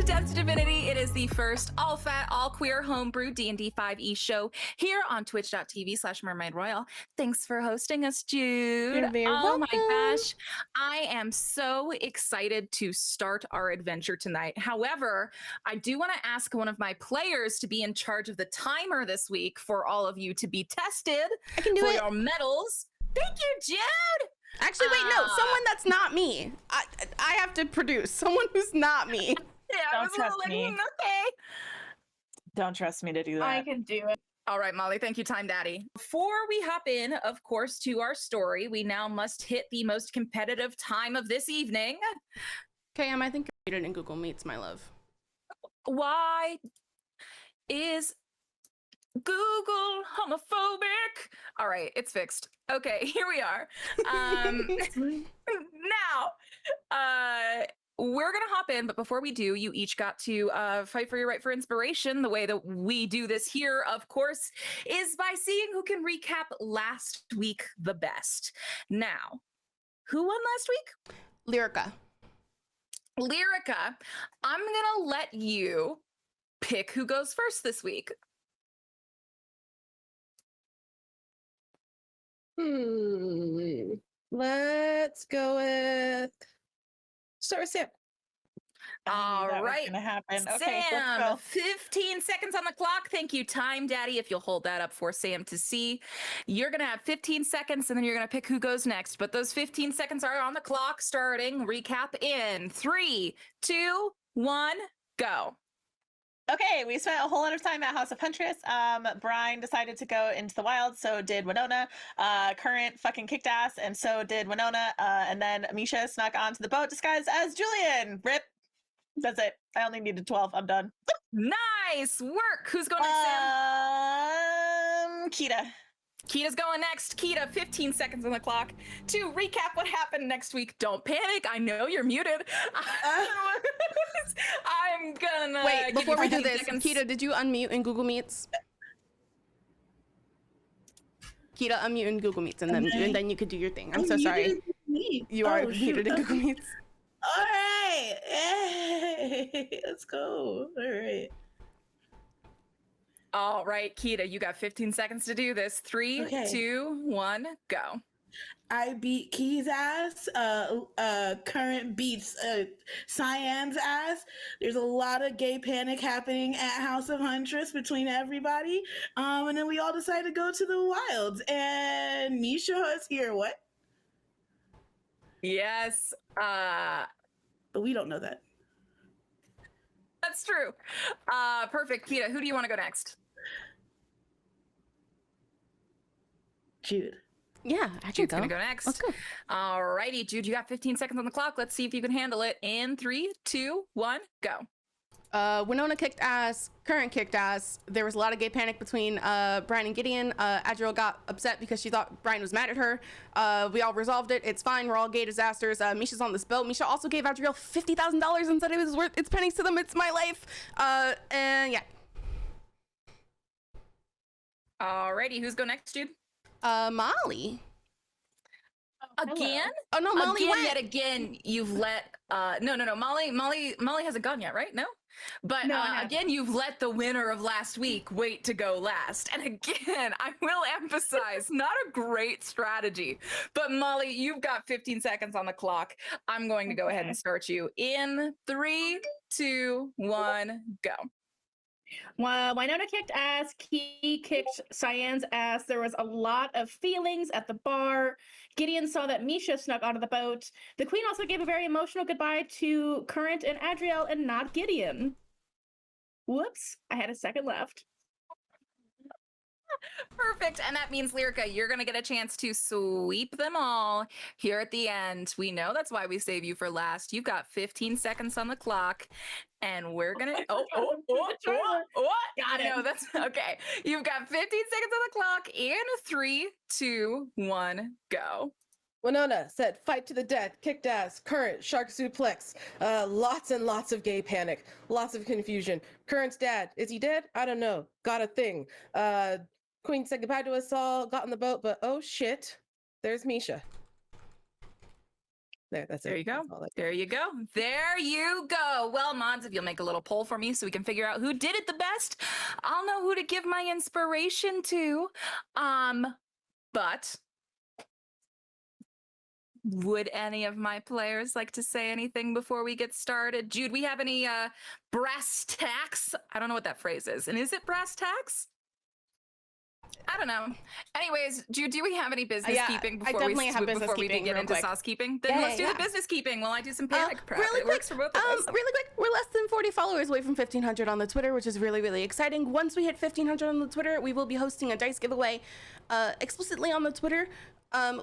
Death2Divinity. It is the first all-fat, all-queer homebrew D&D 5e show here on twitch.tv/mermaidroyal. Thanks for hosting us, Jude. You're very welcome. My gosh. I am so excited to start our adventure tonight. However, I do want to ask one of my players to be in charge of the timer this week for all of you to be tested for your medals. Thank you, Jude. Actually, wait, no, someone that's not me. I have to produce someone who's not me. Yeah, Don't trust me. Okay. Don't trust me to do that. I can do it. All right, Molly, thank you, Time Daddy. Before we hop in, of course, to our story, we now must hit the most competitive time of this evening. KM, I think you're rated in Google Meets, my love. Why is Google homophobic? All right, it's fixed. Okay, here we are. Now, we're going to hop in, but before we do, you each got to fight for your right for inspiration. The way that we do this here, of course, is by seeing who can recap last week the best. Now, who won last week? Lyrica. Lyrica, I'm going to let you pick who goes first this week. Let's go with... Start with Sam. All right, gonna happen. Okay, Sam, 15 seconds on the clock. Thank you, Time Daddy. If you'll hold that up for Sam to see, you're gonna have 15 seconds and then you're gonna pick who goes next. But those 15 seconds are on the clock starting. Recap in 3, 2, 1, go. Okay, we spent a whole lot of time at House of Huntress. Brian decided to go into the wild, so did Winona. Current fucking kicked ass, and so did Winona. And then Misha snuck onto the boat disguised as Julian. Rip. That's it. I only needed 12. I'm done. Nice work. Who's going next, Sam? Kita. Kita's going next. Kita, 15 seconds on the clock to recap what happened next week. Don't panic. I know you're muted. I'm gonna wait, before we do this, seconds. Kita, did you unmute in Google Meets? Kita, unmute in Google Meets, and then you could do your thing. I'm so sorry. You are muted in Google Meets. All right. Hey, let's go. All right. All right, Kita, you got 15 seconds to do this. 3, 2, 1, go. I beat Key's ass. Current beats Cyan's ass. There's a lot of gay panic happening at House of Huntress between everybody. And then we all decided to go to the wilds. And Misha is here. What? Yes. But we don't know that. That's true. Perfect. Kita, who do you want to go next? Jude. Yeah, I can Jude's gonna go next. Let's go. All righty, Jude, you got 15 seconds on the clock. Let's see if you can handle it. In 3, 2, 1, go. Winona kicked ass, Current kicked ass. There was a lot of gay panic between Brian and Gideon. Adriel got upset because she thought Brian was mad at her. We all resolved it. It's fine. We're all gay disasters. Misha's on this boat. Misha also gave Adriel $50,000 and said it was worth its pennies to them. It's my life. And yeah. Alrighty, who's go next, Jude? Molly. Again? Oh no, Molly again, went. yet again, you've let no. Molly hasn't gone yet, right? No? But No, again, you've let the winner of last week wait to go last. And again, I will emphasize, not a great strategy. But Molly, you've got 15 seconds on the clock. I'm going to go ahead and start you in 3, 2, 1, go. Well, Winona kicked ass. Key kicked Cyan's ass. There was a lot of feelings at the bar. Gideon saw that Misha snuck onto the boat. The queen also gave a very emotional goodbye to Current and Adriel and not Gideon. Whoops, I had a second left. Perfect. And that means, Lyrica, you're going to get a chance to sweep them all here at the end. We know that's why we save you for last. You've got 15 seconds on the clock. And we're going to... Oh. Let's okay. You've got 15 seconds on the clock in 3, 2, 1, go. Winona said, fight to the death, kicked ass, current, shark suplex, lots and lots of gay panic, lots of confusion. Current's dad, is he dead? I don't know. Got a thing. Queen said goodbye to us all, got on the boat, but oh shit, there's Misha. That's it. There you go. That's all There you go. There you go. Well, mods, if you'll make a little poll for me so we can figure out who did it the best, I'll know who to give my inspiration to. But would any of my players like to say anything before we get started? Jude, we have any brass tacks? I don't know what that phrase is. And is it brass tacks? I don't know. Anyways, Jude, do we have any business keeping before we begin into sauce keeping? Then let's do the business keeping while I do some panic prep. Really It quick, works for both of us. really quick, we're less than 40 followers away from 1,500 on the Twitter, which is really, really exciting. Once we hit 1,500 on the Twitter, we will be hosting a dice giveaway explicitly on the Twitter.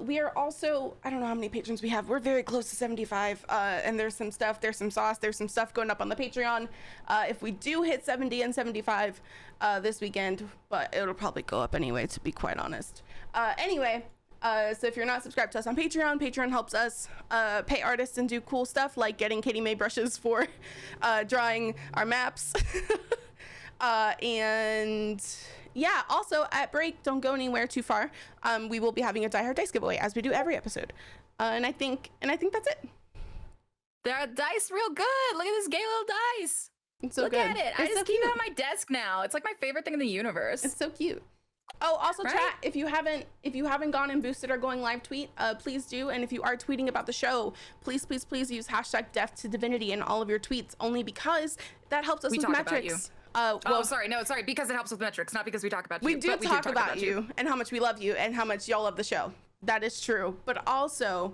We are also, I don't know how many patrons we have. We're very close to 75, and there's some stuff, there's some sauce, there's some stuff going up on the Patreon. If we do hit 70 and 75 this weekend, but it'll probably go up anyway, to be quite honest. Anyway, so if you're not subscribed to us on Patreon, Patreon helps us pay artists and do cool stuff like getting Katie Mae brushes for drawing our maps. And yeah, also at break, don't go anywhere too far. We will be having a Die Hard dice giveaway as we do every episode. And I think that's it. They're dice real good. Look at this gay little dice. It's so Look good. at it. I It's just so keep it cute. on my desk now. It's like my favorite thing in the universe. It's so cute. Oh, also Right? chat, if you haven't gone and boosted our going live tweet, please do. And if you are tweeting about the show, please use hashtag Death2Divinity in all of your tweets, only because that helps us We with talk about metrics. Sorry, because it helps with metrics, not because we talk about you. We do but talk about you and how much we love you and how much y'all love the show. That is true. But also,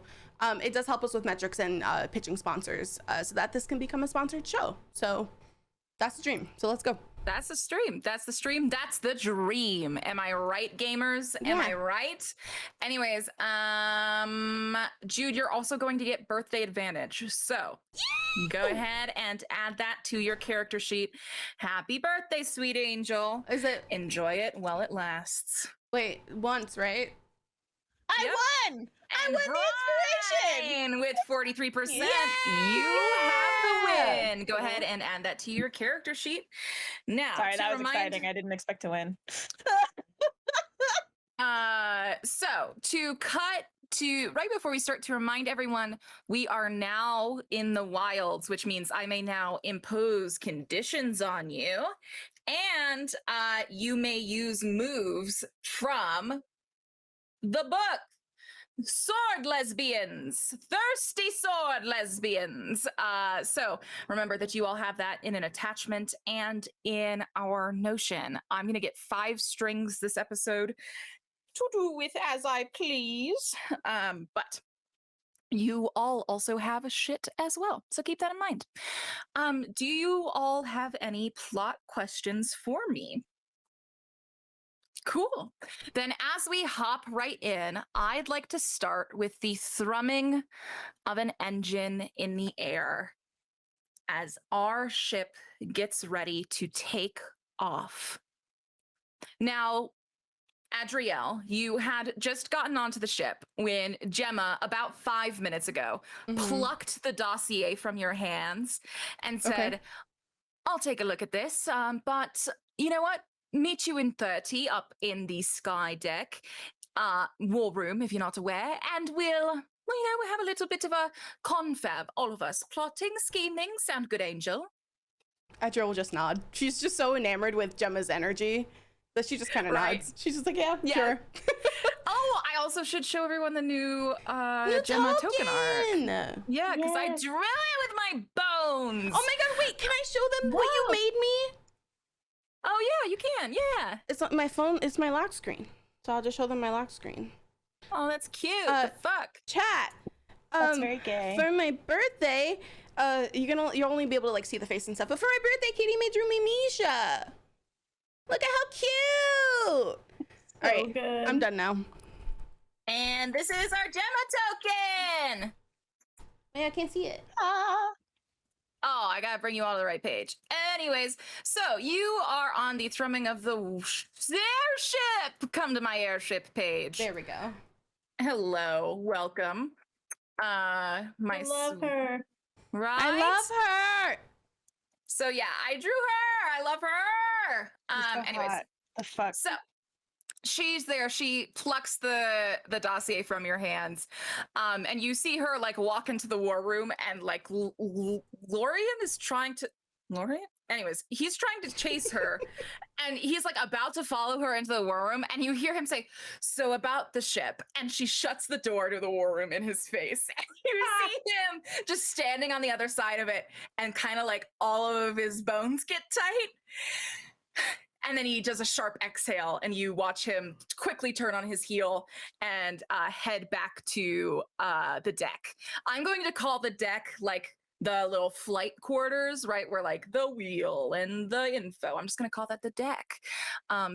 it does help us with metrics and pitching sponsors so that this can become a sponsored show. So that's the dream. So let's go. That's the stream. That's the stream. That's the dream. Am I right, gamers? Am I right? Anyways, Jude, you're also going to get birthday advantage. So go ahead and add that to your character sheet. Happy birthday, sweet angel. Is it? Enjoy it while it lasts. Wait, once, right? I won! I won the inspiration! Brian with 43%. Yeah! You have the win. Go ahead and add that to your character sheet. Now, Sorry, to that was remind- exciting. I didn't expect to win. So to cut to right before we start, to remind everyone, we are now in the wilds, which means I may now impose conditions on you, and you may use moves from the book. Sword lesbians, thirsty sword lesbians. So remember that you all have that in an attachment and in our Notion. I'm gonna get 5 strings this episode to do with as I please. But you all also have a shit as well, so keep that in mind. Do you all have any plot questions for me? Cool. Then as we hop right in, I'd like to start with the thrumming of an engine in the air as our ship gets ready to take off. Now, Adrielle, you had just gotten onto the ship when Gemma, about 5 minutes ago, plucked the dossier from your hands and said, I'll take a look at this, but you know what? Meet you in 30 up in the sky deck, war room, if you're not aware, and we'll have a little bit of a confab, all of us, plotting, scheming. Sound good, Angel? Adriel will just nod. She's just so enamored with Gemma's energy that she just kind of nods. She's just like, yeah. Sure. Oh, I also should show everyone the new Gemma token arc. Yeah, because I drew it with my bones. Oh my god, wait, can I show them what you made me? Oh yeah, you can, yeah. It's on my phone, it's my lock screen. So I'll just show them my lock screen. Oh, that's cute. The fuck? Chat. That's very gay. For my birthday, you'll only be able to like see the face and stuff. But for my birthday, Katie Mae drew me Misha. Look at how cute. All right, good. I'm done now. And this is our Gemma token. Yeah, I can't see it. Oh, I gotta bring you all to the right page. Anyways, so you are on the thrumming of the airship. Come to my airship page. There we go. Hello, welcome. I love her. Right? I love her. So yeah, I drew her. I love her. She's so Anyways, hot. The fuck. so she's there. She plucks the dossier from your hands, and you see her like walk into the war room, and like Lorian is trying to. Lorian? Anyways, he's trying to chase her, and he's like about to follow her into the war room, and you hear him say, "So about the ship," and she shuts the door to the war room in his face, and you see him just standing on the other side of it, and kind of like all of his bones get tight. And then he does a sharp exhale, and you watch him quickly turn on his heel and head back to the deck. I'm going to call the deck like the little flight quarters, right? Where like the wheel and the info. I'm just going to call that the deck.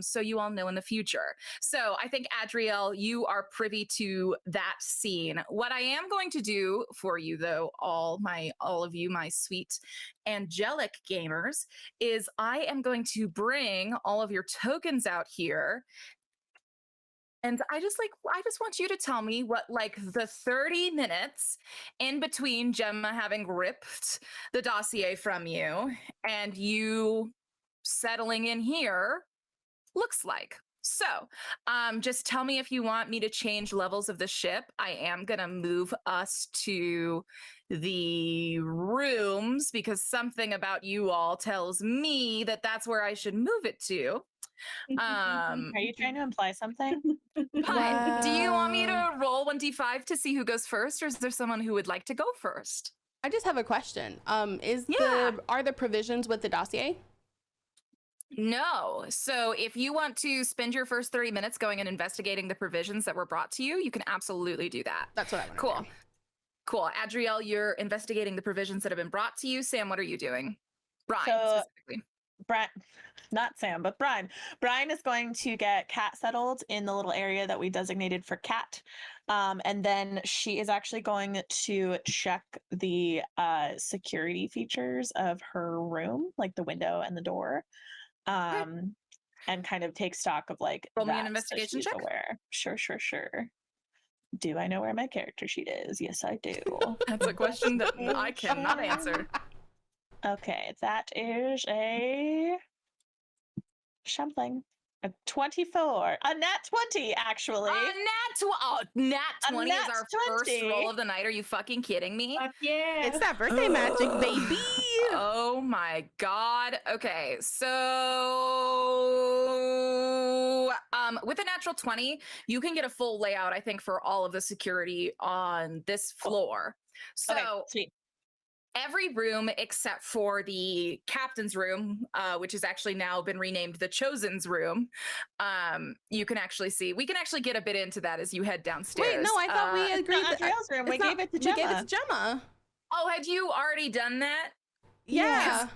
So you all know in the future. So I think, Adriel, you are privy to that scene. What I am going to do for you, though, all of you, my sweet angelic gamers, is I am going to bring all of your tokens out here. And I just want you to tell me what like the 30 minutes in between Gemma having ripped the dossier from you and you settling in here looks like. So just tell me if you want me to change levels of the ship. I am going to move us to the rooms because something about you all tells me that that's where I should move it to. Are you trying to imply something? Fine. Do you want me to roll 1d5 to see who goes first, or is there someone who would like to go first? I just have a question. Are the provisions with the dossier? No. So if you want to spend your first 30 minutes going and investigating the provisions that were brought to you, you can absolutely do that. That's what I want. Cool. Cool. Adriel, you're investigating the provisions that have been brought to you. Sam, what are you doing? Brian, specifically. Brian, not Sam, but Brian. Brian is going to get Cat settled in the little area that we designated for Cat. And then she is actually going to check the security features of her room, like the window and the door. And kind of take stock of like Roll me an that, investigation so she's check. aware. Sure. Do I know where my character sheet is? Yes, I do. That's a question that I cannot answer. Okay, that is a something. A 24. A nat 20, actually. Nat 20 is nat our 20. first roll of the night. Are you fucking kidding me? Fuck yeah. It's that birthday magic, baby. Oh my god. Okay, so with a natural 20, you can get a full layout, I think, for all of the security on this floor. So Okay, sweet. every room except for the captain's room, which has actually now been renamed the Chosen's room, you can actually see. We can actually get a bit into that as you head downstairs. Wait, no, I thought we agreed. Not Adriel's room. We it's not- gave it to We gave Gemma. it to Gemma. Oh, had you already done that? Yeah.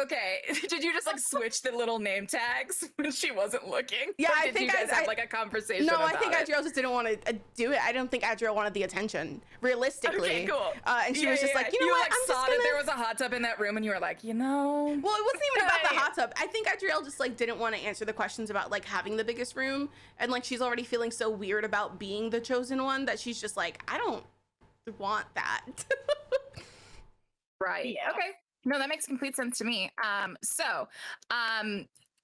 Okay. Did you just like switch the little name tags when she wasn't looking? Yeah, Or I did think you guys I- have like a conversation No, about I think it? Adriel just didn't want to do it. I don't think Adriel wanted the attention, realistically. Okay, cool. And she was just like, you know what? like I'm saw just that gonna. there was a hot tub in that room, and you were like, you know. Well, it wasn't even about the Right. hot tub. I think Adriel just like didn't want to answer the questions about like having the biggest room, and like she's already feeling so weird about being the chosen one that she's just like, I don't want that. Right. Yeah. Okay. No, that makes complete sense to me.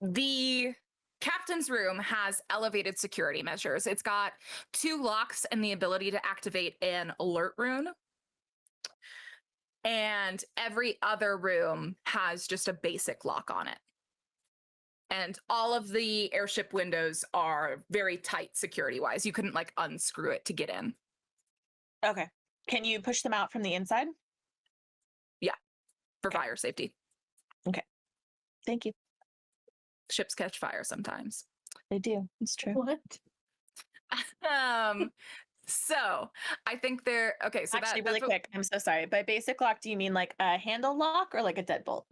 The captain's room has elevated security measures. It's got 2 locks and the ability to activate an alert rune. And every other room has just a basic lock on it. And all of the airship windows are very tight security-wise. You couldn't like unscrew it to get in. Okay. Can you push them out from the inside? For fire safety. Thank you. Ships catch fire sometimes. They do. It's true. What? So I think they're okay. So Actually, that's really what- quick. I'm so sorry. By basic lock, do you mean like a handle lock or like a deadbolt?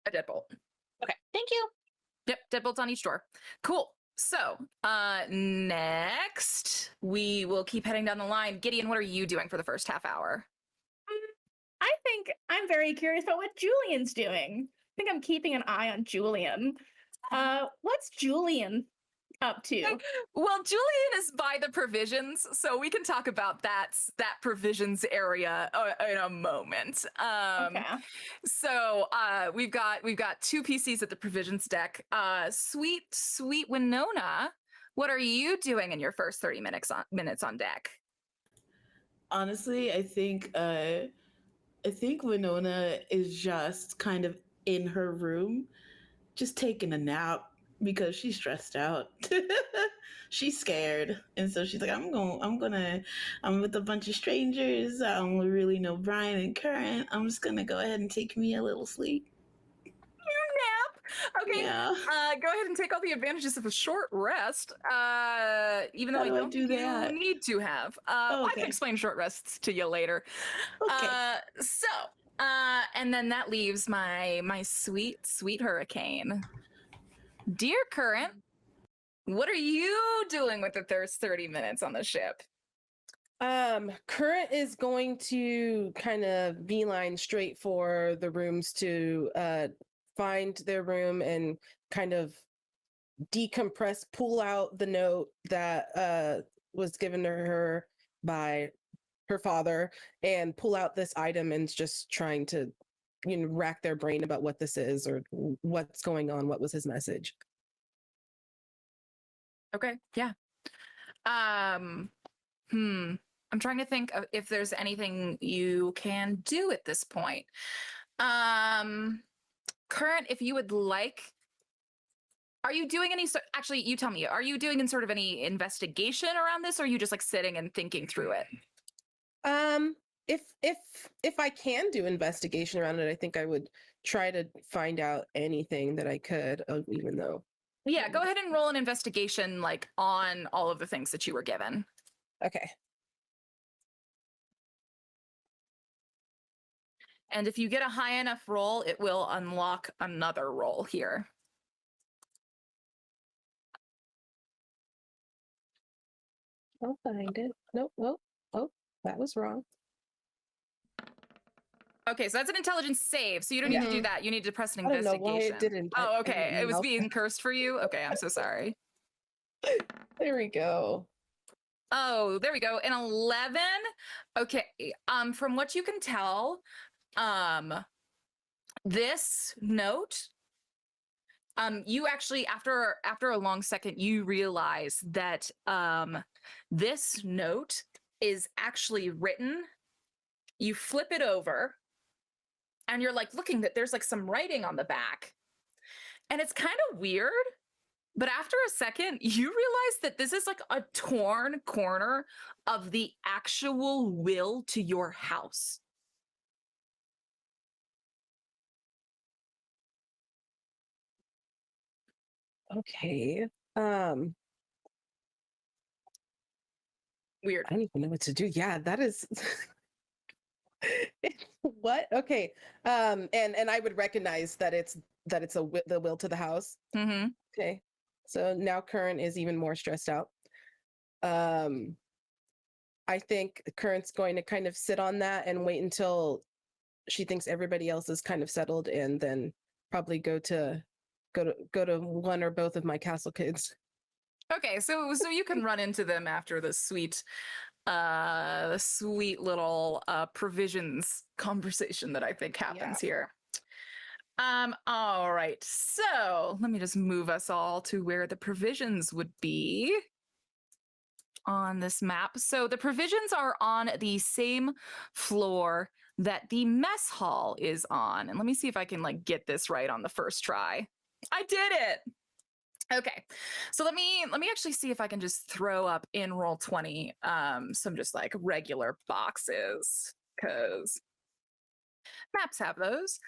a deadbolt. Okay. Thank you. Yep, deadbolts on each door. Cool. So next we will keep heading down the line. Gideon, what are you doing for the first half hour? I I think I'm very curious about what Julian's doing. I think I'm keeping an eye on Julian. What's Julian up to? Well, Julian is by the provisions, so we can talk about that provisions area in a moment. Okay. So we've got 2 PCs at the provisions deck. Sweet Winona, what are you doing in your first 30 minutes on deck? Honestly, I think Winona is just kind of in her room, just taking a nap because she's stressed out. She's scared, and so she's like, I'm with a bunch of strangers. I don't really know Brian and Current. I'm just gonna go ahead and take me a little sleep. Okay. Yeah. Go ahead and take all the advantages of a short rest. Even though How I do I don't do think that? you need to have. Oh, I okay. can explain short rests to you later. Okay. And then that leaves my sweet hurricane. Dear Current, what are you doing with the first 30 minutes on the ship? Current is going to kind of beeline straight for the rooms to find their room and kind of decompress, pull out the note that was given to her by her father, and pull out this item and just trying to, rack their brain about what this is or what's going on, what was his message. Okay, yeah. I'm trying to think of if there's anything you can do at this point. Current, if you would like, are you doing any actually, you tell me, are you doing any investigation around this, or are you just like sitting and thinking through it? If I can do investigation around it, I think I would try to find out anything that I could, even though. Yeah, go ahead and roll an investigation like on all of the things that you were given. Okay. And if you get a high enough roll, it will unlock another roll here. I'll find it. Nope. Oh, that was wrong. Okay, so that's an intelligence save, so you don't need to do that. You need to press an I don't know investigation. why it didn't. Oh, okay. It was being cursed for you? Okay, I'm so sorry. There we go. Oh, there we go. An 11. Okay. From what you can tell, this note, you actually, after a long second, you realize that this note is actually written. You flip it over, and you're like looking that there's like some writing on the back, and it's kind of weird. But after a second, you realize that this is like a torn corner of the actual will to your house. Okay. Weird. I don't even know what to do. Yeah, that is. What? Okay. And I would recognize that it's the will to the house. Mm-hmm. Okay. So now Current is even more stressed out. I think Current's going to kind of sit on that and wait until she thinks everybody else is kind of settled, and then probably go to one or both of my castle kids. Okay, so you can run into them after the sweet little provisions conversation that I think happens here. All right, so let me just move us all to where the provisions would be on this map. So the provisions are on the same floor that the mess hall is on. And let me see if I can like get this right on the first try. I did it. Okay, so let me actually see if I can just throw up in Roll20 some just like regular boxes, because maps have those.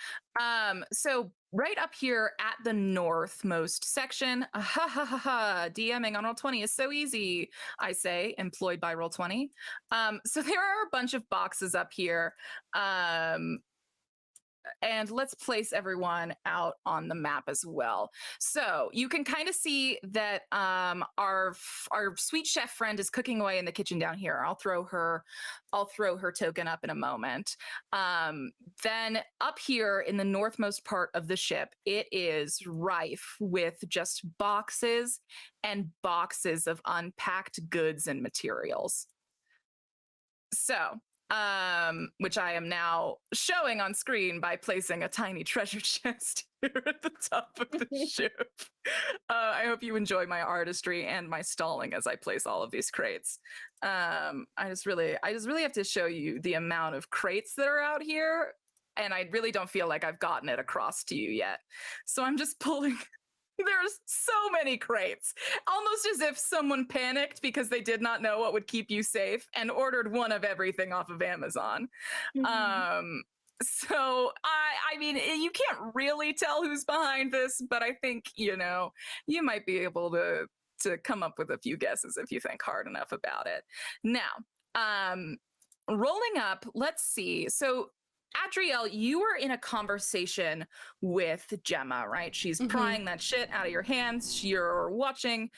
So right up here at the northmost section, DMing on Roll20 is so easy, I say, employed by Roll20. So there are a bunch of boxes up here. and let's place everyone out on the map as well. So you can kind of see that our sweet chef friend is cooking away in the kitchen down here. I'll throw her token up in a moment. Then up here in the northmost part of the ship, it is rife with just boxes and boxes of unpacked goods and materials. So, which I am now showing on screen by placing a tiny treasure chest here at the top of the ship. I hope you enjoy my artistry and my stalling as I place all of these crates. I just really have to show you the amount of crates that are out here, and I really don't feel like I've gotten it across to you yet. So I'm just pulling. There's so many crates, almost as if someone panicked because they did not know what would keep you safe and ordered one of everything off of Amazon. So I mean, you can't really tell who's behind this, but I think, you might be able to come up with a few guesses if you think hard enough about it. Now, rolling up, let's see. So Adriel, you were in a conversation with Gemma, right? She's prying that shit out of your hands. You're watching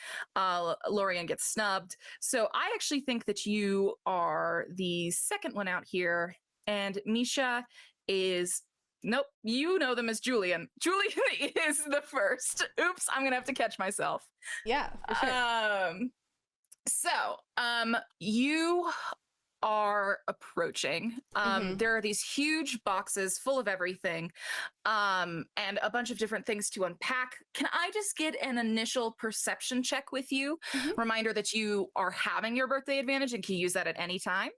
Lorian get snubbed. So I actually think that you are the second one out here. And Misha is, nope, you know them as Julian. Julian is the first. Oops, I'm going to have to catch myself. Yeah, for sure. You are approaching. There are these huge boxes full of everything, and a bunch of different things to unpack. Can I just get an initial perception check with you? Reminder that you are having your birthday advantage and can use that at any time.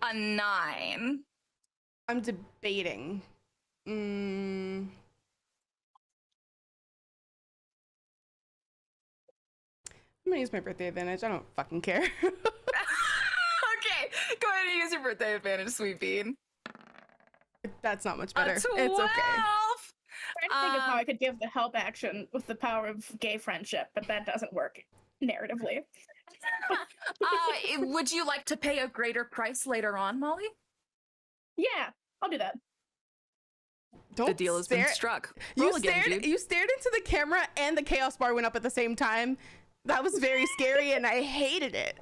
A 9. I'm debating. I'm gonna use my birthday advantage. I don't fucking care. Okay, go ahead and use your birthday advantage, Sweet Bean. That's not much better. A 12. It's okay. I'm trying to think of how I could give the help action with the power of gay friendship, but that doesn't work narratively. Would you like to pay a greater price later on, Molly? Yeah, I'll do that. The deal has been struck. Roll again, dude. You stared into the camera and the chaos bar went up at the same time. That was very scary and I hated it.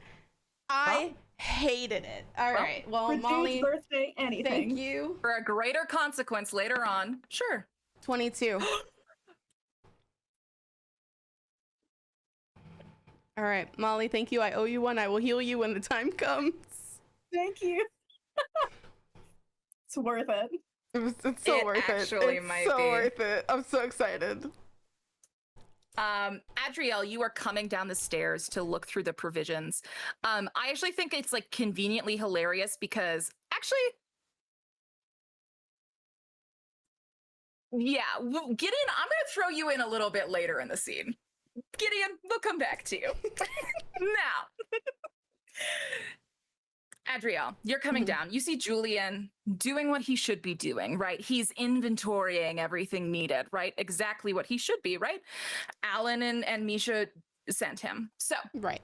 I hated it. All right. Well, Reduce Molly, birthday, anything. thank you. For a greater consequence later on. Sure. 22. All right, Molly, thank you. I owe you one. I will heal you when the time comes. Thank you. It's worth it. It's so worth it. Actually It's might so be. worth it. I'm so excited. Adriel, you are coming down the stairs to look through the provisions. I actually think it's like conveniently hilarious because yeah, Gideon, I'm going to throw you in a little bit later in the scene. Gideon, we'll come back to you. Now, Adriel, you're coming down. You see Julian doing what he should be doing, right? He's inventorying everything needed, right? Exactly what he should be, right? Alan and Misha sent him. So, Right.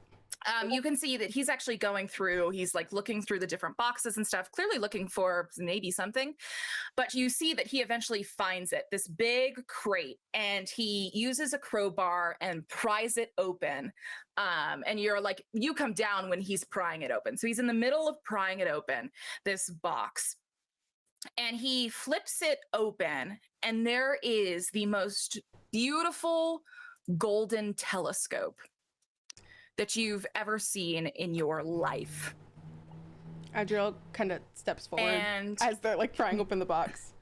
you can see that he's actually going through, he's like looking through the different boxes and stuff, clearly looking for maybe something, but you see that he eventually finds it, this big crate, and he uses a crowbar and pries it open. And you're like, you come down when he's prying it open. So he's in the middle of prying it open, this box, and he flips it open, and there is the most beautiful golden telescope that you've ever seen in your life. Adriel kind of steps forward And as they're like prying open the box.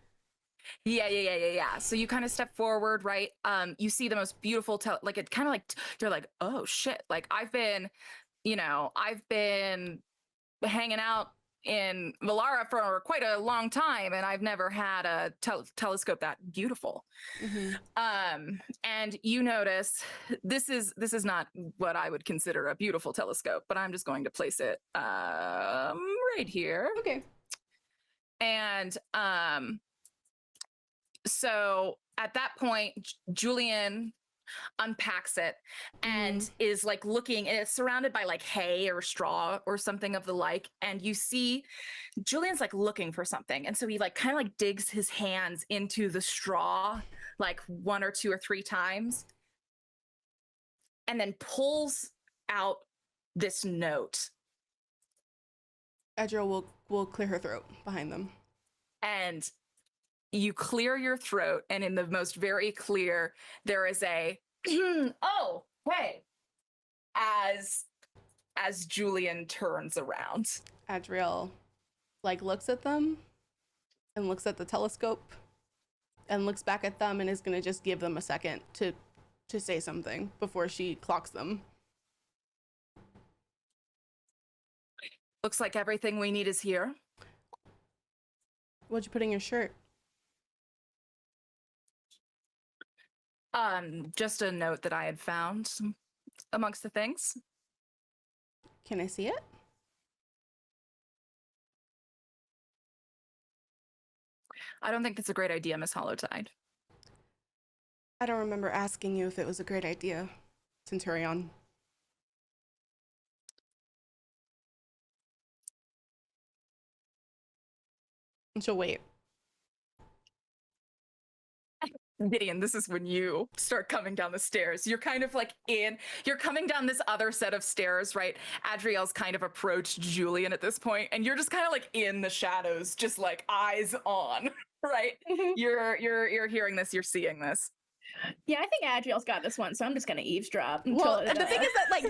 yeah. So you kind of step forward, right? You see the most beautiful, like it kind of like, you're like, oh shit. Like I've been hanging out in Valara for quite a long time, and I've never had a telescope that beautiful. And you notice this is not what I would consider a beautiful telescope, but I'm just going to place it right here. Okay. And so at that point, Julian unpacks it, and is like looking, and it's surrounded by like hay or straw or something of the like. And you see Julian's like looking for something. And so he like kind of like digs his hands into the straw like 1 or 2 or 3 times, and then pulls out this note. Adriel will clear her throat behind them. And you clear your throat, and in the most very clear, there is a oh, hey, as Julian turns around. Adriel like looks at them and looks at the telescope and looks back at them and is gonna just give them a second to say something before she clocks them. Looks like everything we need is here. What'd you put in your shirt? Just a note that I had found amongst the things. Can I see it? I don't think that's a great idea, Miss Hollowtide. I don't remember asking you if it was a great idea, Centurion. And she'll wait. Gideon, this is when you start coming down the stairs. You're kind of like you're coming down this other set of stairs, right? Adriel's kind of approached Julian at this point, and you're just kind of like in the shadows, just like eyes on, right? You're hearing this, you're seeing this. Yeah, I think Adriel's got this one, so I'm just gonna eavesdrop. Well, and the thing is that like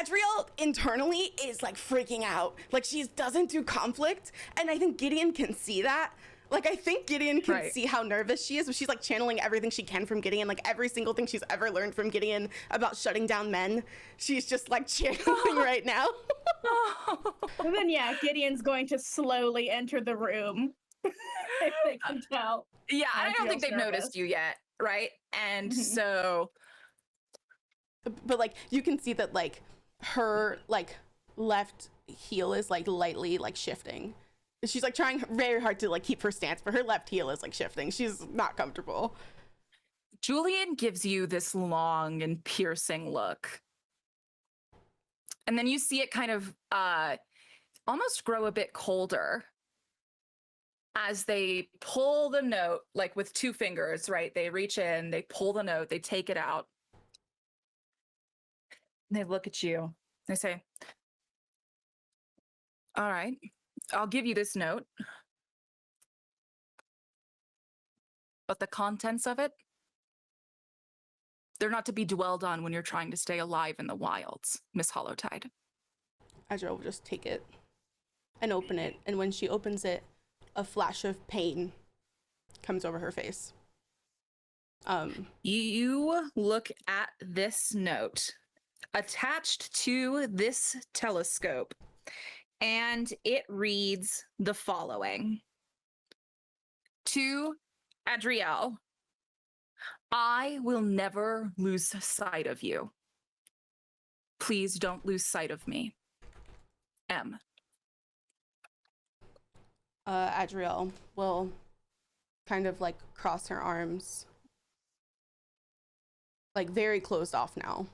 Adriel internally is like freaking out. Like she doesn't do conflict, and I think Gideon can see that. Like, I think Gideon can see how nervous she is, but she's like channeling everything she can from Gideon, like every single thing she's ever learned from Gideon about shutting down men. She's just like channeling right now. And then, yeah, Gideon's going to slowly enter the room. If they can tell. Yeah, I don't think Adriel's they've nervous. noticed you yet, right? And so... But like, you can see that like her like left heel is like lightly like shifting. She's like trying very hard to like keep her stance, but her left heel is like shifting. She's not comfortable. Julian gives you this long and piercing look. And then you see it kind of almost grow a bit colder as they pull the note, like with 2 fingers, right? They reach in, they pull the note, they take it out. And they look at you. They say, all right, I'll give you this note. But the contents of it, they're not to be dwelled on when you're trying to stay alive in the wilds, Miss Hollowtide. Adriel will just take it and open it. And when she opens it, a flash of pain comes over her face. You look at this note attached to this telescope, and it reads the following. To Adriel, I will never lose sight of you. Please don't lose sight of me. M. Adriel will kind of like cross her arms, like very closed off now,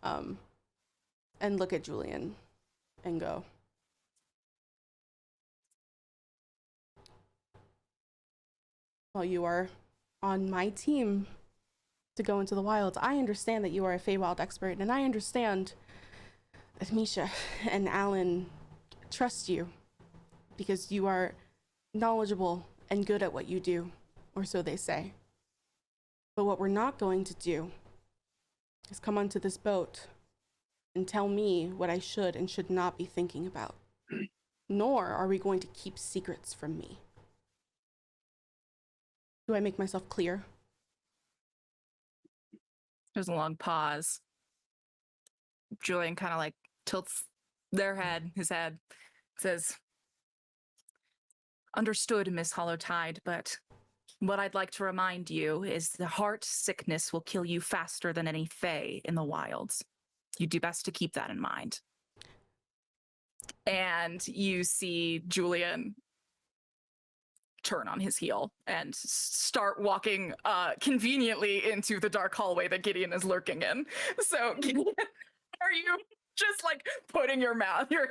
and look at Julian and go, well, you are on my team to go into the wilds. I understand that you are a Feywild expert, and I understand that Misha and Alan trust you because you are knowledgeable and good at what you do, or so they say. But what we're not going to do is come onto this boat and tell me what I should and should not be thinking about. Nor are we going to keep secrets from me. Do I make myself clear? There's a long pause. Julian kind of like tilts his head, says, understood, Miss Hollowtide, but what I'd like to remind you is the heart sickness will kill you faster than any Fey in the wilds. You do best to keep that in mind. And you see Julian turn on his heel and start walking conveniently into the dark hallway that Gideon is lurking in. So Gideon, are you just like putting your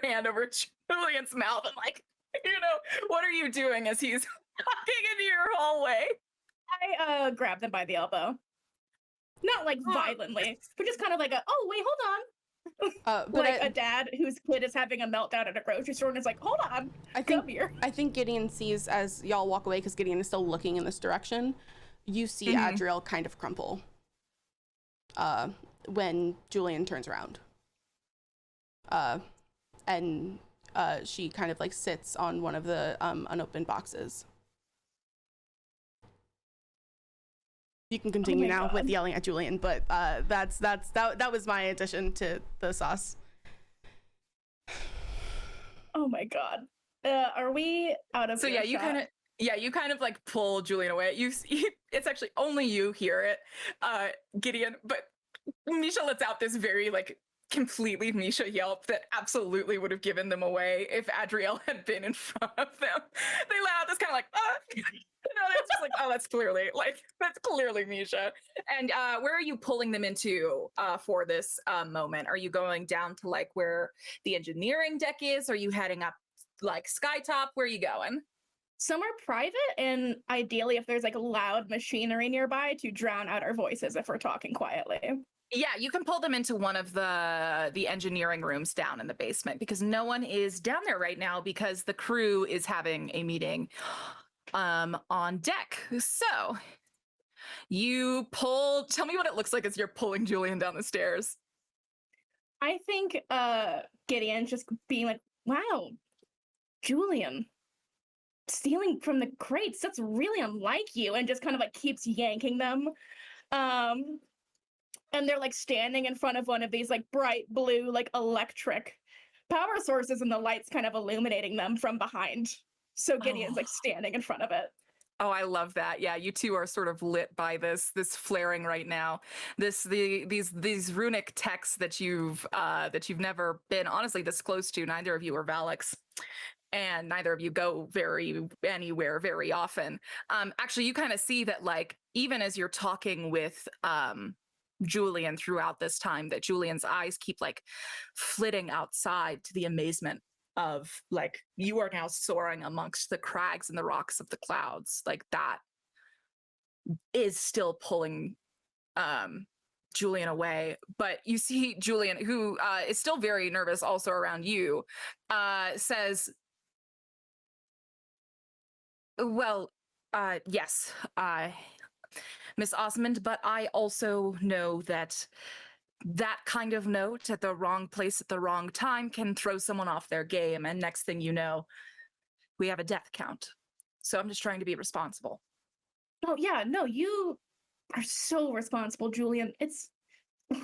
hand over Julian's mouth and like, what are you doing as he's walking into your hallway? I grab them by the elbow. Not like violently, but just kind of like oh wait, hold on. But like a dad whose kid is having a meltdown at a grocery store and is like, hold on, come here. I think Gideon sees, as y'all walk away, because Gideon is still looking in this direction, you see Adriel kind of crumple when Julian turns around. And she kind of like sits on one of the unopened boxes. You can continue now with yelling at Julian, but that was my addition to the sauce. Oh my god. Are we out of So yeah, you kind of like pull Julian away. It's actually only you hear it, Gideon, but Misha lets out this very like completely Misha yelp that absolutely would have given them away if Adriel had been in front of them. They let out this kind of like, that's just like, that's clearly Misha. And where are you pulling them into for this moment? Are you going down to like where the engineering deck is? Are you heading up like Skytop? Where are you going? Somewhere private, and ideally if there's like loud machinery nearby to drown out our voices if we're talking quietly. Yeah, you can pull them into one of the engineering rooms down in the basement, because no one is down there right now because the crew is having a meeting on deck. So tell me what it looks like as you're pulling Julian down the stairs. I think Gideon just being like, wow, Julian, stealing from the crates, that's really unlike you, and just kind of like keeps yanking them. And they're like standing in front of one of these like bright blue, like electric power sources, and the light's kind of illuminating them from behind. So Gideon's like standing in front of it. Oh, I love that. Yeah, you two are sort of lit by this flaring right now. These runic texts that you've never been honestly this close to. Neither of you are Valaks, and neither of you go anywhere very often. Actually, you kind of see that like even as you're talking with Julian throughout this time, that Julian's eyes keep like flitting outside to the amazement of like you are now soaring amongst the crags and the rocks of the clouds. Like that is still pulling Julian away. But you see Julian, who is still very nervous also around you, says, well, yes, Miss Osmond, but I also know that kind of note at the wrong place at the wrong time can throw someone off their game, and next thing you know, we have a death count. So I'm just trying to be responsible. Oh yeah, no, you are so responsible, Julian. It's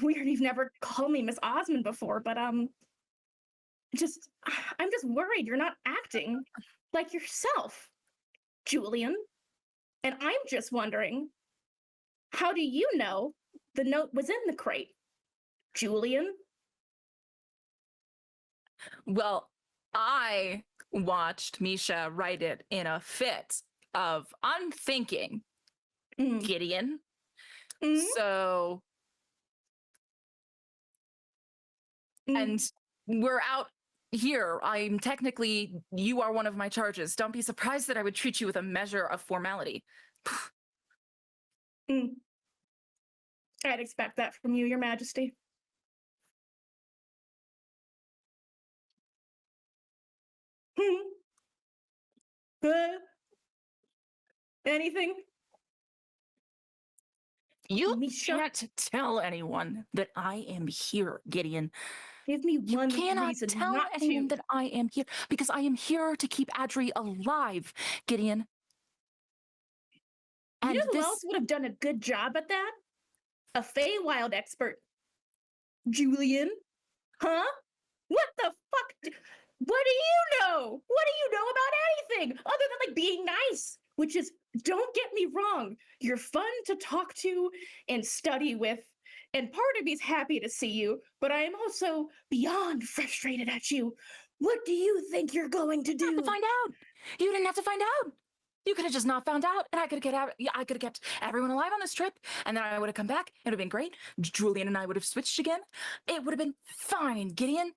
weird you've never called me Miss Osmond before, but I'm just worried you're not acting like yourself, Julian. And I'm just wondering, how do you know the note was in the crate, Julian? Well, I watched Misha write it in a fit of unthinking, Gideon. So, and we're out here. You are one of my charges. Don't be surprised that I would treat you with a measure of formality. I'd expect that from you, Your Majesty. Anything? You can't tell anyone that I am here, Gideon. Give me one reason. You cannot tell anyone that I am here, because I am here to keep Adri alive, Gideon. And you know who else would have done a good job at that? A Feywild expert. Julian? Huh? What the fuck? What do you know? What do you know about anything other than like being nice? Which is, don't get me wrong, you're fun to talk to and study with, and part of me's happy to see you, but I am also beyond frustrated at you. What do you think you're going to do? You didn't have to find out. You didn't have to find out. You could have just not found out, and I could have kept everyone alive on this trip, and then I would have come back. It would have been great. Julian and I would have switched again. It would have been fine, Gideon.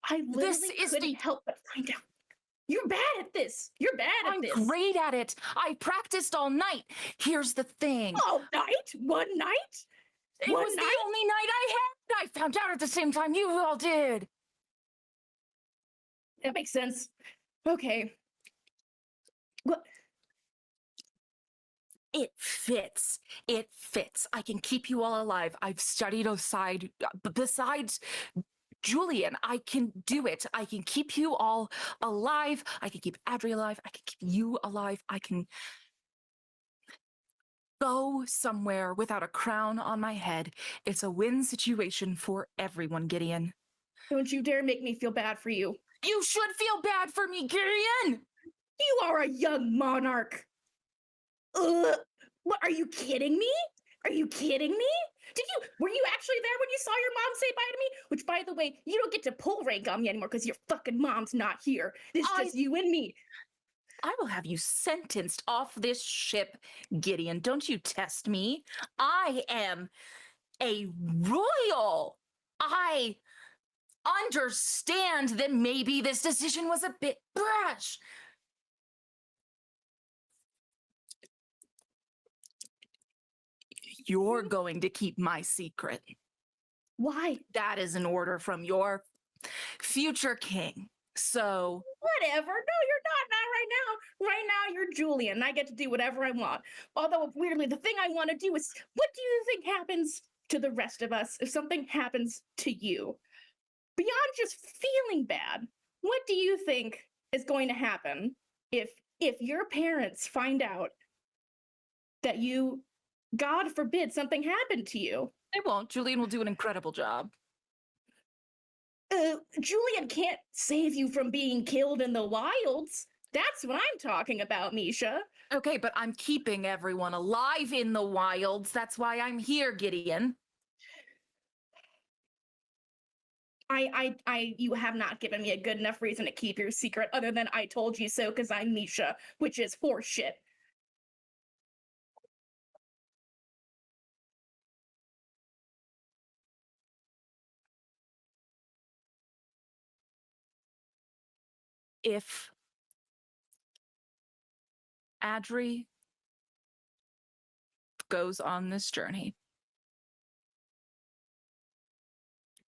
I literally couldn't help but find out. You're bad at this. You're bad at this. I'm great at it. I practiced all night. Here's the thing. All night? One night? It was the only night I had. I found out at the same time you all did. That makes sense. Okay. What? It fits. It fits. I can keep you all alive. I've studied besides Julian, I can do it. I can keep you all alive. I can keep Adri alive. I can keep you alive. I can go somewhere without a crown on my head. It's a win situation for everyone, Gideon. Don't you dare make me feel bad for you. You should feel bad for me, Gideon! You are a young monarch. Ugh. What, are you kidding me? Are you kidding me? Were you actually there when you saw your mom say bye to me? Which, by the way, you don't get to pull rank on me anymore because your fucking mom's not here. This is just you and me. I will have you sentenced off this ship, Gideon. Don't you test me. I am a royal. I understand that maybe this decision was a bit brash. You're going to keep my secret. Why? That is an order from your future king. So whatever. No, you're not right now. Right now, you're Julian, and I get to do whatever I want. Although, weirdly, the thing I want to do is, what do you think happens to the rest of us if something happens to you? Beyond just feeling bad, what do you think is going to happen if your parents find out that you, God forbid, something happened to you? They won't. Julian will do an incredible job. Julian can't save you from being killed in the wilds. That's what I'm talking about, Misha. Okay, but I'm keeping everyone alive in the wilds. That's why I'm here, Gideon. You have not given me a good enough reason to keep your secret other than I told you so because I'm Misha, which is horseshit. If Adri goes on this journey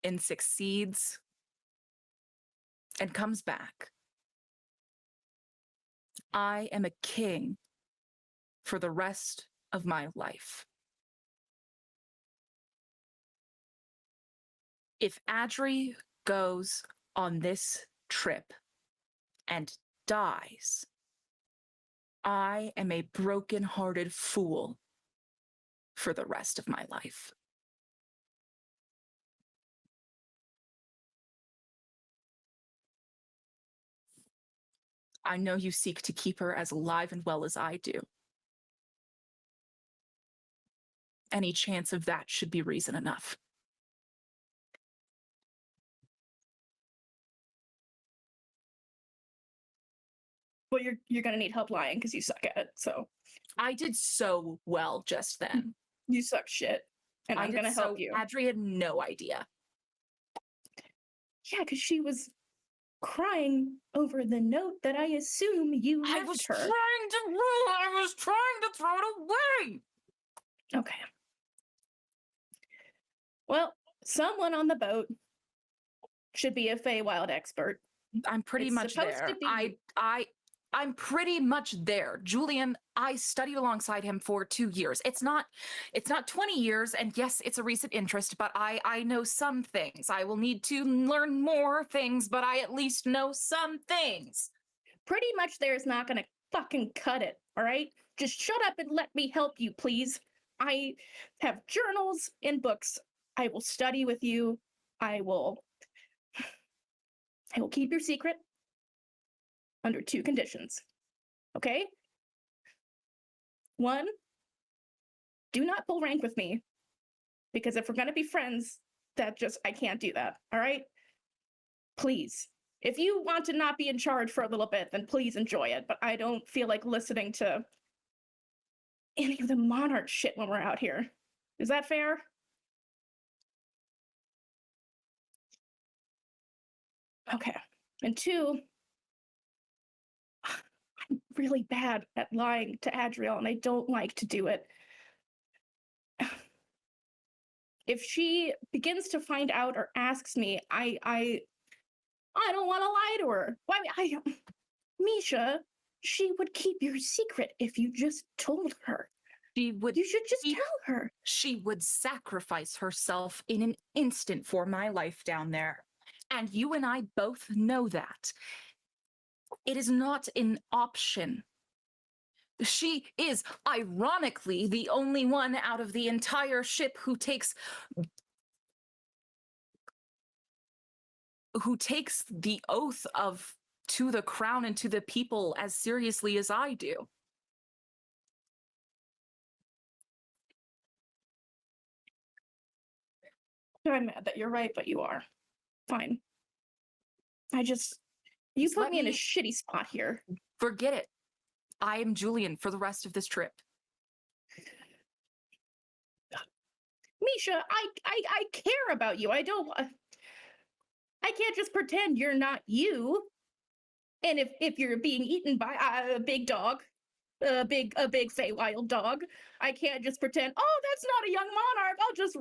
and succeeds and comes back, I am a king for the rest of my life. If Adri goes on this trip and dies, I am a broken-hearted fool for the rest of my life. I know you seek to keep her as alive and well as I do. Any chance of that should be reason enough. Well, you're gonna need help lying because you suck at it. So I did so well just then. You suck shit, and I'm gonna help you. Adri had no idea. Yeah, because she was crying over the note that I assume you left her. I was trying to throw it away. Okay. Well, someone on the boat should be a Feywild expert. I'm pretty much there. I'm pretty much there. Julian, I studied alongside him for 2 years. It's not 20 years, and yes, it's a recent interest, but I know some things. I will need to learn more things, but I at least know some things. Pretty much there's not gonna fucking cut it, all right? Just shut up and let me help you, please. I have journals and books. I will study with you. I will keep your secret under 2 conditions. Okay? 1, do not pull rank with me. Because if we're gonna be friends, I can't do that. All right? Please. If you want to not be in charge for a little bit, then please enjoy it. But I don't feel like listening to any of the monarch shit when we're out here. Is that fair? Okay. And 2, I'm really bad at lying to Adriel, and I don't like to do it. If she begins to find out or asks me, I don't want to lie to her. Why? Misha, she would keep your secret if you just told her. You should just tell her. She would sacrifice herself in an instant for my life down there. And you and I both know that. It is not an option. She is, ironically, the only one out of the entire ship who takes the oath of to the crown and to the people as seriously as I do. I'm mad that you're right, but you are. Fine. You put me in a shitty spot here. Forget it. I am Julian for the rest of this trip. Misha, I care about you. I can't just pretend you're not you. And if you're being eaten by a big dog, a big Feywild dog, I can't just pretend, oh, that's not a young monarch.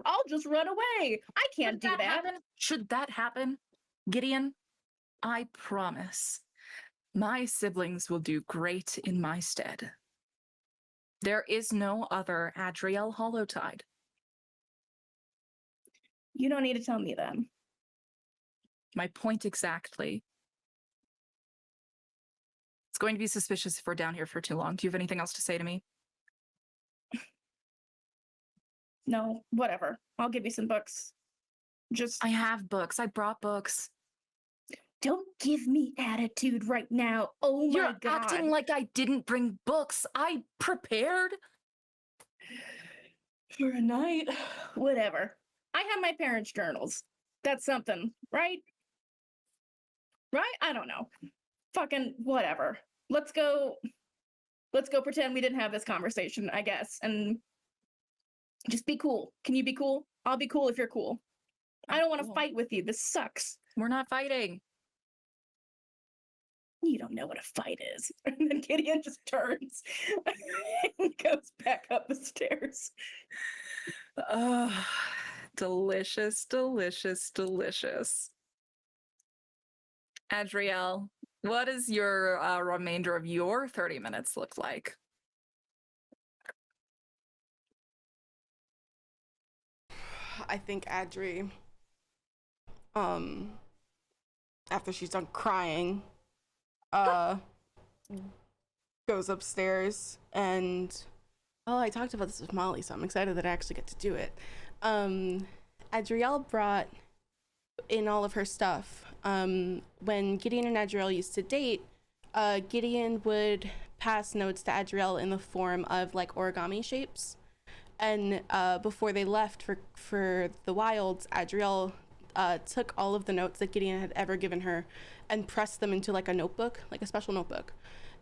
I'll just run away. I can't do that. Should that happen, Gideon? I promise, my siblings will do great in my stead. There is no other Adriel Hollowtide. You don't need to tell me that. My point exactly. It's going to be suspicious if we're down here for too long. Do you have anything else to say to me? No, whatever. I'll give you some books. I have books. I brought books. Don't give me attitude right now. Oh my God. You're acting like I didn't bring books. I prepared. For a night. Whatever. I have my parents' journals. That's something, right? Right? I don't know. Fucking whatever. Let's go pretend we didn't have this conversation, I guess, and just be cool. Can you be cool? I'll be cool if you're cool. I don't want to fight with you. This sucks. We're not fighting. You don't know what a fight is. And then Gideon just turns and goes back up the stairs. Oh, delicious, delicious, delicious. Adriel, what does your remainder of your 30 minutes look like? I think Adri, after she's done crying, goes upstairs and, I talked about this with Molly, so I'm excited that I actually get to do it. Adriel brought in all of her stuff. When Gideon and Adriel used to date, Gideon would pass notes to Adriel in the form of like origami shapes. And before they left for the wilds, Adriel took all of the notes that Gideon had ever given her and pressed them into like a notebook, like a special notebook.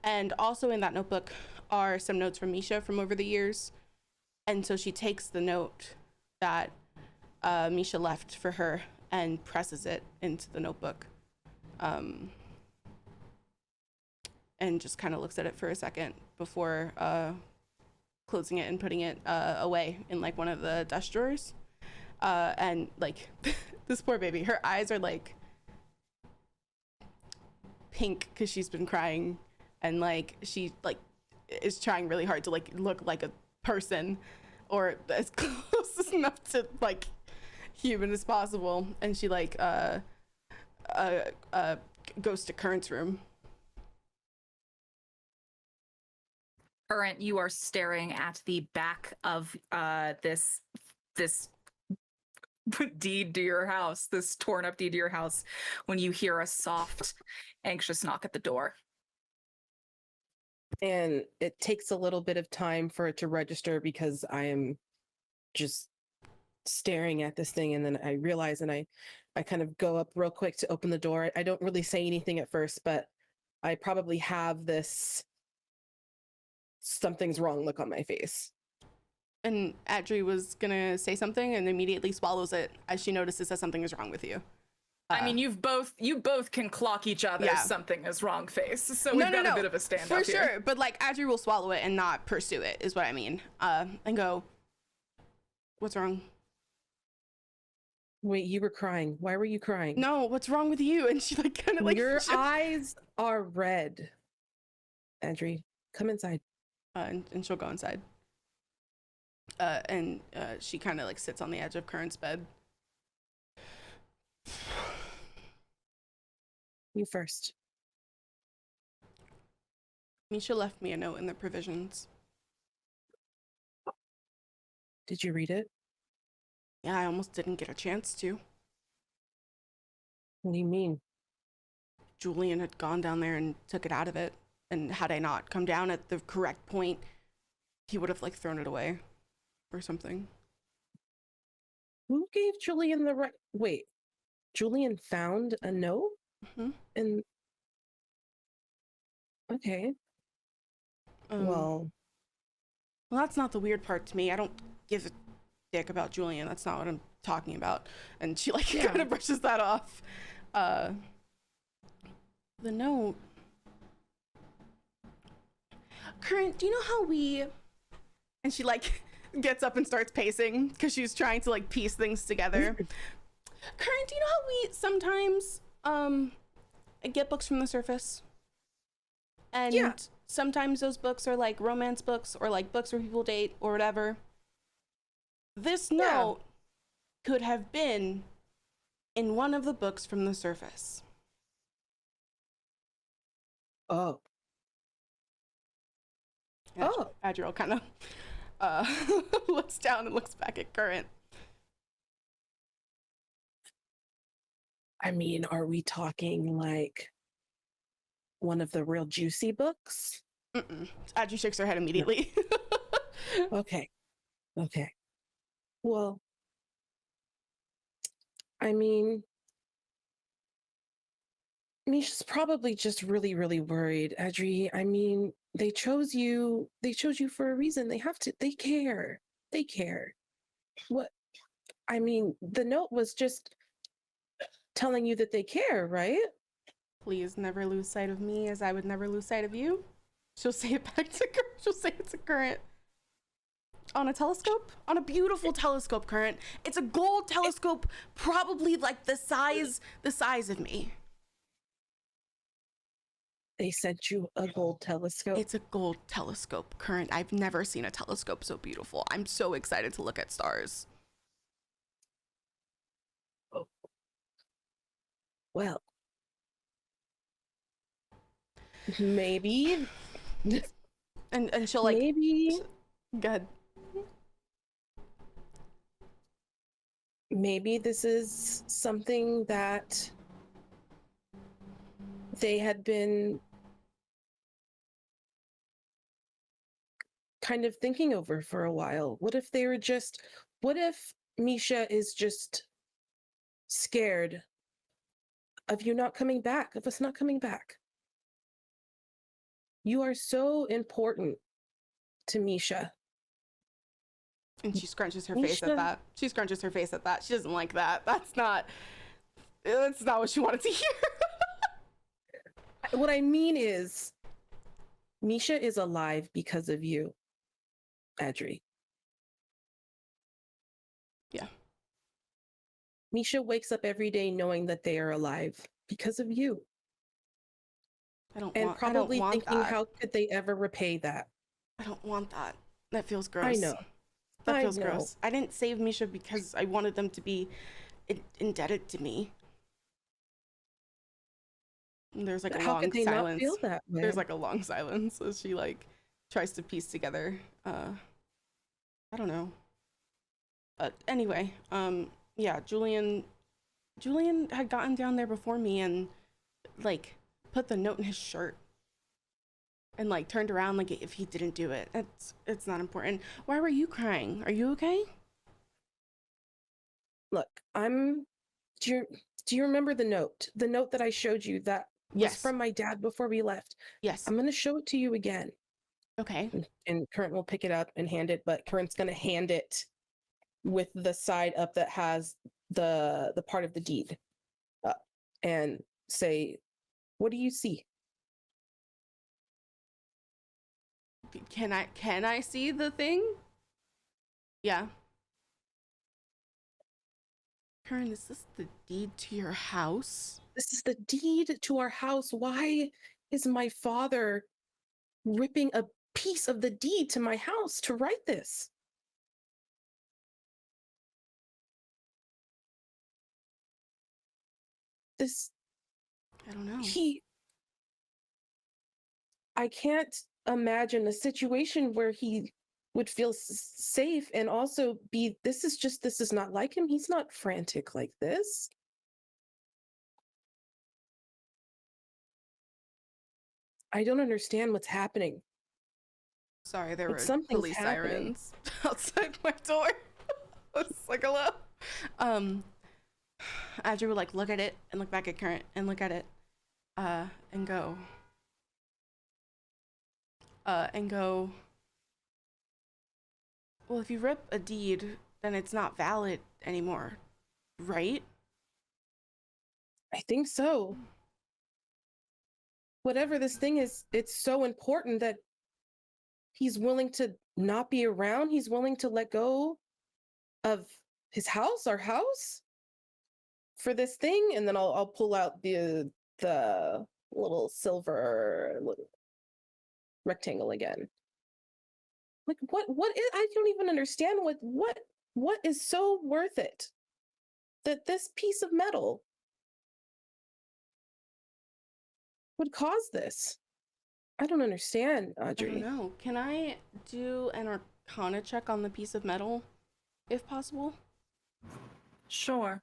And also in that notebook are some notes from Misha from over the years. And so she takes the note that Misha left for her and presses it into the notebook. And just kind of looks at it for a second before closing it and putting it away in like one of the desk drawers. And like this poor baby, her eyes are like pink because she's been crying, and like she like is trying really hard to like look like a person or as close enough to like human as possible. And she like goes to Current's room. Current, you are staring at the back of this deed to your house, this torn up deed to your house, when you hear a soft, anxious knock at the door. And it takes a little bit of time for it to register because I am just staring at this thing, and then I realize, and I I kind of go up real quick to open the door. I don't really say anything at first, but I probably have this something's wrong look on my face. And Adri was gonna say something and immediately swallows it as she notices that something is wrong with you. I mean, you both can clock each other's Yeah. something is wrong face, so we've got a bit of a standoff for here. sure. But like Adri will swallow it and not pursue it, is what I mean. And go, "What's wrong?" Wait, you were crying. Why were you crying? No, what's wrong with you? And she like kind of like Your eyes are red. Adri, come inside. and she'll go inside. She kind of like sits on the edge of Current's bed. You first. Misha left me a note in the provisions. Did you read it? Yeah, I almost didn't get a chance to. What do you mean? Julian had gone down there and took it out of it, and had I not come down at the correct point, he would have like thrown it away or something. Who gave Julian the right? Wait, Julian found a note? Mm-hmm. And okay. Well, that's not the weird part to me. I don't give a dick about Julian. That's not what I'm talking about. And she like kind of brushes that off. The note. Current, do you know how we... And she like gets up and starts pacing because she's trying to like piece things together. Current, do you know how we sometimes get books from the surface? And sometimes those books are like romance books or like books where people date or whatever. This note could have been in one of the books from the surface. oh. Adriel kind of looks down and looks back at Current. I mean, are we talking like one of the real juicy books? Adri shakes her head immediately. Okay. Well, I mean, Misha's probably just really, really worried, Adri. I mean, they chose you for a reason. They care. What? I mean, the note was just telling you that they care, right? Please never lose sight of me as I would never lose sight of you. She'll say it back to Current. She'll say it to Current. On a telescope? On a beautiful telescope, Current. It's a gold telescope, probably like the size of me. They sent you a gold telescope. It's a gold telescope, Current. I've never seen a telescope so beautiful. I'm so excited to look at stars. Oh. Well, maybe. And she'll like... Maybe. Good. Maybe this is something that they had been kind of thinking over for a while. What if Misha is just scared of you not coming back, of us not coming back? You are so important to Misha. And she scrunches her face at that. She doesn't like that. That's not what she wanted to hear. What I mean is, Misha is alive because of you, Adri. Yeah. Misha wakes up every day knowing that they are alive because of you. Probably thinking, that. how could they ever repay that? I don't want that. That feels gross. I know. That feels gross. I didn't save Misha because I wanted them to be indebted to me. And there's like a long silence. Not feel that way? There's like a long silence as she like tries to piece together. I don't know. But anyway, yeah, Julian had gotten down there before me and like put the note in his shirt and like turned around like if he didn't do it. It's not important. Why were you crying? Are you okay? Look, I'm do you remember the note? The note that I showed you that was Yes. from my dad before we left. Yes. I'm gonna show it to you again. Okay. And Current will pick it up and hand it, but Current's gonna hand it with the side up that has the part of the deed up and say, what do you see? Can I see the thing? Yeah. Karen, is this the deed to your house? This is the deed to our house. Why is my father ripping a piece of the deed to my house to write this? This, I don't know. I can't imagine a situation where he would feel safe and also be, this is not like him. He's not frantic like this. I don't understand what's happening. Sorry, there Like, were something's police happening. sirens outside my door. I was like, hello. Andrew would like look at it and look back at Current and look at it, and go. Well, if you rip a deed, then it's not valid anymore, right? I think so. Whatever this thing is, it's so important that he's willing to not be around. He's willing to let go of his house, our house, for this thing. And then I'll pull out the little silver rectangle again. Like what is, I don't even understand what is so worth it that this piece of metal would cause this. I don't understand, Audrey. I don't know. Can I do an Arcana check on the piece of metal, if possible? Sure.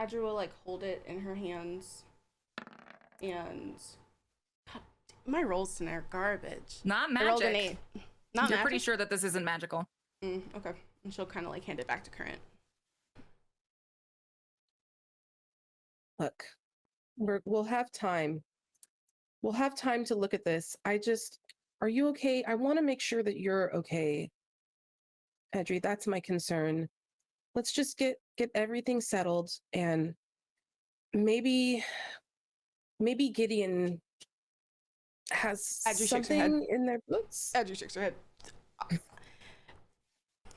Audrey will like hold it in her hands, and God, my rolls tonight are garbage. Not I rolled an magic. 8. Not You're magic? pretty sure that this isn't magical. Okay. And she'll kind of like hand it back to Current. Look, we'll have time. We'll have time to look at this. Are you okay? I want to make sure that you're okay. Audrey, that's my concern. Let's just get everything settled, and maybe Gideon has Audrey shakes her head. something in their books. Audrey shakes her head.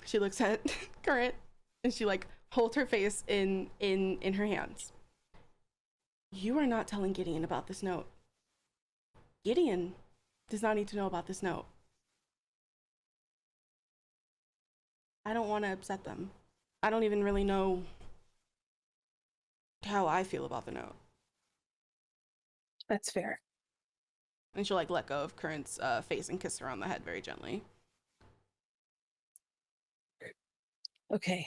She looks at Current and she like holds her face in her hands. You are not telling Gideon about this note. Gideon does not need to know about this note. I don't want to upset them. I don't even really know how I feel about the note. That's fair. And she'll like let go of Current's face and kiss her on the head very gently. Okay.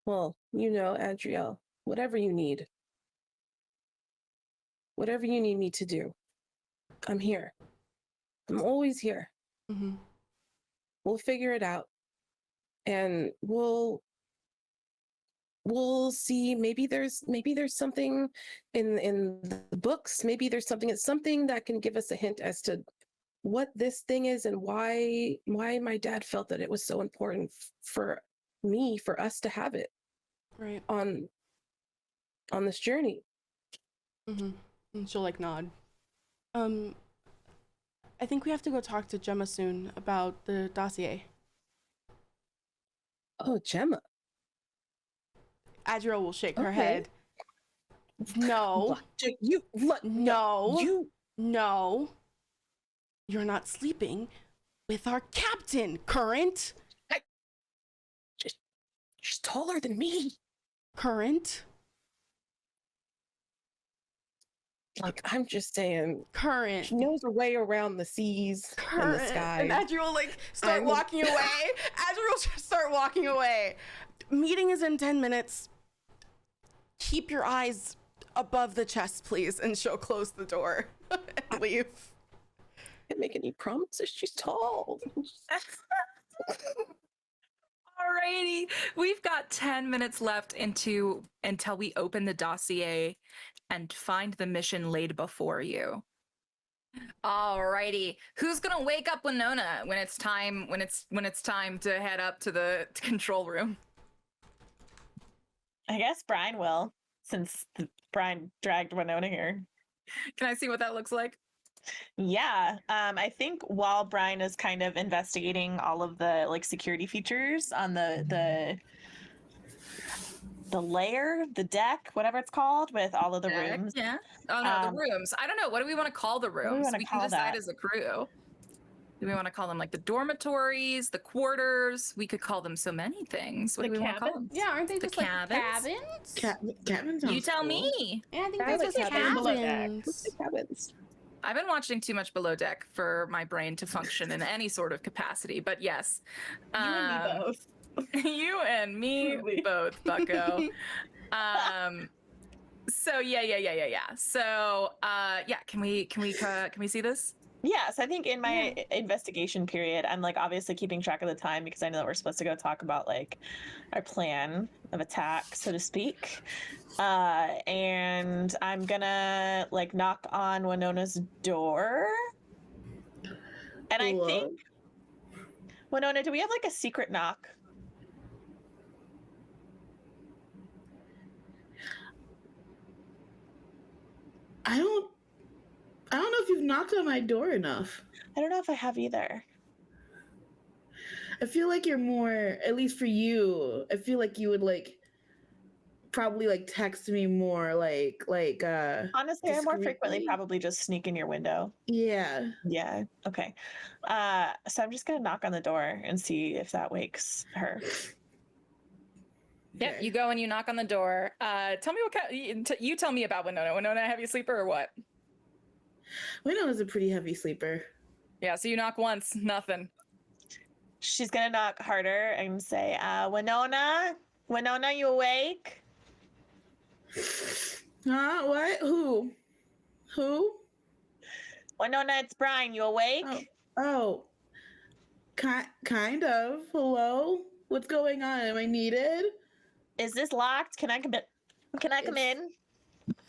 Well, Adrielle, whatever you need me to do, I'm here. I'm always here. Mm-hmm. We'll figure it out, and we'll see. Maybe there's something in the books. Maybe there's something that can give us a hint as to what this thing is and why my dad felt that it was so important for us to have it Right. on this journey. Mm-hmm. And she'll like nod. I think we have to go talk to Gemma soon about the dossier. Oh, Gemma. Adriel will shake her Okay. head. No. No. You're not sleeping with our captain, Current. She's taller than me. Current. Like, I'm just saying, Current. she knows her way around the seas and the sky. And Adriel will like start walking away. Adriel will just start walking away. Meeting is in 10 minutes. Keep your eyes above the chest, please. And she'll close the door and leave. Can't make any promises. She's tall. Alrighty, we've got 10 minutes left until we open the dossier and find the mission laid before you. Alrighty, who's gonna wake up Winona when it's time to head up to the control room? I guess Brian will, since Brian dragged Winona here. Can I see what that looks like? Yeah, I think while Brian is kind of investigating all of the like security features on the layer, the deck, whatever it's called, with all of the rooms. Yeah. Oh no, the rooms. I don't know. What do we want to call the rooms? We can decide as a crew. Do we want to call them like the dormitories, the quarters? We could call them so many things. What do we want to call them? Yeah, aren't they just like cabins? cabins? Cabins. You tell me. Yeah, I think Sounds they're like just cabins below deck. cabins. Cabins. I've been watching too much Below Deck for my brain to function in any sort of capacity, but yes. You and me both. You and me Truly. both, bucko. So yeah. So yeah, can we see this? Yes, I think in my investigation period, I'm like obviously keeping track of the time because I know that we're supposed to go talk about like our plan of attack, so to speak. And I'm gonna like knock on Winona's door. And I think, Winona, do we have like a secret knock? I don't know if you've knocked on my door enough. I don't know if I have either. I feel like you're more, at least for you, I feel like you would like probably like text me more like Honestly, I more frequently discreetly. probably just sneak in your window. Yeah. Yeah. Okay. So I'm just gonna knock on the door and see if that wakes her. Yep, Okay. you go and you knock on the door. Tell me you tell me about Winona. Winona, a heavy sleeper or what? Winona's a pretty heavy sleeper. Yeah, so you knock once, nothing. She's gonna knock harder and say, Winona, you awake? Huh? What? Who? Winona, it's Brian. You awake? Oh. Kind of. Hello? What's going on? Am I needed? Is this locked? Can I come in?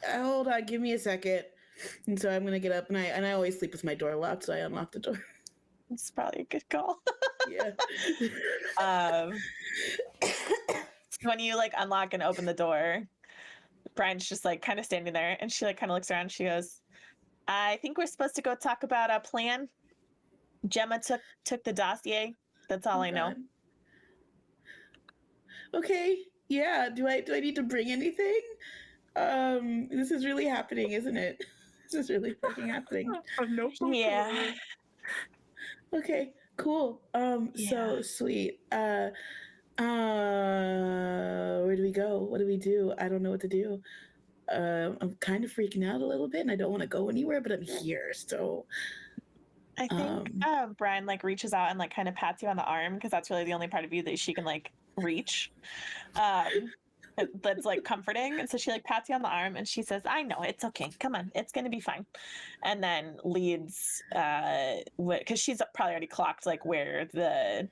Hold on, give me a second. And so I'm gonna get up, and I always sleep with my door locked, so I unlock the door. It's probably a good call. Yeah. When you like unlock and open the door, Brian's just like kind of standing there, and she like kind of looks around. She goes, "I think we're supposed to go talk about a plan. Gemma took the dossier. That's all I know." Okay. Yeah. Do I need to bring anything? This is really happening, isn't it? This is really fucking happening. Yeah. Okay. Cool. So sweet. Where do we go? What do we do? I don't know what to do. I'm kind of freaking out a little bit, and I don't want to go anywhere, but I'm here, so. I think Brian like reaches out and like kind of pats you on the arm because that's really the only part of you that she can like reach. That's like comforting, and so she like pats you on the arm and she says, "I know, it's okay. Come on, it's gonna be fine." And then leads, because she's probably already clocked like where the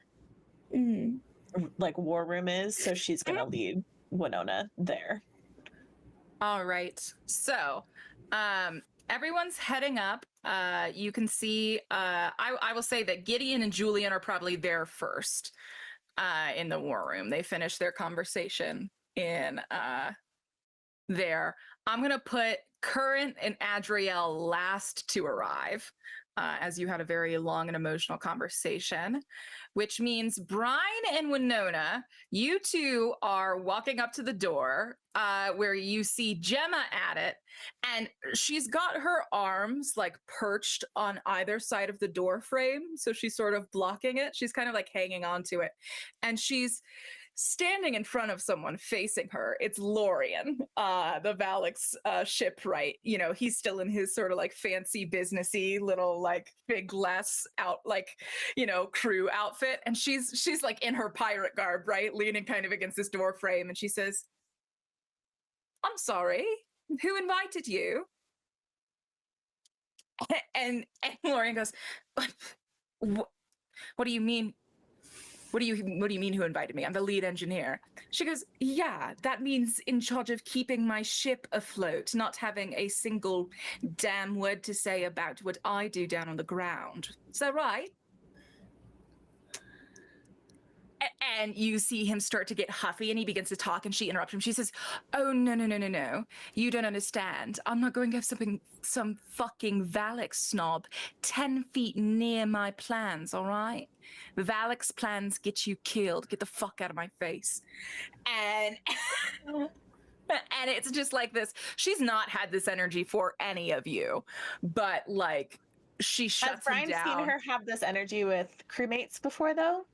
like war room is, so she's gonna lead Winona there. All right. So, everyone's heading up. You can see, I will say that Gideon and Julian are probably there first in the war room. They finished their conversation in there. I'm going to put Current and Adriel last to arrive. As you had a very long and emotional conversation, which means Brian and Winona, you two are walking up to the door where you see Gemma at it, and she's got her arms like perched on either side of the door frame. So she's sort of blocking it. She's kind of like hanging on to it, and she's standing in front of someone facing her. It's Lorian, the Valix shipwright. You know, he's still in his sort of like fancy businessy little like big glass out like, you know, crew outfit. And she's like in her pirate garb, right? Leaning kind of against this door frame. And she says, "I'm sorry, who invited you?" And Lorian goes, what do you mean? what do you mean who invited me? I'm the lead engineer. She goes, yeah, that means in charge of keeping my ship afloat, not having a single damn word to say about what I do down on the ground. Is that right? And you see him start to get huffy, and he begins to talk, and she interrupts him. She says, oh, no. You don't understand. I'm not going to have some fucking Valak snob 10 feet near my plans, all right? Valak's plans get you killed. Get the fuck out of my face. And and it's just like this. She's not had this energy for any of you, but like she shuts Has Brian him down. seen her have this energy with crewmates before, though?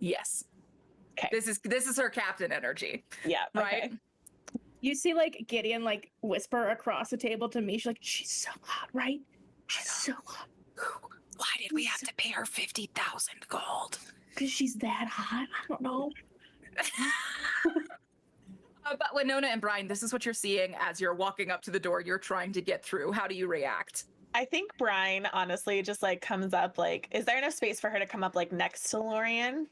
Yes. Okay. This is her captain energy. Yeah. Right? Okay. You see like Gideon like whisper across the table to Misha, like, she's so hot, right? She's so hot. Why did we have to pay her 50,000 gold? Because she's that hot. I don't know. But Winona and Brian, this is what you're seeing as you're walking up to the door you're trying to get through. How do you react? I think Brian honestly just like comes up like, is there enough space for her to come up like next to Lorian?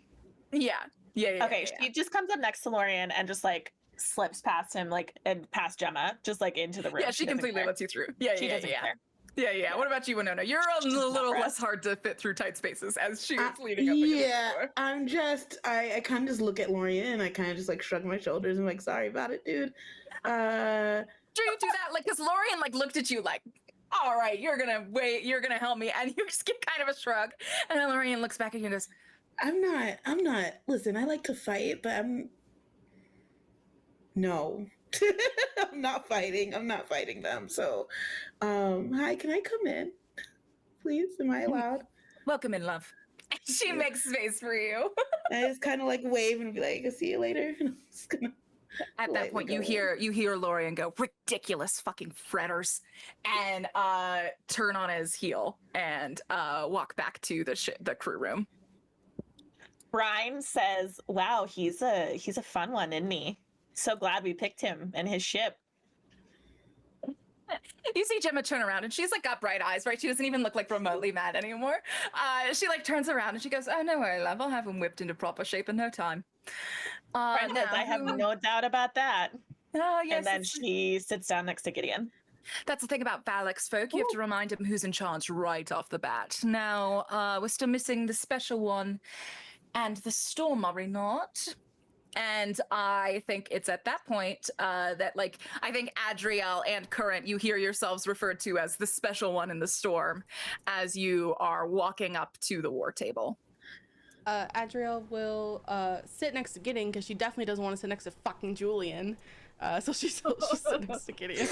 Yeah. Okay, she just comes up next to Lorian and just like slips past him, like, and past Gemma, just like into the room. Yeah, she doesn't completely care. lets you through. She doesn't care. Yeah. What about you, Winona? You're a She's not little pressed. less hard to fit through tight spaces as she was leading up against the Yeah, door. I kind of just look at Lorian and I kind of just like shrug my shoulders and I'm like, sorry about it, dude. Do you do that? Like, because Lorian like looked at you like, all right, you're gonna help me, and you just get kind of a shrug, and then Lorian looks back at you and goes, I'm not, listen, I like to fight, but no. I'm not fighting them. So, hi, can I come in? Please, am I allowed? welcome in, love. And she makes space for you. I just kind of like wave and be like, I'll see you later. And I'm just gonna At that point, you hear Lorian go, ridiculous fucking fretters, and turn on his heel and walk back to the crew room. Brian says, wow, he's a fun one, isn't he? So glad we picked him and his ship. You see Gemma turn around, and she's like got bright eyes, right? She doesn't even look like remotely mad anymore. She like turns around and she goes, oh, no worry, love, I'll have him whipped into proper shape in no time. Brian says, I have no doubt about that. Oh, yes. And then she sits down next to Gideon. That's the thing about Valak's folk. You have to remind him who's in charge right off the bat. Now, we're still missing the special one and the storm, are we not? And I think it's at that point that, like, I think Adriel and Current, you hear yourselves referred to as the special one in the storm as you are walking up to the war table. Adriel will sit next to Gideon because she definitely doesn't want to sit next to fucking Julian. So she'll sit next to Gideon.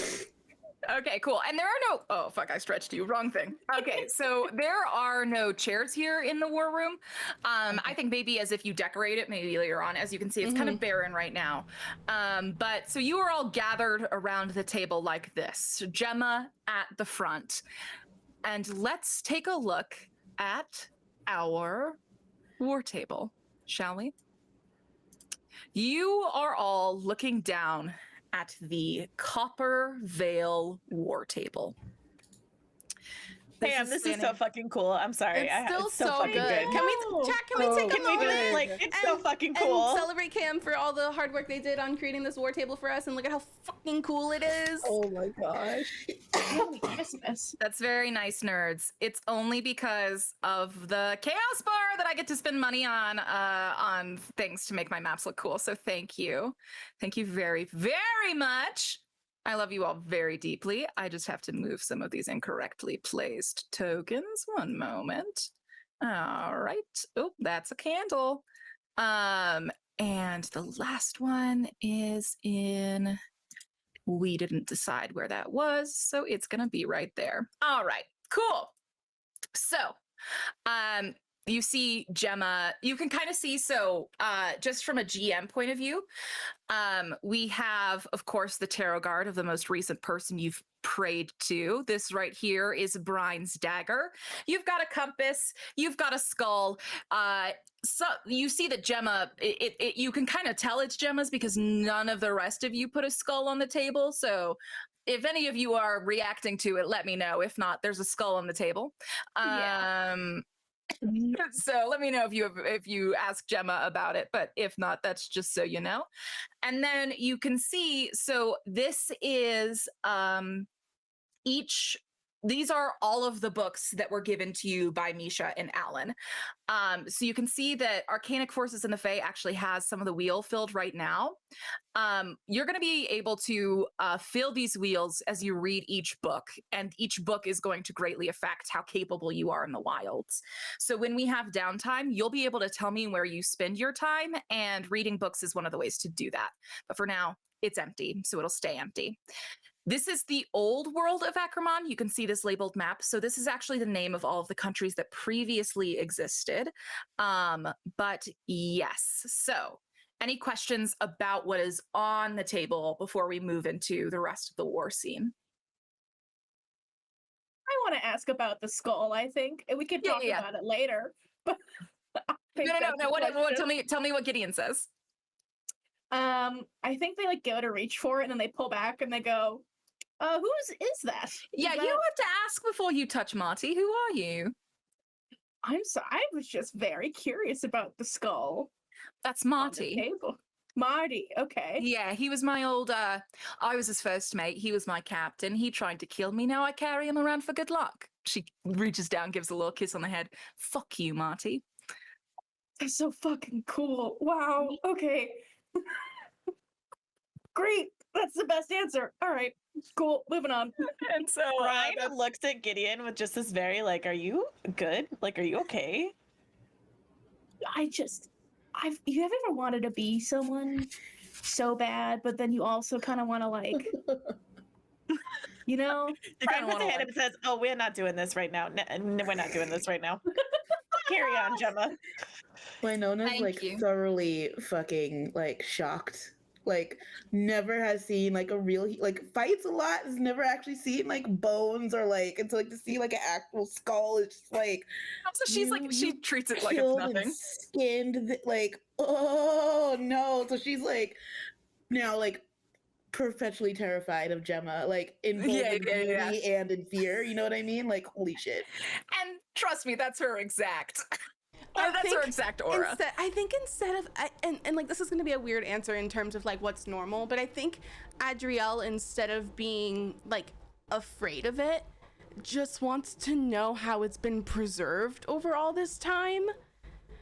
Okay, cool. And there are no, oh, fuck, I stretched you. Wrong thing. Okay, so there are no chairs here in the war room. I think maybe as if you decorate it, maybe later on. As you can see, it's kind of barren right now. But so you are all gathered around the table like this. Gemma at the front. And let's take a look at our war table, shall we? You are all looking down at the Copper Vale war table. Damn, this is so fucking cool. I'm sorry. It's still it's so so fucking good. good. Can we, chat? Can we take a Can we moment? just like? It's so fucking cool. And celebrate Cam for all the hard work they did on creating this war table for us, and look at how fucking cool it is. Oh my gosh. Holy Christmas. That's very nice, nerds. It's only because of the Chaos Bar that I get to spend money on things to make my maps look cool. So thank you very, very much. I love you all very deeply. I just have to move some of these incorrectly placed tokens. One moment. All right. Oh, that's a candle. And the last one is in. We didn't decide where that was, so it's gonna be right there. All right, cool. So, you see Gemma, you can kind of see, so just from a GM point of view, we have, of course, the tarot card of the most recent person you've prayed to. This right here is Brian's dagger. You've got a compass, you've got a skull. So you see that Gemma, you can kind of tell it's Gemma's because none of the rest of you put a skull on the table. So if any of you are reacting to it, let me know. If not, there's a skull on the table. Yeah. So let me know if you ask Gemma about it, but if not, that's just so you know. And then you can see, so this is these are all of the books that were given to you by Misha and Alan. So you can see that Arcanic Forces in the Fae actually has some of the wheel filled right now. You're going to be able to fill these wheels as you read each book, and each book is going to greatly affect how capable you are in the wilds. So when we have downtime, you'll be able to tell me where you spend your time, and reading books is one of the ways to do that. But for now, it's empty, so it'll stay empty. This is the old world of Akraman. You can see this labeled map. So this is actually the name of all of the countries that previously existed. But yes, so any questions about what is on the table before we move into the rest of the war scene? I want to ask about the skull, I think. And we can talk about it later. But No. What, tell me what Gideon says. I think they like go to reach for it and then they pull back and they go, whose is that? Yeah, you have to ask before you touch Marty. Who are you? I'm sorry. I was just very curious about the skull. That's Marty. Marty, okay. Yeah, he was my old, I was his first mate. He was my captain. He tried to kill me. Now I carry him around for good luck. She reaches down, gives a little kiss on the head. Fuck you, Marty. That's so fucking cool. Wow, okay. Great. That's the best answer. All right. Cool. Moving on. And so Ryan looks at Gideon with just this very like, are you good? Like, are you okay? You have ever wanted to be someone so bad, but then you also kind of want to like, you know? The guy puts a hand up and says, oh, we're not doing this right now. No, we're not doing this right now. Carry on, Gemma. Winona's like thoroughly fucking like shocked. Like never has seen like a real like fights a lot. Has never actually seen like bones or like and so like to see like an actual skull is just like. So she's like she treats it like it's nothing. Skinned like oh no. So she's like now like perpetually terrified of Gemma, like in both beauty and in fear. You know what I mean? Like holy shit. And trust me, that's her exact. That's her exact aura. I think instead of, and like this is going to be a weird answer in terms of like what's normal, but I think Adrielle, instead of being like afraid of it, just wants to know how it's been preserved over all this time.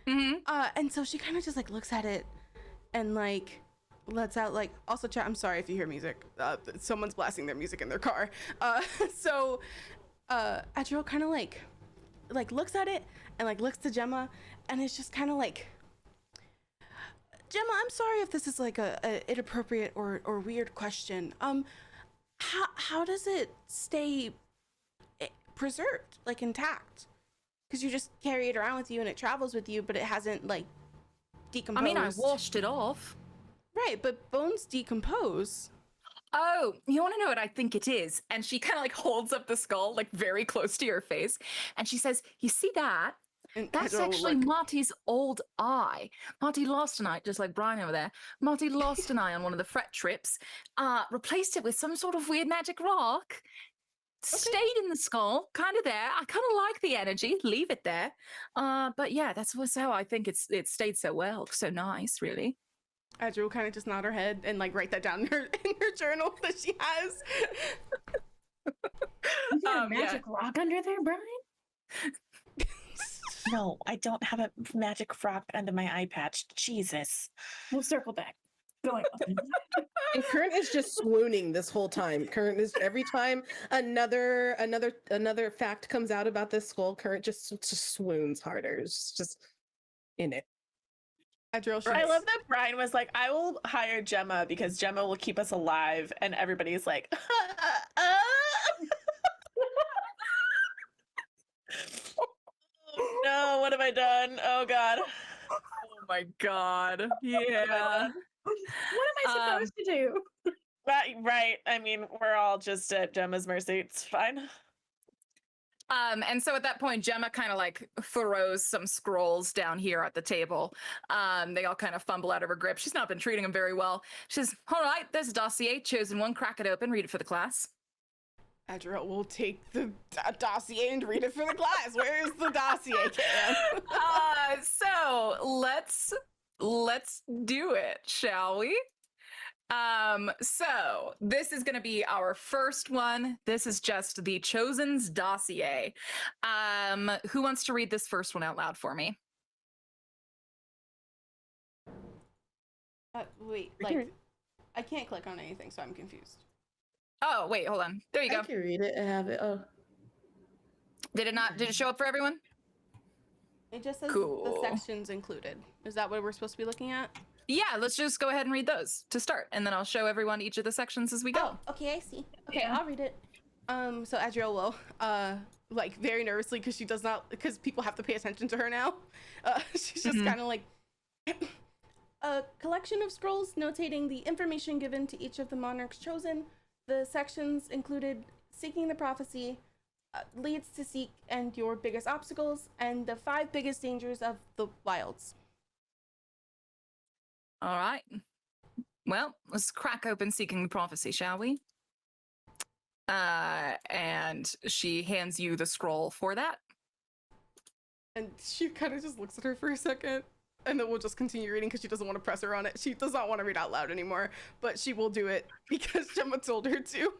Mm-hmm. And so she kind of just like looks at it and like lets out like, also chat, I'm sorry if you hear music. Someone's blasting their music in their car. So Adrielle kind of like looks at it and like looks to Gemma and it's just kind of like, Gemma, I'm sorry if this is like a inappropriate or weird question. How does it stay preserved, like intact? Because you just carry it around with you and it travels with you, but it hasn't like decomposed. I mean, I washed it off. Right, but bones decompose. Oh, you want to know what I think it is? And she kind of like holds up the skull like very close to your face. And she says, you see that? And that's actually Marty's old eye. Marty lost an eye, just like Brian over there. Marty lost an eye on one of the fret trips, replaced it with some sort of weird magic rock, stayed in the skull, kind of there. I kind of like the energy, leave it there. But yeah, that's how I think it stayed so well, so nice, really. Adrielle will kind of just nod her head and like write that down in her journal that she has. You got a magic rock under there, Brian? No, I don't have a magic rock under my eye patch. Jesus. We'll circle back. Going on. And Current is just swooning this whole time. Current is every time another fact comes out about this skull, Current just swoons harder. It's just in it. I love that Brian was like, I will hire Gemma because Gemma will keep us alive, and everybody's like, no, what have I done? Oh god. Oh my god. Yeah. What am I supposed to do? Right. I mean, we're all just at Gemma's mercy. It's fine. And so at that point, Gemma kind of like throws some scrolls down here at the table. They all kind of fumble out of her grip. She's not been treating them very well. She says, all right, there's a dossier. Chosen one, crack it open, read it for the class. Adriel will take the dossier and read it for the class. Where is the dossier, Cam? So let's do it, shall we? So this is going to be our first one. This is just the Chosen's dossier. Who wants to read this first one out loud for me? Wait, like, I can't click on anything, so I'm confused. Oh, wait, hold on. There you I go. can read it and have it. Oh, Did it show up for everyone? It just says Cool. the sections included. Is that what we're supposed to be looking at? Yeah, let's just go ahead and read those to start, and then I'll show everyone each of the sections as we go. Oh, okay, I see. Okay, Yeah. I'll read it. So Adriel will, like very nervously because she does not, because people have to pay attention to her now. She's just kind of like, a collection of scrolls notating the information given to each of the monarchs chosen. The sections included seeking the prophecy, leads to seek, and your biggest obstacles, and the 5 biggest dangers of the wilds. All right. Well, let's crack open Seeking the Prophecy, shall we? And she hands you the scroll for that. And she kind of just looks at her for a second, and then we'll just continue reading because she doesn't want to press her on it. She does not want to read out loud anymore, but she will do it because Gemma told her to.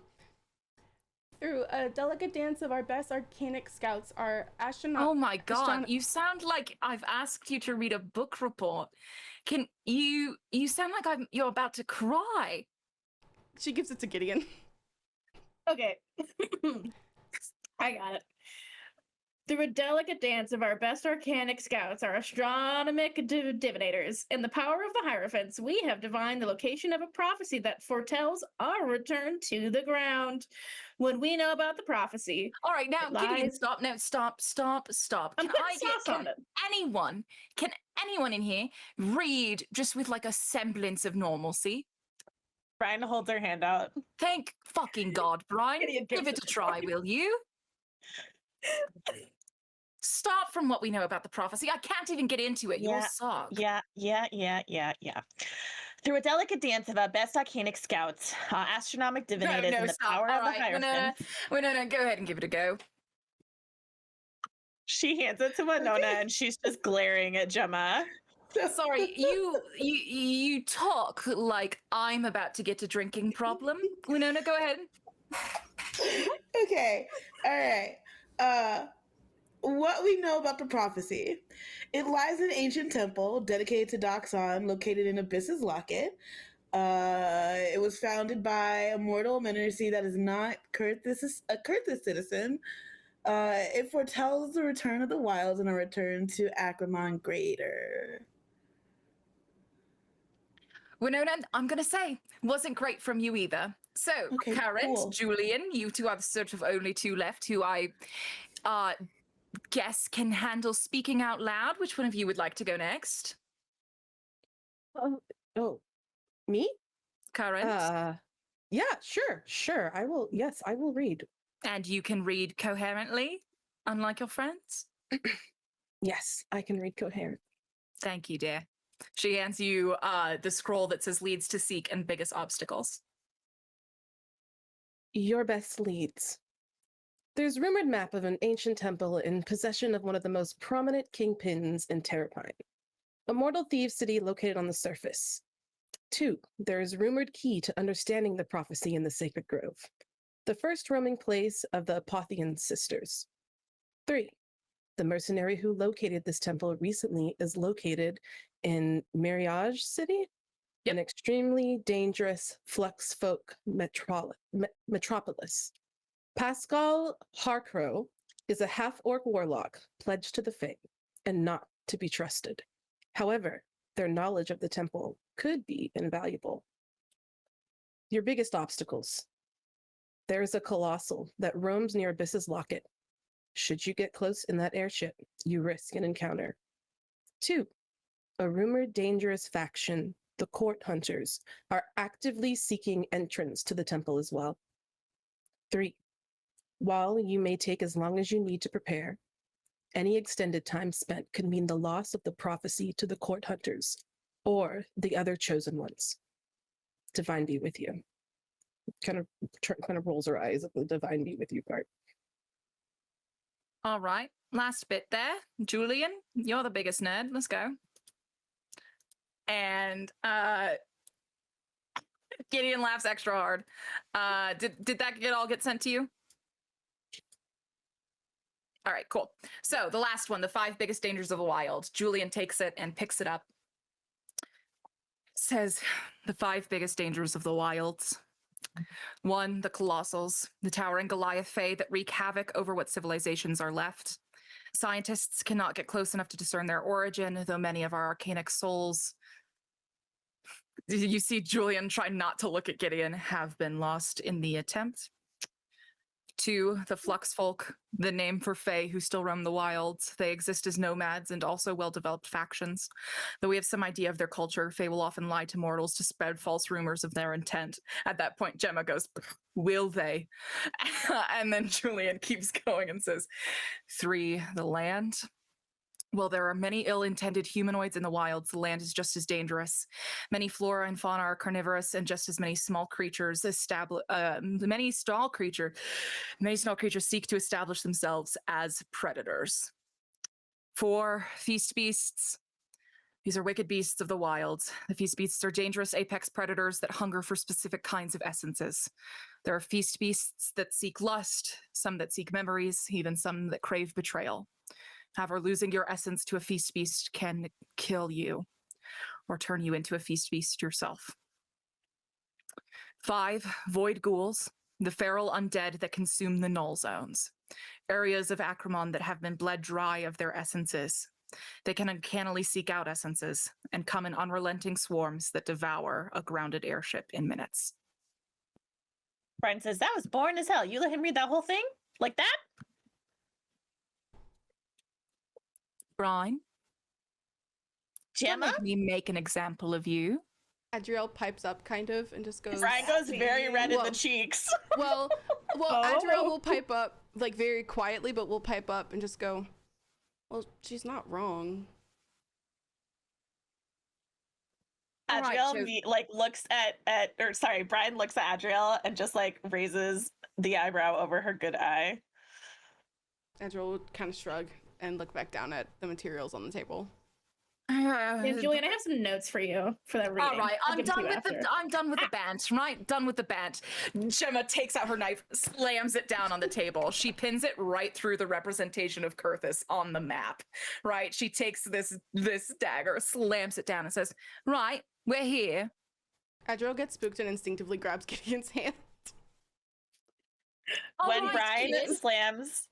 Through a delicate dance of our best arcanic scouts, our astronaut. Oh my god, you sound like I've asked you to read a book report. Can you sound like you're about to cry. She gives it to Gideon. Okay. I got it. Through a delicate dance of our best arcanic scouts, our astronomic divinators, and the power of the Hierophants, we have divined the location of a prophecy that foretells our return to the ground. When we know about the prophecy, All right, now Gideon, lies- stop. No, stop. I'm putting sauce on it. Can anyone in here read just with like a semblance of normalcy? Brian holds her hand out. Thank fucking God, Brian. Gideon Give gives it a try, will you? Start from what we know about the prophecy. I can't even get into it. You'll suck. Yeah. Through a delicate dance of our best arcanic scouts, astronomic divinators, and the stop. power All of the right, Hierophants. no, go ahead and give it a go. She hands it to Winona, and she's just glaring at Gemma. Sorry, you talk like I'm about to get a drinking problem. Winona, go ahead. Okay. All right. What we know about the prophecy. It lies in an ancient temple dedicated to Doxon, located in Abyss's Locket. It was founded by a mortal mineracy that is not a Kurthis citizen. It foretells the return of the wilds and a return to Akramon Greater. Winona, I'm going to say, wasn't great from you either. So, Okay, Karen, cool. Julian, you two are the sort of only two left who I guess can handle speaking out loud. Which one of you would like to go next? Oh, me? Karen? Yeah, sure. I will. Yes, I will read. And you can read coherently, unlike your friends? Yes, I can read coherent. Thank you, dear. She hands you the scroll that says leads to seek and biggest obstacles. Your best leads. There's rumored map of an ancient temple in possession of one of the most prominent kingpins in Terrapine. A mortal thieves city located on the surface. 2, there is rumored key to understanding the prophecy in the Sacred Grove. The first roaming place of the Apothian sisters. 3, the mercenary who located this temple recently is located in Mariage City, Yep. an extremely dangerous flux folk metropolis. Pascal Harcrow is a half-orc warlock pledged to the Fae and not to be trusted. However, their knowledge of the temple could be invaluable. Your biggest obstacles. There is a colossal that roams near Abyss's Locket. Should you get close in that airship, you risk an encounter. 2, a rumored dangerous faction, the Court Hunters, are actively seeking entrance to the temple as well. 3, while you may take as long as you need to prepare, any extended time spent could mean the loss of the prophecy to the Court Hunters or the other chosen ones. Divine be with you. kind of rolls her eyes at the divine be with you part. All right. Last bit there. Julian, you're the biggest nerd. Let's go. And Gideon laughs extra hard. Did that get sent to you? All right, cool. So the last one, the 5 biggest dangers of the wild. Julian takes it and picks it up. Says the 5 biggest dangers of the wilds. 1, the colossals, the towering Goliath Fae that wreak havoc over what civilizations are left. Scientists cannot get close enough to discern their origin, though many of our arcanic souls, you see Julian try not to look at Gideon, have been lost in the attempt. 2, the Flux Folk, the name for Fae who still roam the wilds. They exist as nomads and also well-developed factions. Though we have some idea of their culture, Fae will often lie to mortals to spread false rumors of their intent. At that point, Gemma goes, will they? And then Julian keeps going and says, 3, the land. Well, there are many ill-intended humanoids in the wilds. The land is just as dangerous. Many flora and fauna are carnivorous, and just as many small creatures many small creatures seek to establish themselves as predators. 4, feast beasts. These are wicked beasts of the wilds. The feast beasts are dangerous apex predators that hunger for specific kinds of essences. There are feast beasts that seek lust, some that seek memories, even some that crave betrayal. However, losing your essence to a feast beast can kill you or turn you into a feast beast yourself. 5, void ghouls, the feral undead that consume the null zones, areas of Acrimon that have been bled dry of their essences. They can uncannily seek out essences and come in unrelenting swarms that devour a grounded airship in minutes. Brian says, that was boring as hell. You let him read that whole thing? Like that? Brian, Gemma? don't make me make an example of you. Adriel pipes up kind of and just goes. Brian goes very red in Whoa. the cheeks. Well, Oh. Adriel will pipe up like very quietly, but we'll pipe up and just go. Well, she's not wrong. All right, Adriel looks at Brian looks at Adriel and just like raises the eyebrow over her good eye. Adriel will kind of shrug and look back down at the materials on the table. Yeah, Julian, I have some notes for you for that reading. All right, I'll I'm give it to done you with after. I'm done with the band, right? Done with the band. Gemma takes out her knife, slams it down on the table. She pins it right through the representation of Kurthus on the map, right? She takes this dagger, slams it down and says, right, we're here. Adriel gets spooked and instinctively grabs Gideon's hand. When All right, Brian Gideon. slams,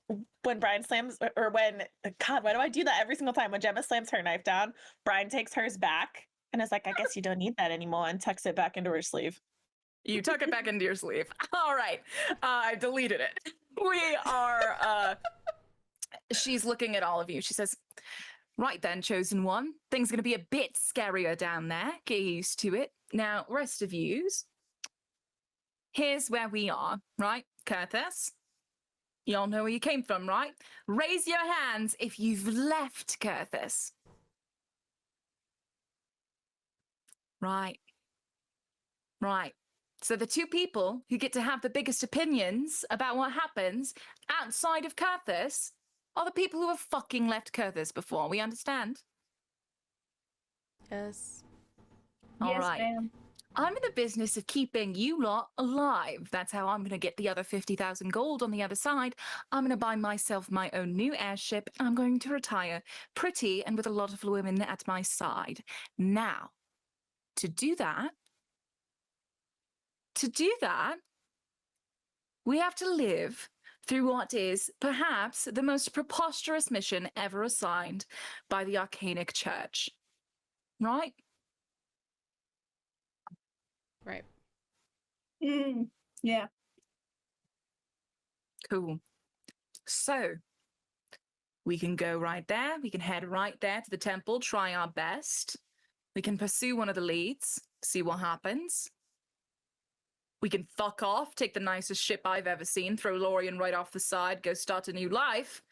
or when, God, why do I do that every single time? When Gemma slams her knife down, Brian takes hers back and is like, I guess you don't need that anymore, and tucks it back into her sleeve. You tuck it back into your sleeve. All right, I deleted it. We are, she's looking at all of you. She says, right then, chosen one. Things are going to be a bit scarier down there. Get used to it. Now, rest of yous, here's where we are, right? Kurthus, y'all know where you came from, right? Raise your hands if you've left Kurthus. Right. Right. So the 2 people who get to have the biggest opinions about what happens outside of Kurthus are the people who have fucking left Kurthus before. We understand? Yes. All Yes, right. ma'am. I'm in the business of keeping you lot alive. That's how I'm going to get the other 50,000 gold on the other side. I'm going to buy myself my own new airship. And I'm going to retire pretty and with a lot of women at my side. Now, to do that, we have to live through what is perhaps the most preposterous mission ever assigned by the Arcanic Church. Right? Right. Yeah. Cool. So, we can go right there. We can head right there to the temple, try our best. We can pursue one of the leads, see what happens. We can fuck off, take the nicest ship I've ever seen, throw Lorien right off the side, go start a new life.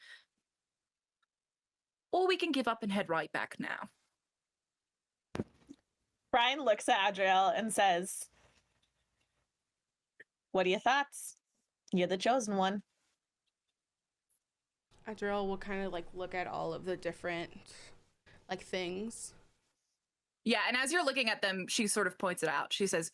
Or we can give up and head right back now. Brian looks at Adriel and says, What are your thoughts? You're the chosen one. Adriel will kind of like look at all of the different like things. Yeah, and as you're looking at them, she sort of points it out. She says,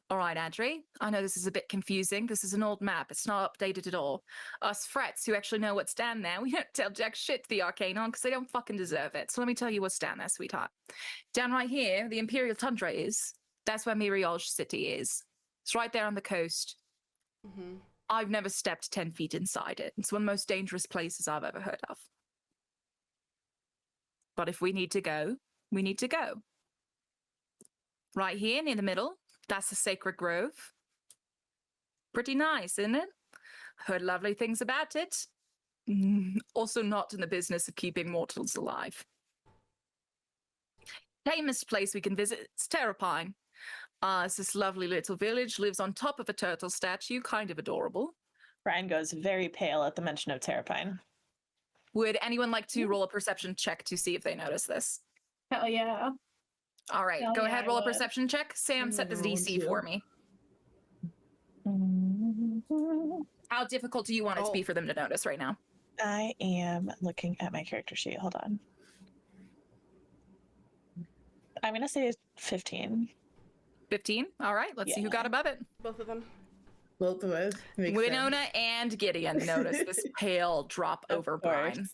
all right, Adri, I know this is a bit confusing. This is an old map. It's not updated at all. Us frets who actually know what's down there, we don't tell jack shit to the Arcanon because they don't fucking deserve it. So let me tell you what's down there, sweetheart. Down right here, the Imperial Tundra is. That's where Miriage City is. It's right there on the coast. Mm-hmm. I've never stepped 10 feet inside it. It's one of the most dangerous places I've ever heard of. But if we need to go, we need to go. Right here, near the middle, that's the Sacred Grove. Pretty nice, isn't it? Heard lovely things about it. Also not in the business of keeping mortals alive. Tamest place we can visit, it's Terrapine. It's this lovely little village, lives on top of a turtle statue, kind of adorable. Brian goes very pale at the mention of Terrapine. Would anyone like to roll a perception check to see if they notice this? Hell yeah. All right, Hell go yeah, ahead, I roll a would. perception check. Sam, set this DC for me. How difficult do you want it to be for them to notice right now? I am looking at my character sheet. Hold on. I'm going to say 15. 15? All right, let's see who got above it. Both of them. Both of us. Makes Winona sense. and Gideon notice this pale drop over Brian.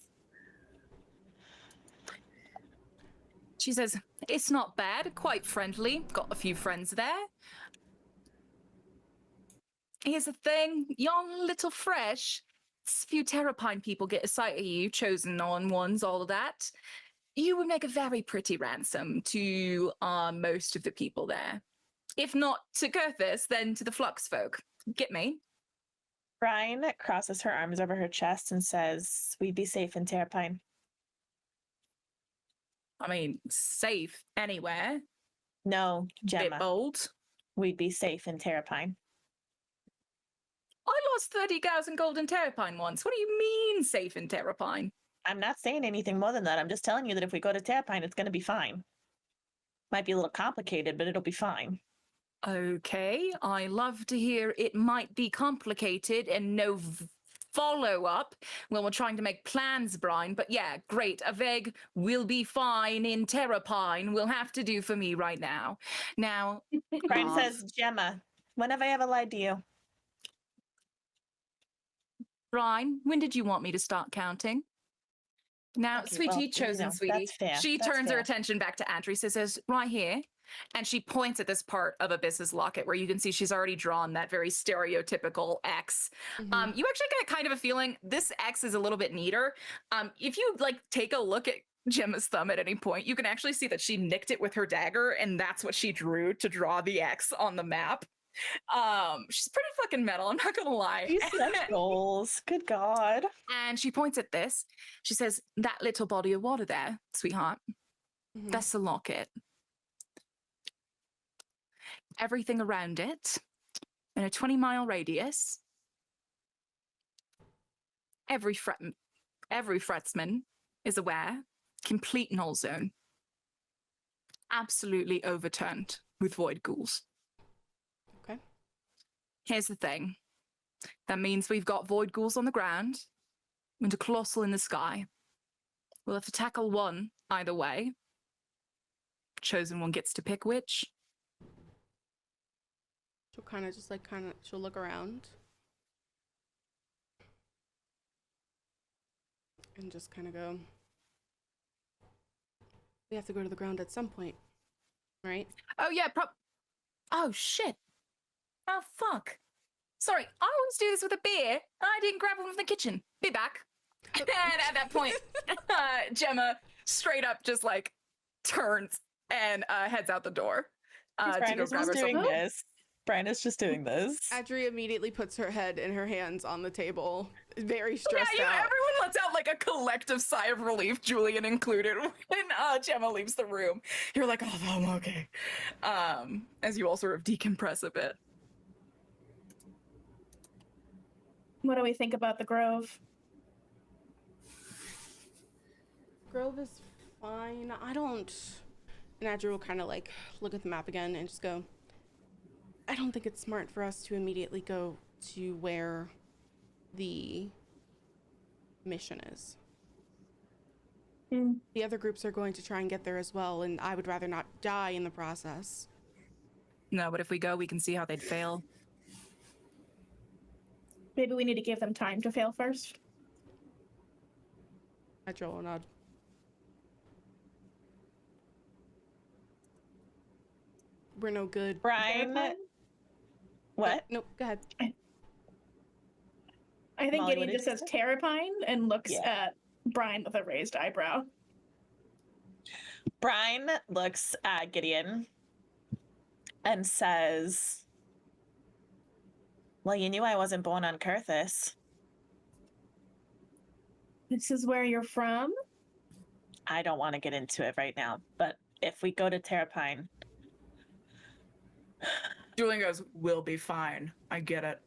She says, it's not bad, quite friendly. Got a few friends there. Here's the thing, young, little fresh. A few Terrapine people get a sight of you, chosen on ones, all of that. You would make a very pretty ransom to most of the people there. If not to Kurthus, then to the Flux folk. Get me? Brian crosses her arms over her chest and says, we'd be safe in Terrapine. I mean, safe anywhere. No, Bit Gemma. bold. We'd be safe in Terrapine. I lost 30,000 gold in Terrapine once. What do you mean safe in Terrapine? I'm not saying anything more than that. I'm just telling you that if we go to Terrapine, it's going to be fine. Might be a little complicated, but it'll be fine. Okay, I love to hear it might be complicated and no follow-up when we're trying to make plans, Brian. But yeah, great. A vague "we'll be fine in Terrapine" will have to do for me right now. Now, Brian says, Gemma, when have I ever lied to you? Brian, when did you want me to start counting? Now, Okay, sweetie, well, chosen that's sweetie. fair. She That's turns her fair. attention back to Andrew, says, right here. And she points at this part of Abyss's locket where you can see she's already drawn that very stereotypical X. Mm-hmm. You actually get kind of a feeling this X is a little bit neater. If you like take a look at Gemma's thumb at any point, you can actually see that she nicked it with her dagger, and that's what she drew to draw the X on the map. She's pretty fucking metal, I'm not gonna lie. These goals. Good God. And she points at this. She says, that little body of water there, sweetheart, Mhm. that's the locket. Everything around it, in a 20-mile radius, every fretsman is aware, complete null zone. Absolutely overturned with void ghouls. Okay. Here's the thing. That means we've got void ghouls on the ground and a colossal in the sky. We'll have to tackle one either way. Chosen one gets to pick which. She'll kind of just like she'll look around and just kind of go, we have to go to the ground at some point, right? Oh yeah, oh shit. Oh fuck. Sorry, I always do this with a beer. I didn't grab one from the kitchen. Be back. And at that point, Gemma straight up just like turns and heads out the door to Brian go is grab just her doing something. this. Brian is just doing this. Adri immediately puts her head and her hands on the table, very stressed Yeah, out. everyone lets out like a collective sigh of relief, Julian included, when Gemma leaves the room. You're like, oh, I'm okay. As you all sort of decompress a bit. What do we think about the Grove? Grove is fine. I don't. And Adri will kind of like look at the map again and just go, I don't think it's smart for us to immediately go to where the mission is. The other groups are going to try and get there as well, and I would rather not die in the process. No, but if we go, we can see how they'd fail. Maybe we need to give them time to fail first. I draw a nod. We're no good. Brian. What? Nope, go ahead. I think Molly, Gideon what just did you says terrifying and looks at Brian with a raised eyebrow. Brian looks at Gideon and says, well, you knew I wasn't born on Kurthus. This is where you're from? I don't want to get into it right now, but if we go to Terrapine... Julian goes, we'll be fine. I get it.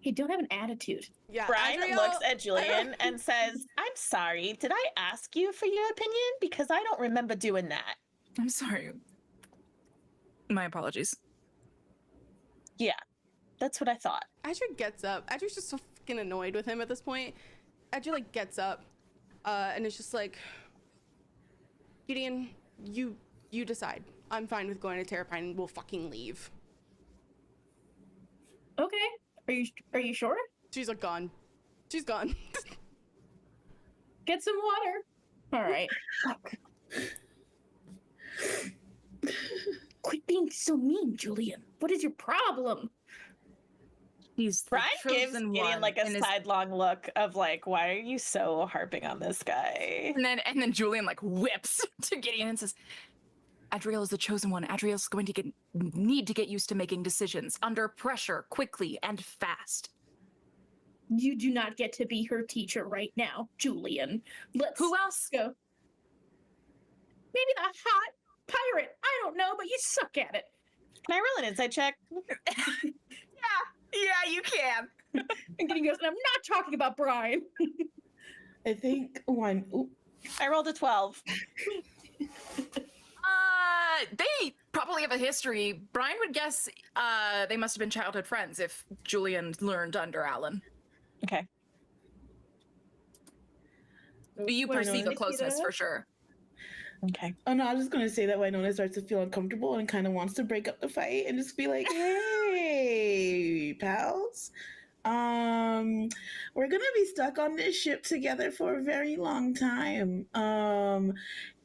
You don't have an attitude. Yeah, Brian Adriel- looks at Julian and says, I'm sorry, did I ask you for your opinion? Because I don't remember doing that. I'm sorry. My apologies. Yeah, that's what I thought. Adriel gets up. Adriel's just so fucking annoyed with him at this point. Adriel like gets up, and it's just like, Gideon, you decide. I'm fine with going to Terrapine, and we'll fucking leave. Okay. Are you sure? She's like gone. She's gone. Get some water. All right. Fuck. Quit being so mean, Julian. What is your problem? He's the Brian gives chosen Gideon one like a and is- sidelong look of like, why are you so harping on this guy? And then Julian like whips to Gideon and says, Adriel is the chosen one. Adriel's going to need to get used to making decisions under pressure, quickly and fast. You do not get to be her teacher right now, Julian. Let's Who else? go. Maybe the hot pirate. I don't know, but you suck at it. Can I roll an insight check? Yeah, you can. And Gideon goes, and I'm not talking about Brian. I think one. Oop. I rolled a 12. They probably have a history. Brian would guess they must have been childhood friends if Julian learned under Alan. Okay. You Why perceive not? a closeness for sure. Okay. Oh no, I was just gonna say that Winona starts to feel uncomfortable and kind of wants to break up the fight and just be like, "Hey, pals, we're gonna be stuck on this ship together for a very long time.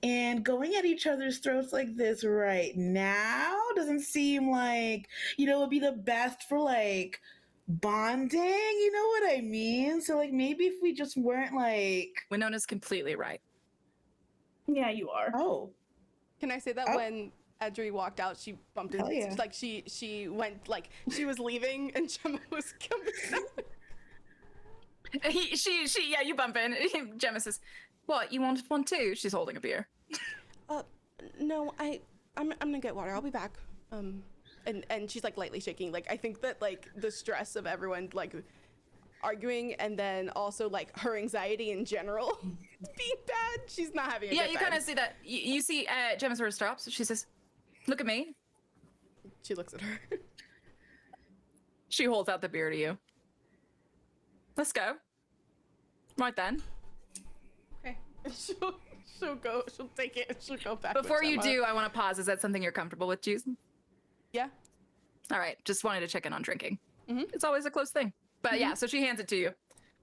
And going at each other's throats like this right now doesn't seem like, would be the best for like bonding. You know what I mean? So like maybe if we just weren't like, Winona's completely right. Yeah, you are. oh, Can I say that when Adri walked out, she bumped into, Hell yeah. like she went, like she was leaving and Gemma was coming out. Yeah, you bump in. Gemma says, what, you wanted one too? She's holding a beer. No, I'm gonna get water. I'll be back. And she's like lightly shaking. Like I think that like the stress of everyone like arguing and then also like her anxiety in general being bad. She's not having a Yeah, good you time. kind of see that. You see Gemma sort of stops. She says, look at me. She looks at her. She holds out the beer to you. Let's go. Right then. Okay. She'll go. She'll take it. And she'll go back. with Before you Gemma. do, I want to pause. Is that something you're comfortable with, Juice? Yeah. All right. Just wanted to check in on drinking. Mhm. It's always a close thing. But yeah, so she hands it to you.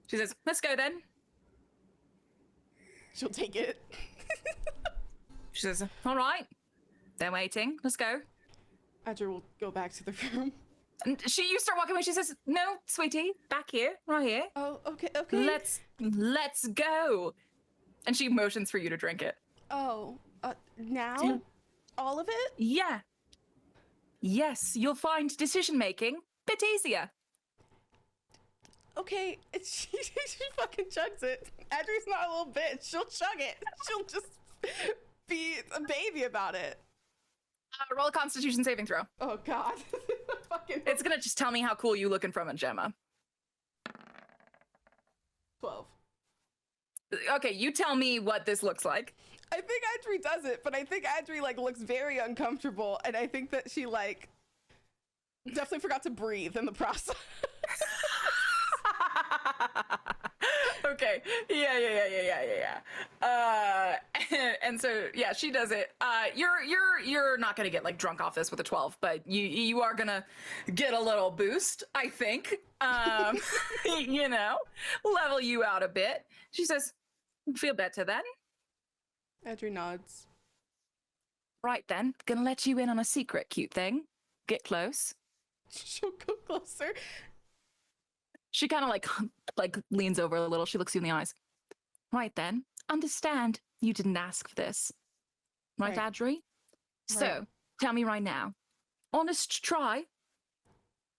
She says, let's go then. She'll take it. She says, all right. They're waiting. Let's go. Adri will go back to the room. And you start walking away. She says, no, sweetie, back here, right here. Oh, okay, okay. Let's go. And she motions for you to drink it. Oh, now? Yeah. All of it? Yeah. Yes, you'll find decision making a bit easier. Okay, she fucking chugs it. Adri's not a little bitch. She'll chug it. She'll just be a baby about it. Roll a Constitution saving throw. Oh God. Fucking It's gonna just tell me how cool you look in front of Gemma. 12. Okay, you tell me what this looks like. I think Adri does it, but I think Adri like looks very uncomfortable, and I think that she like Definitely forgot to breathe in the process. Okay. Yeah. And so yeah, she does it. You're not gonna get like drunk off this with a 12, but you are gonna get a little boost, I think. You know, level you out a bit. She says, "Feel better then." Adri nods. Right then, gonna let you in on a secret, cute thing. Get close. She'll go closer. She kind of like leans over a little. She looks you in the eyes. Right then, understand you didn't ask for this. Right, Right. Adri? So, Right. tell me right now. Honest try?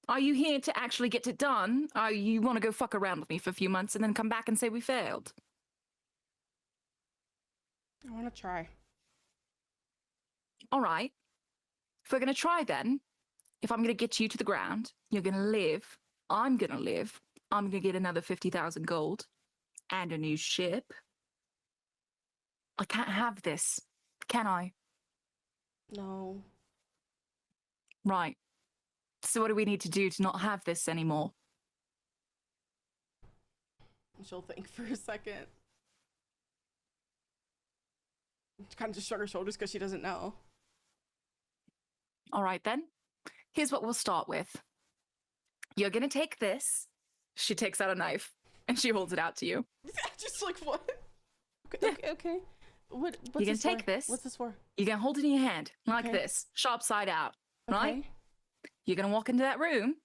Are you here to actually get it done? Or you want to go fuck around with me for a few months and then come back and say we failed? I want to try. All right. If we're going to try then, if I'm going to get you to the ground, you're going to live. I'm going to live. I'm going to get another 50,000 gold and a new ship. I can't have this, can I? No. Right. So what do we need to do to not have this anymore? She'll think for a second. Kind of just shrug her shoulders because she doesn't know. All right, then. Here's what we'll start with. You're going to take this. She takes out a knife and she holds it out to you. Just like, what? Okay. What's You're going this to take for? this. What's this for? You're going to hold it in your hand like Okay. this, sharp side out, right? Okay. You're going to walk into that room.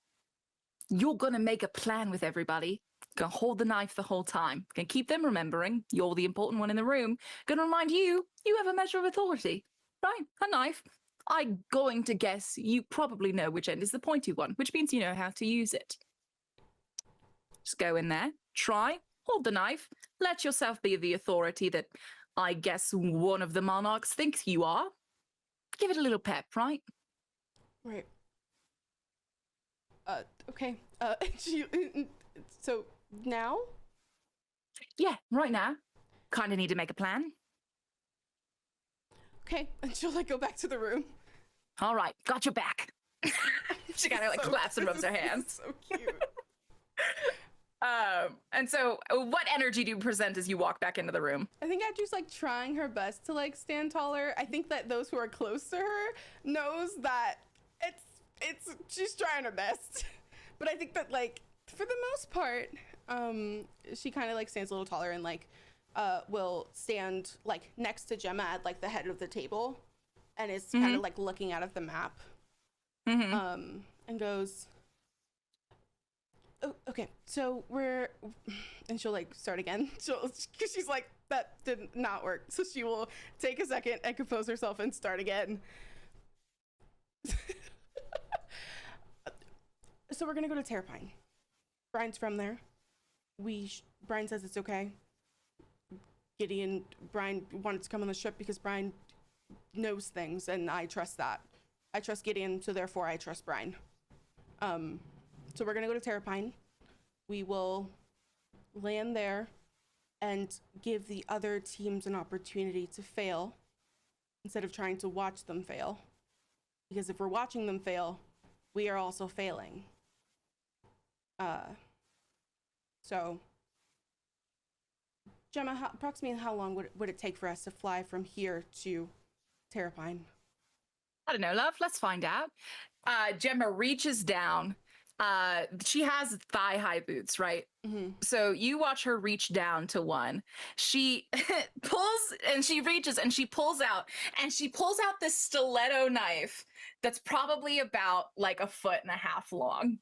You're going to make a plan with everybody. Going to hold the knife the whole time. Going to keep them remembering you're the important one in the room. Going to remind you have a measure of authority, right? A knife. I'm going to guess you probably know which end is the pointy one, which means you know how to use it. Just go in there, try, hold the knife, let yourself be the authority that I guess one of the monarchs thinks you are. Give it a little pep, right? Right. Okay. So now? Yeah, right now. Kind of need to make a plan. Okay. And she'll like go back to the room. All right, got your back. She kind of like claps and rubs her hands. So cute. And so what energy do you present as you walk back into the room? I think Adri's like trying her best to like stand taller. I think that those who are close to her knows that she's trying her best. But I think that like for the most part, she kind of like stands a little taller and like will stand like next to Gemma at like the head of the table and is kind of like looking out at the map. And goes, oh, okay, so and she'll like start again. Cause she's like, that did not work. So she will take a second and compose herself and start again. So we're gonna go to Terrapine. Brian's from there. Brian says it's okay. Brian wanted to come on the ship because Brian knows things and I trust that. I trust Gideon, so therefore I trust Brian. So we're gonna go to Terrapine. We will land there and give the other teams an opportunity to fail instead of trying to watch them fail. Because if we're watching them fail, we are also failing. So, Gemma, approximately how long would it take for us to fly from here to Terrapine? I don't know, love. Let's find out. Gemma reaches down. She has thigh-high boots, right? So you watch her reach down to one. She pulls and she reaches and she pulls out this stiletto knife that's probably about like 1.5 feet long.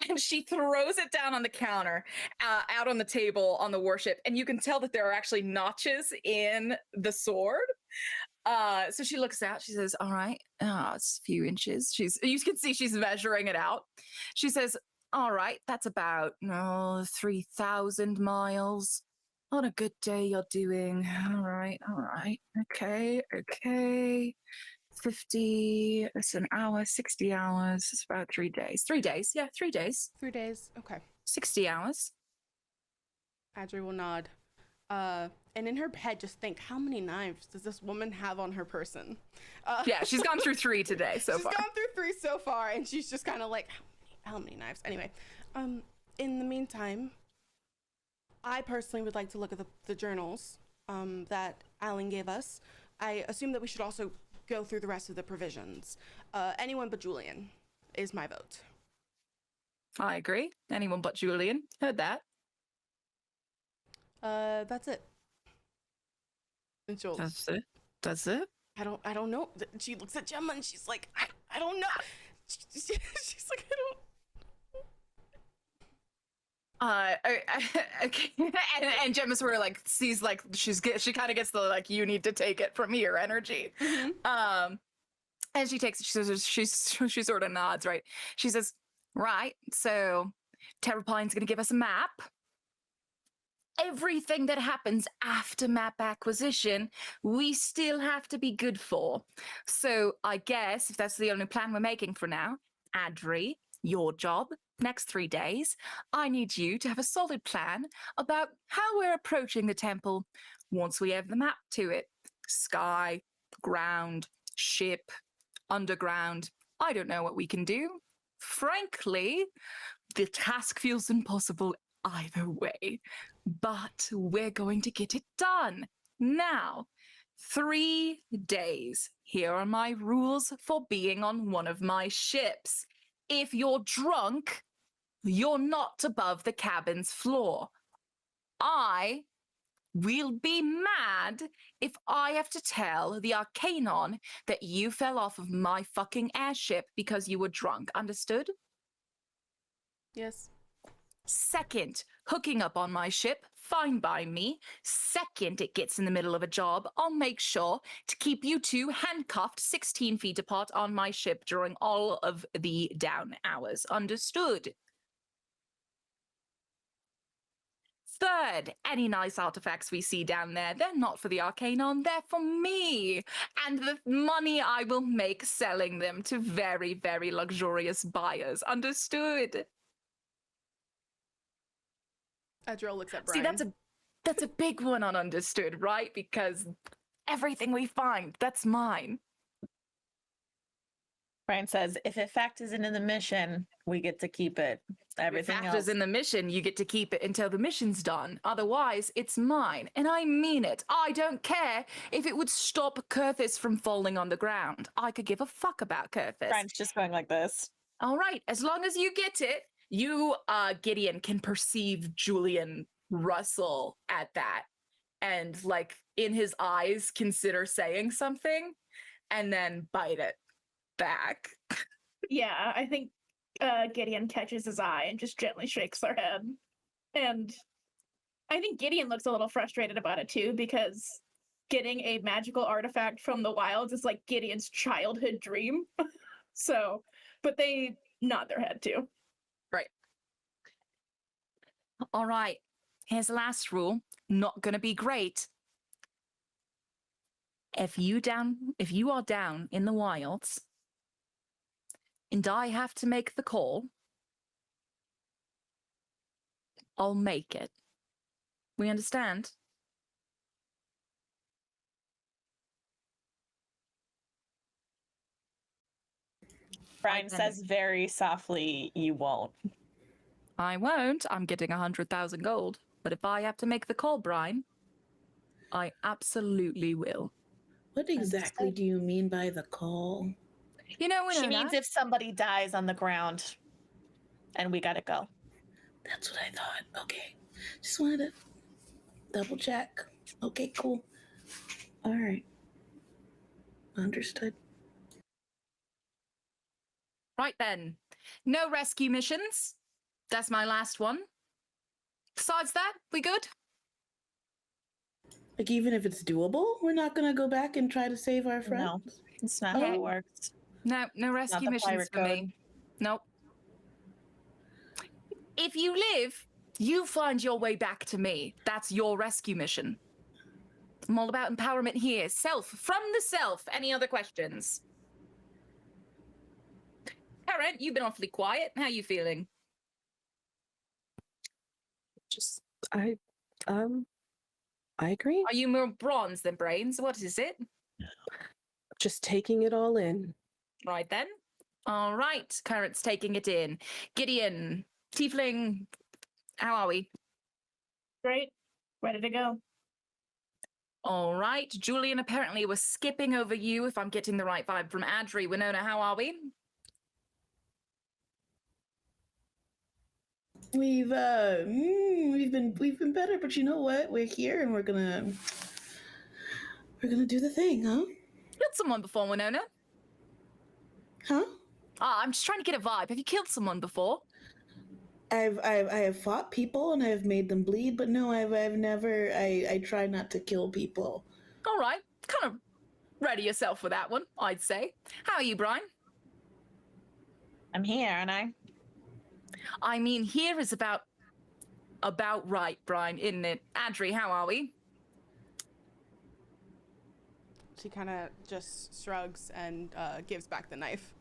And she throws it down on the counter, out on the table on the warship, and you can tell that there are actually notches in the sword. So she looks out, she says, all right, it's a few inches. You can see she's measuring it out. She says, all right, that's about 3,000 miles. On a good day, you're doing, all right, okay. 50, it's an hour, 60 hours, it's about 3 days. 3 days, yeah, 3 days. 3 days, okay. 60 hours. Adri will nod. And in her head, just think, how many knives does this woman have on her person? Yeah, she's gone through 3 today so far. She's gone through 3 so far, and she's just kind of like, how many knives? Anyway, in the meantime, I personally would like to look at the journals that Alan gave us. I assume that we should also go through the rest of the provisions. Anyone but Julian is my vote. I agree. Anyone but Julian. Heard that. That's it. And she'll, That's it. That's it. I don't know. She looks at Gemma and she's like, I don't know. She's like, I don't. Okay. and Gemma sort of like sees like she kind of gets the like you need to take it from here energy. Mm-hmm. And she takes it. She sort of nods, right? She says, right, so Terrapine's gonna give us a map. Everything that happens after map acquisition, we still have to be good for. So I guess if that's the only plan we're making for now, Adri, your job, next 3 days, I need you to have a solid plan about how we're approaching the temple once we have the map to it. Sky, ground, ship, underground. I don't know what we can do. Frankly, the task feels impossible either way, but we're going to get it done. Now, 3 days. Here are my rules for being on one of my ships. If you're drunk, you're not above the cabin's floor. I will be mad if I have to tell the Arcanon that you fell off of my fucking airship because you were drunk. Understood? Yes. Second, hooking up on my ship, fine by me. Second, it gets in the middle of a job, I'll make sure to keep you two handcuffed 16 feet apart on my ship during all of the down hours. Understood? Third, any nice artifacts we see down there, they're not for the Arcanon, they're for me. And the money I will make selling them to very, very luxurious buyers. Understood? Adriel looks at Brian. See, that's a big one on understood, right? Because everything we find, that's mine. Brian says, if it factors in the mission, we get to keep it. Everything If it factors else. in the mission, you get to keep it until the mission's done. Otherwise, it's mine. And I mean it. I don't care if it would stop Kurthis from falling on the ground. I could give a fuck about Kurthis. Brian's just going like this. All right, as long as you get it, you, Gideon, can perceive Julian Russell at that. And, like, in his eyes, consider saying something, and then bite it back. Yeah, I think Gideon catches his eye and just gently shakes their head. And I think Gideon looks a little frustrated about it too, because getting a magical artifact from the wilds is like Gideon's childhood dream. So, but they nod their head too. Right. All right. Here's the last rule. Not gonna be great. If you are down in the wilds, and I have to make the call, I'll make it. We understand? Brian says very softly, you won't. I won't. I'm getting 100,000 gold. But if I have to make the call, Brian, I absolutely will. What exactly do you mean by the call? You know, She means if somebody dies on the ground and we gotta go. That's what I thought. Okay. Just wanted to double check. Okay, cool. All right. Understood. Right then. No rescue missions. That's my last one. Besides that, we good? Like, even if it's doable, we're not going to go back and try to save our friends? No, it's not how it works. No rescue the missions pirate for me. Nope. If you live, you find your way back to me. That's your rescue mission. I'm all about empowerment here. Self, from the self. Any other questions? Karen, you've been awfully quiet. How you feeling? Just, I'm I agree. Are you more bronze than brains? What is it? Just taking it all in. Right then. All right. Current's taking it in. Gideon, Tiefling, how are we? Great. Ready to go. All right. Julian apparently was skipping over you, if I'm getting the right vibe from Adri. Winona, how are we? We've been better, but you know what? We're here and we're gonna do the thing, huh? Killed someone before, Winona. Huh? I'm just trying to get a vibe. Have you killed someone before? I have fought people and I've made them bleed, but no, I've never. I try not to kill people. All right. Kind of ready yourself for that one, I'd say. How are you, Brian? I'm here, aren't I? I mean, here is about right, Brian, isn't it? Adri, how are we? She kind of just shrugs and gives back the knife.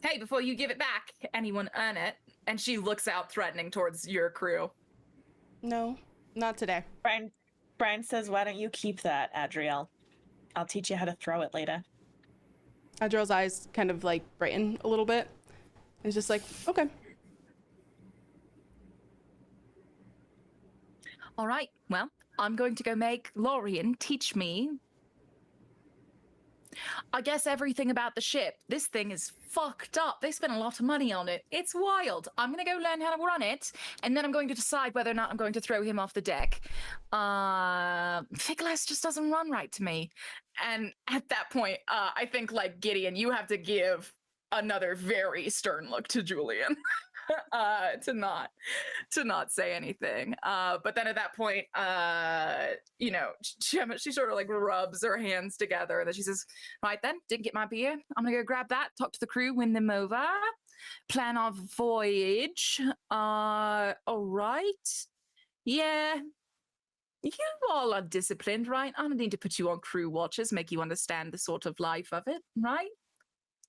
Hey, before you give it back, anyone earn it? And she looks out threatening towards your crew. No, not today. Brian says, "Why don't you keep that, Adriel? I'll teach you how to throw it later." Adriel's eyes kind of like brighten a little bit. It's just like, okay. All right, well, I'm going to go make Lorian teach me, I guess, everything about the ship. This thing is fucked up. They spent a lot of money on it. It's wild. I'm going to go learn how to run it, and then I'm going to decide whether or not I'm going to throw him off the deck. Figles just doesn't run right to me. And at that point, I think, like, Gideon, you have to give another very stern look to Julian. to not say anything. But then at that point, she sort of like rubs her hands together and then she says, right then, didn't get my beer. I'm gonna go grab that, talk to the crew, win them over, plan our voyage. All right. Yeah. You all are disciplined, right? I don't need to put you on crew watches, make you understand the sort of life of it, right?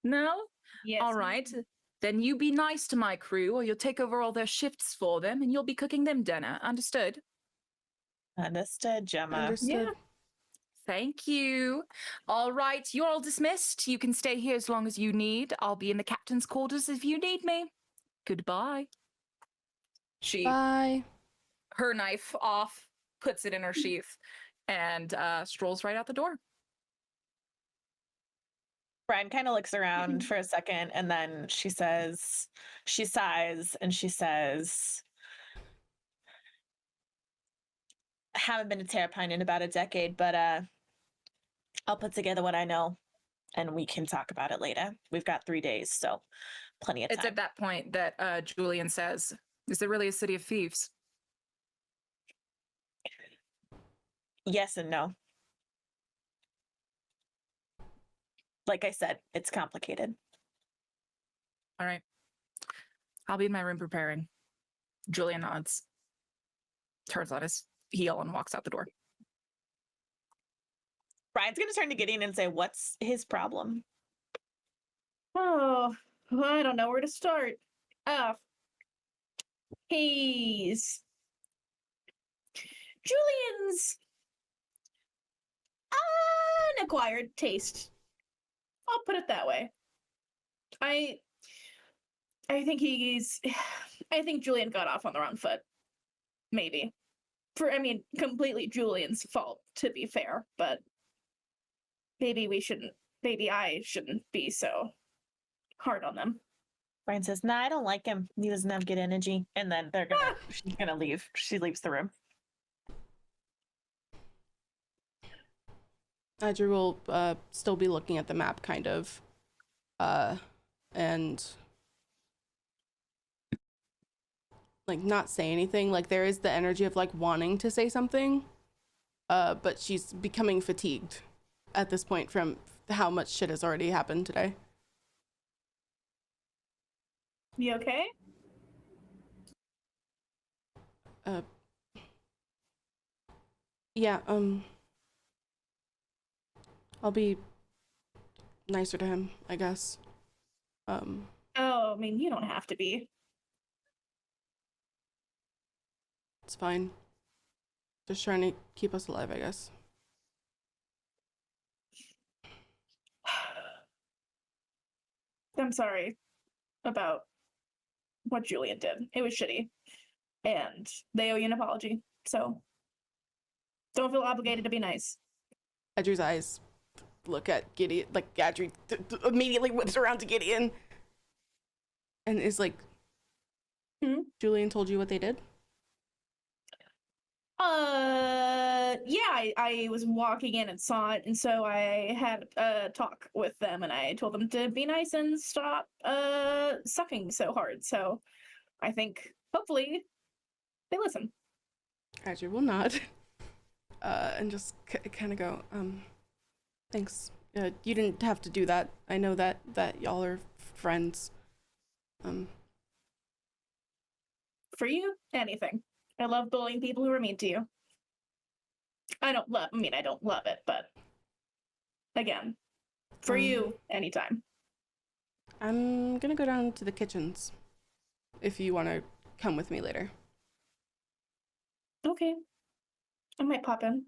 No? Yes. All right. Then you be nice to my crew, or you'll take over all their shifts for them, and you'll be cooking them dinner. Understood? Understood, Gemma. Understood. Yeah. Thank you. All right, you're all dismissed. You can stay here as long as you need. I'll be in the captain's quarters if you need me. Goodbye. She, Bye. her knife off, puts it in her sheath, and strolls right out the door. Brian kind of looks around for a second and then she sighs and she says, I haven't been to Terrapine in about a decade, but I'll put together what I know and we can talk about it later. We've got 3 days, so plenty of time. It's at that point that Julian says, is there really a city of thieves? Yes and no. Like I said, it's complicated. All right. I'll be in my room preparing. Julian nods, turns on his heel, and walks out the door. Brian's going to turn to Gideon and say, what's his problem? Oh, I don't know where to start. He's Julian's unacquired taste. I'll put it that way. I think I think Julian got off on the wrong foot. Maybe. Completely Julian's fault, to be fair, but maybe I shouldn't be so hard on them. Brian says, nah, I don't like him. He doesn't have good energy. And then she's gonna leave. She leaves the room. Adri will still be looking at the map, kind of, and like not say anything. Like there is the energy of like wanting to say something, but she's becoming fatigued at this point from how much shit has already happened today. You okay? Yeah, I'll be nicer to him, I guess. Oh, you don't have to be. It's fine. Just trying to keep us alive, I guess. I'm sorry about what Julian did. It was shitty. And they owe you an apology. So don't feel obligated to be nice. Adri's eyes look at Gideon, like Adri immediately whips around to Gideon and is like, Julian told you what they did? Yeah, I was walking in and saw it, and so I had a talk with them, and I told them to be nice and stop sucking so hard. So I think hopefully they listen. Adri will nod and just kind of go, thanks. You didn't have to do that. I know that y'all are friends. For you, anything. I love bullying people who are mean to you. I don't love it, but again, for you, anytime. I'm gonna go down to the kitchens if you want to come with me later. Okay. I might pop in.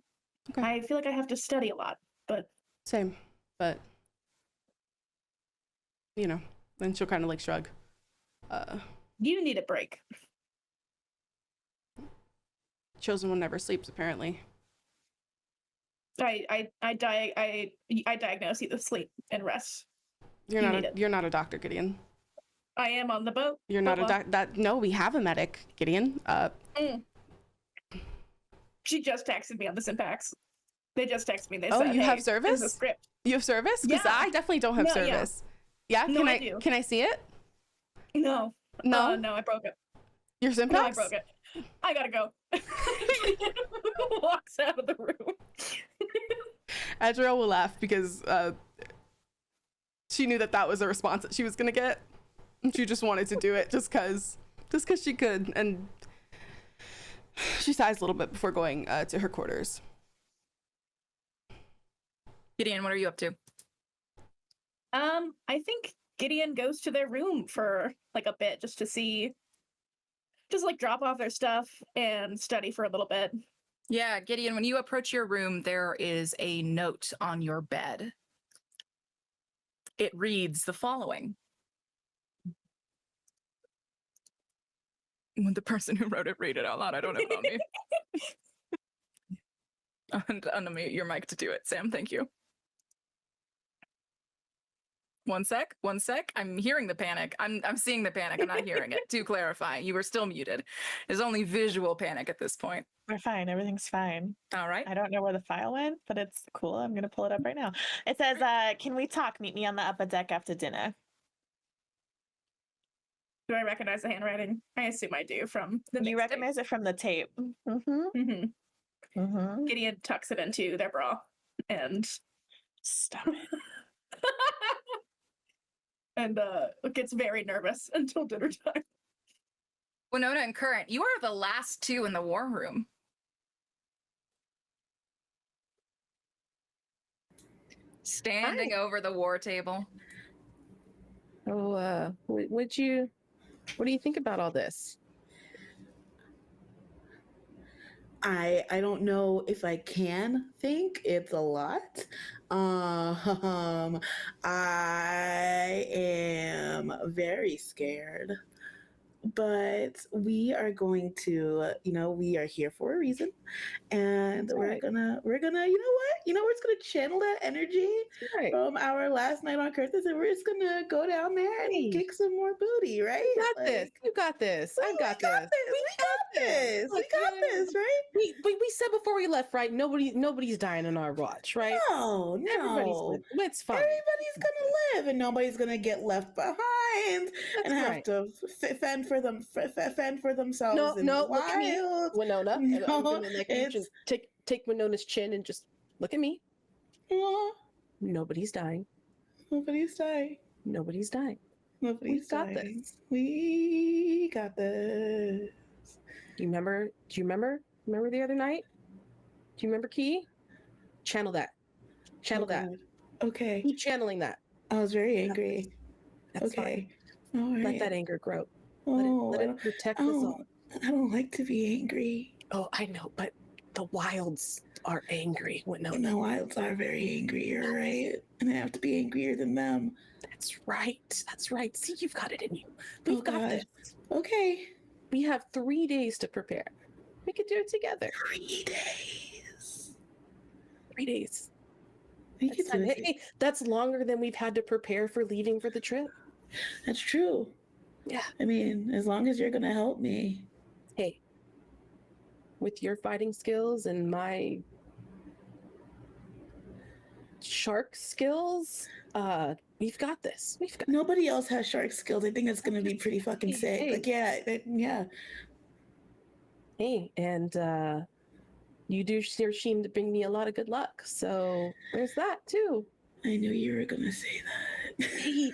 Okay. I feel like I have to study a lot, but... Same, but, you know, then she'll kind of like shrug. You need a break. Chosen one never sleeps, apparently. I diagnose you with sleep and rest. You're not a doctor, Gideon. I am on the boat. You're not a doctor. No, we have a medic, Gideon. She just texted me on the Syntax. They just texted me. They oh, said, you hey, have service? here's a script. You have service? Because I definitely don't have service. Yeah? No, I do. Can I see it? No. No? No, I broke it. Your Syntax? No, I broke it. I gotta go. Walks out of the room. Adriel will laugh because she knew that was a response that she was gonna get. And she just wanted to do it just cause she could. And she sighs a little bit before going to her quarters. Gideon, what are you up to? I think Gideon goes to their room for like a bit just to see, just like drop off their stuff and study for a little bit. Yeah, Gideon, when you approach your room, there is a note on your bed. It reads the following. Would the person who wrote it read it out loud? I don't have it on me. And unmute your mic to do it, Sam. Thank you. One sec. I'm hearing the panic. I'm seeing the panic. I'm not hearing it. To clarify, you were still muted. There's only visual panic at this point. We're fine. Everything's fine. All right. I don't know where the file went, but it's cool. I'm gonna pull it up right now. It says, "Can we talk? Meet me on the upper deck after dinner." Do I recognize the handwriting? I assume I do from the You recognize it from the tape. Gideon tucks it into their bra and Stop it. and gets very nervous until dinner time. Winona and Current, you are the last two in the war room. Standing over the war table. Oh, what do you think about all this? I don't know if I can think. It's a lot. I am very scared. But we are going to, we are here for a reason. And we're gonna, we're just gonna channel that energy from our last night on Curtis, and we're just gonna go down there and kick some more booty, right? You got this. You got this. I got this. We got this, right? We said before we left, right? Nobody's dying on our watch, right? No. It's fine. Everybody's gonna live, and nobody's gonna get left behind and have to fend for themselves. No, in the look at me, wild. Winona. I'm No, gonna just take Winona's chin and just look at me. Nobody's dying. Nobody's dying. Nobody's dying. Nobody's got dying. this. We got this. Do you remember the other night? Do you remember Key? Channel that. Channel that. God. Okay. Keep channeling that. I was very angry. That's okay. fine. All right. Let that anger grow. Oh, Let it protect us all. I don't like to be angry. Oh, I know, but The wilds are angry, And Winona. the wilds are very angry, you're right. And I have to be angrier than them. That's right. That's right. See, you've got it in you. We've got God. this. Okay. We have 3 days to prepare. We could do it together. 3 days. 3 days. We could do it. Hey, that's longer than we've had to prepare for leaving for the trip. That's true. Yeah. I mean, as long as you're gonna help me. Hey, with your fighting skills and my shark skills, we've got this. We've got. Nobody else has shark skills. I think it's gonna be pretty fucking sick. Hey. Like, yeah. Hey, and you do seem to bring me a lot of good luck. So there's that too. I knew you were gonna say that. Hey,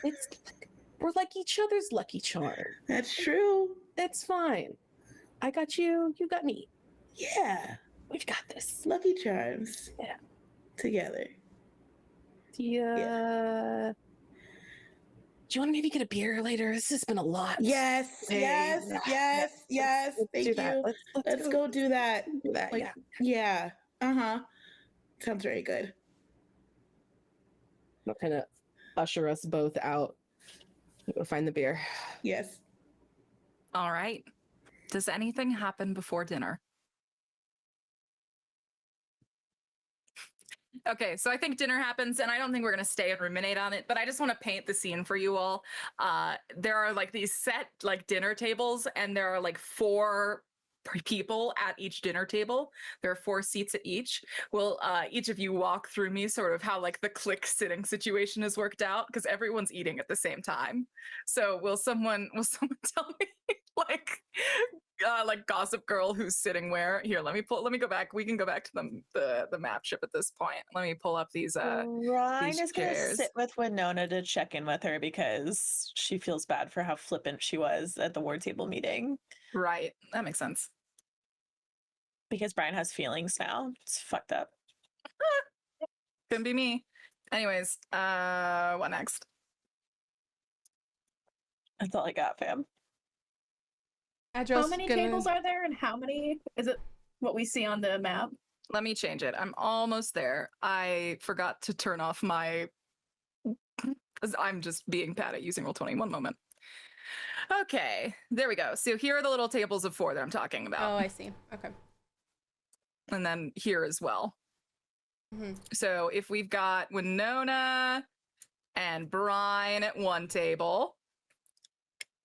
we're like each other's lucky charm. That's true. It's fine. I got you. You got me. Yeah. We've got this. Lucky charms. Yeah. Together. Yeah. Do you want to maybe get a beer later? This has been a lot. Yes. Hey, Yes. Yes. Yes. Let's Thank do that. you. Let's go do that. Do that. Like, yeah. Sounds very good. I'll kind of usher us both out. Go find the beer. Yes. All right. Does anything happen before dinner? Okay, so I think dinner happens, and I don't think we're going to stay and ruminate on it, but I just want to paint the scene for you all. There are like these set like dinner tables, and there are like 4 people at each dinner table. There are 4 seats at each. Will each of you walk through me sort of how like the clique sitting situation is worked out, because everyone's eating at the same time. So will someone tell me like Gossip Girl who's sitting where? Here, let me go back. We can go back to the map ship at this point. Let me pull up these Ryan these is gonna chairs. sit with Winona to check in with her because she feels bad for how flippant she was at the ward table meeting. Right, that makes sense. Because Brian has feelings now. It's fucked up. Couldn't be me. Anyways, what next? That's all I got, fam. How many tables are there, and how many is it? What we see on the map? Let me change it. I'm almost there. I forgot to turn off my. I'm just being bad at using Roll20. One moment. Okay, there we go. So here are the little tables of 4 that I'm talking about. Oh, I see. Okay. And then here as well. Mhm. So if we've got Winona and Brian at one table,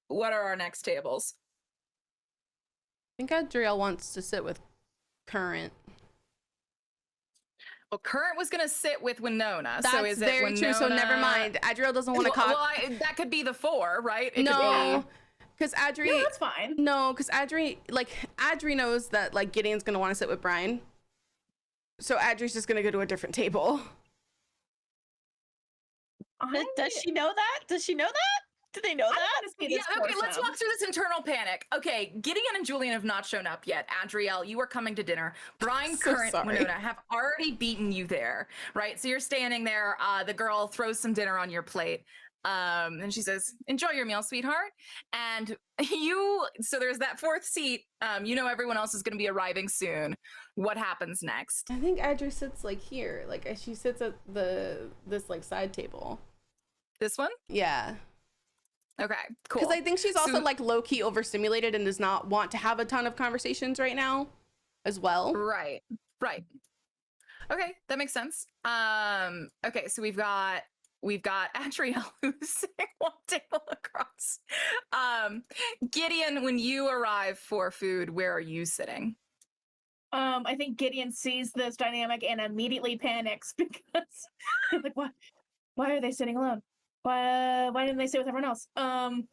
what are our next tables? I think Adriel wants to sit with Current. Well, Current was going to sit with Winona. That's so is it very true. So never Winona- mind. Adriel doesn't want to cop. Well, that could be the 4, right? It could No, be- because Adri. No, that's fine. No, because Adri knows that like Gideon's gonna want to sit with Brian. So Adri's just gonna go to a different table. Does she know that? Does she know that? Do they know that? Yeah, okay, let's walk through this internal panic. Okay, Gideon and Julian have not shown up yet. Adriel, you are coming to dinner. Brian, So Current, sorry. Winona have already beaten you there, right? So you're standing there. The girl throws some dinner on your plate. And she says, "Enjoy your meal, sweetheart." And so there's that 4th seat. Everyone else is going to be arriving soon. What happens next? I think Adri sits like here, like she sits at this like side table. This one? Yeah. Okay, cool. Because I think she's also So- like low key overstimulated and does not want to have a ton of conversations right now, as well. Right. Okay, that makes sense. Okay, so we've got Adriel who's sitting one table across. Gideon, when you arrive for food, where are you sitting? I think Gideon sees this dynamic and immediately panics because like, what? Why are they sitting alone? Why didn't they sit with everyone else? So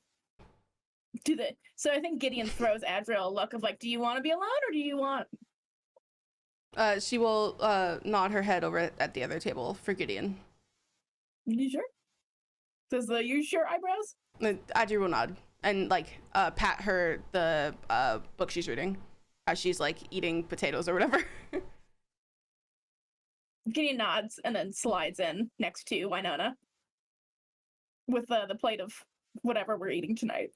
I think Gideon throws Adriel a look of like, do you want to be alone or do you want? She will nod her head over at the other table for Gideon. You sure? Does the you sure eyebrows? Adri will nod and like pat her the book she's reading as she's like eating potatoes or whatever. Gideon nods and then slides in next to Winona with the plate of whatever we're eating tonight.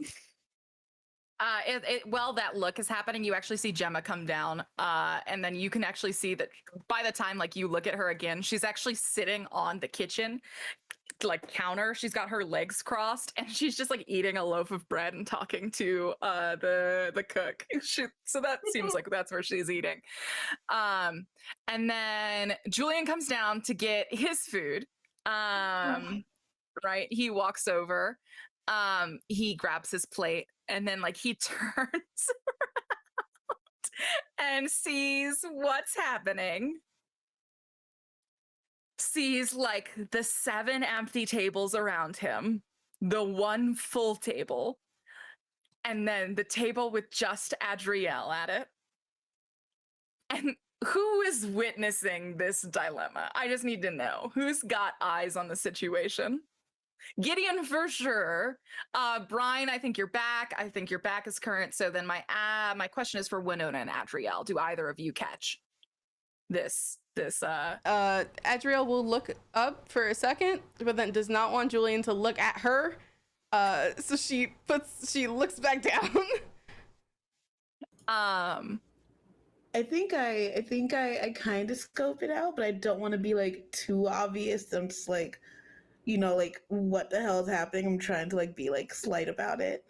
While that look is happening, you actually see Gemma come down, and then you can actually see that by the time like you look at her again, she's actually sitting on the kitchen like counter. She's got her legs crossed, and she's just like eating a loaf of bread and talking to the cook. So that seems like that's where she's eating. And then Julian comes down to get his food. Right, he walks over. He grabs his plate, and then like he turns around and sees what's happening. Sees like the 7 empty tables around him, the 1 full table, and then the table with just Adriel at it. And who is witnessing this dilemma? I just need to know who's got eyes on the situation. Gideon for sure. Brian, I think you're back. I think your back is current. So then my question is for Winona and Adriel. Do either of you catch this? Adriel will look up for a second, but then does not want Julian to look at her. So she looks back down. I think I kind of scope it out, but I don't want to be like too obvious. I'm just like, like what the hell is happening? I'm trying to like be like slight about it.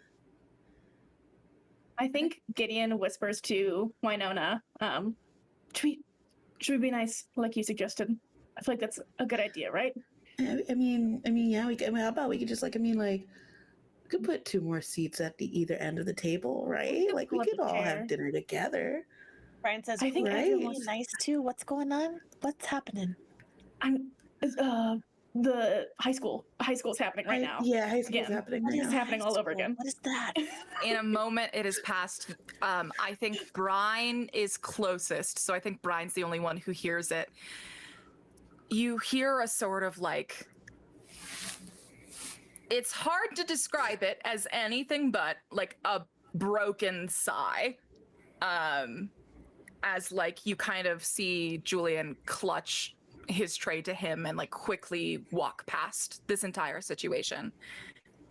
I think Gideon whispers to Winona, should we be nice like you suggested? I feel like that's a good idea, right? I mean, yeah. How about we could just we could put 2 more seats at the either end of the table, right? Like we could all have dinner together. Brian says, I think right? everyone's Nice too. What's going on? What's happening? The high school's happening right now. Yeah, high school's happening right now. It's happening all over again. What is that? In a moment, it is past. I think Brian is closest, so I think Brian's the only one who hears it. You hear a sort of like. It's hard to describe it as anything but like a broken sigh. As like you kind of see Julian clutch his tray to him and like quickly walk past this entire situation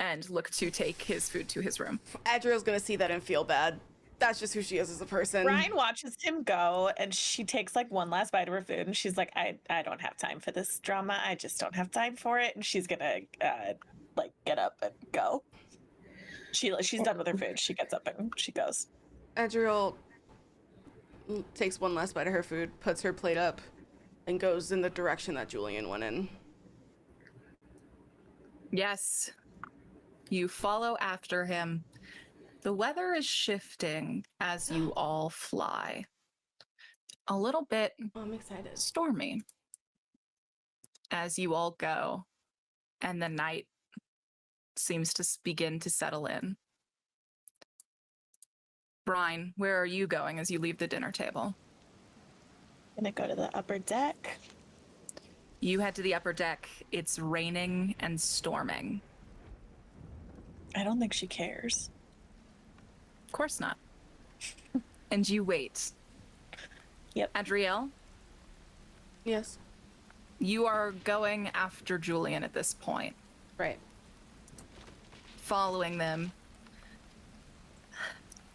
and look to take his food to his room. Adriel's gonna see that and feel bad. That's just who she is as a person. Brian watches him go, and she takes like one last bite of her food, and she's like, I don't have time for this drama. I just don't have time for it. And she's gonna like get up and go. She's done with her food. She gets up and she goes. Adriel takes one last bite of her food, puts her plate up, and goes in the direction that Julian went in. Yes. You follow after him. The weather is shifting as you all fly. A little bit I'm excited. stormy as you all go, and the night seems to begin to settle in. Brian, where are you going as you leave the dinner table? Gonna go to the upper deck. You head to the upper deck. It's raining and storming. I don't think she cares. Of course not. And you wait. Yep. Adriel, Yes. you are going after Julian at this point, Right. following them.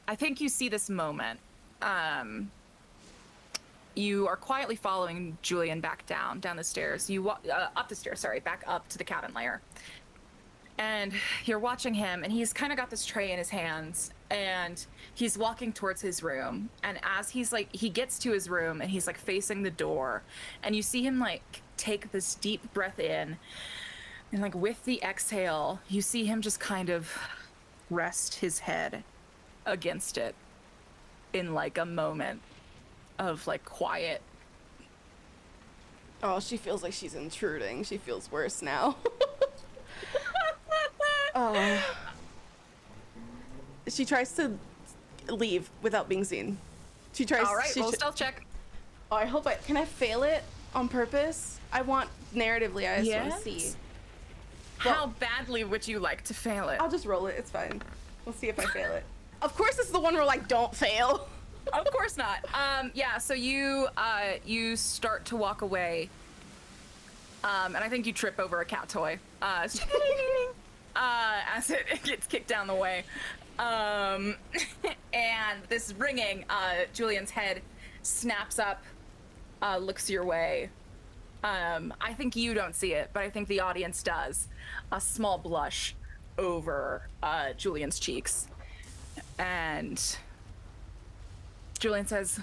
I think you see this moment. You are quietly following Julian back down the stairs. You walk up the stairs, back up to the cabin layer. And you're watching him, and he's kind of got this tray in his hands, and he's walking towards his room. And as he gets to his room, and he's like facing the door, and you see him like take this deep breath in, and like with the exhale, you see him just kind of rest his head against it in like a moment of like quiet. Oh, she feels like she's intruding. She feels worse now. Oh. She tries to leave without being seen. She tries. All right, roll stealth check. Oh, I hope can I fail it on purpose? I want narratively. I just want to see. How badly would you like to fail it? I'll just roll it. It's fine. We'll see if I fail it. Of course, it's the one where like don't fail. Of course not. Yeah. So you start to walk away, and I think you trip over a cat toy. As it gets kicked down the way. And this ringing, Julian's head snaps up, looks your way. I think you don't see it, but I think the audience does. A small blush over Julian's cheeks. And Julian says,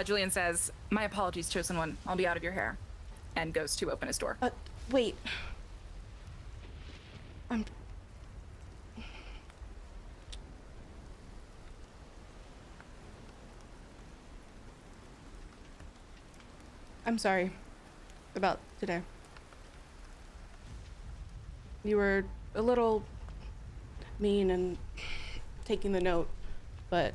Julian says, my apologies, chosen one. I'll be out of your hair. And goes to open his door. Wait. I'm sorry about today. You were a little mean and taking the note, but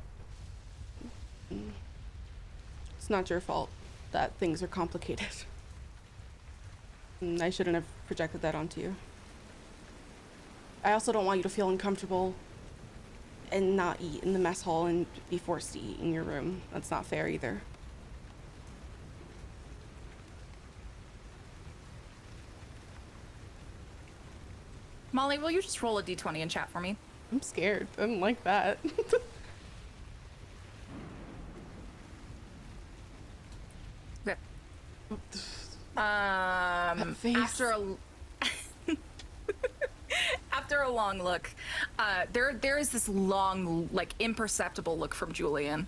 it's not your fault that things are complicated. And I shouldn't have projected that onto you. I also don't want you to feel uncomfortable and not eat in the mess hall and be forced to eat in your room. That's not fair either. Molly, will you just roll a d20 in chat for me? I'm scared. I don't like that. Okay. face. After a long look, there is this long, like, imperceptible look from Julian,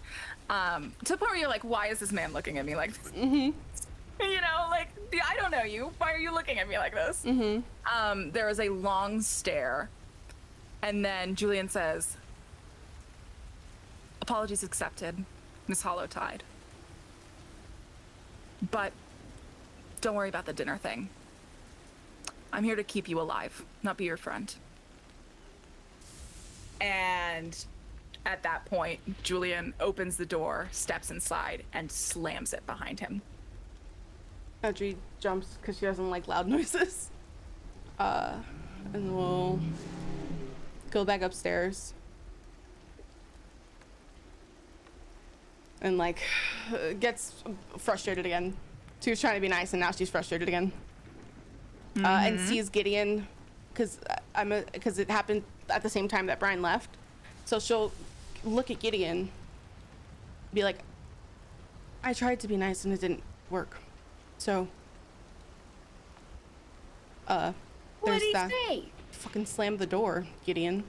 to the point where you're like, why is this man looking at me like this? Mm-hmm. You know, like, I don't know you. Why are you looking at me like this? Mm-hmm. There is a long stare, and then Julian says, apologies accepted, Miss Hollowtide. But don't worry about the dinner thing. I'm here to keep you alive, not be your friend. And at that point, Julian opens the door, steps inside, and slams it behind him. Audrey jumps because she doesn't like loud noises. And we'll go back upstairs. And, like, gets frustrated again. She was trying to be nice, and now she's frustrated again. And sees Gideon, because it happened at the same time that Brian left. So she'll look at Gideon, be like, I tried to be nice and it didn't work. So, What there's did he that. say? Fucking slam the door, Gideon.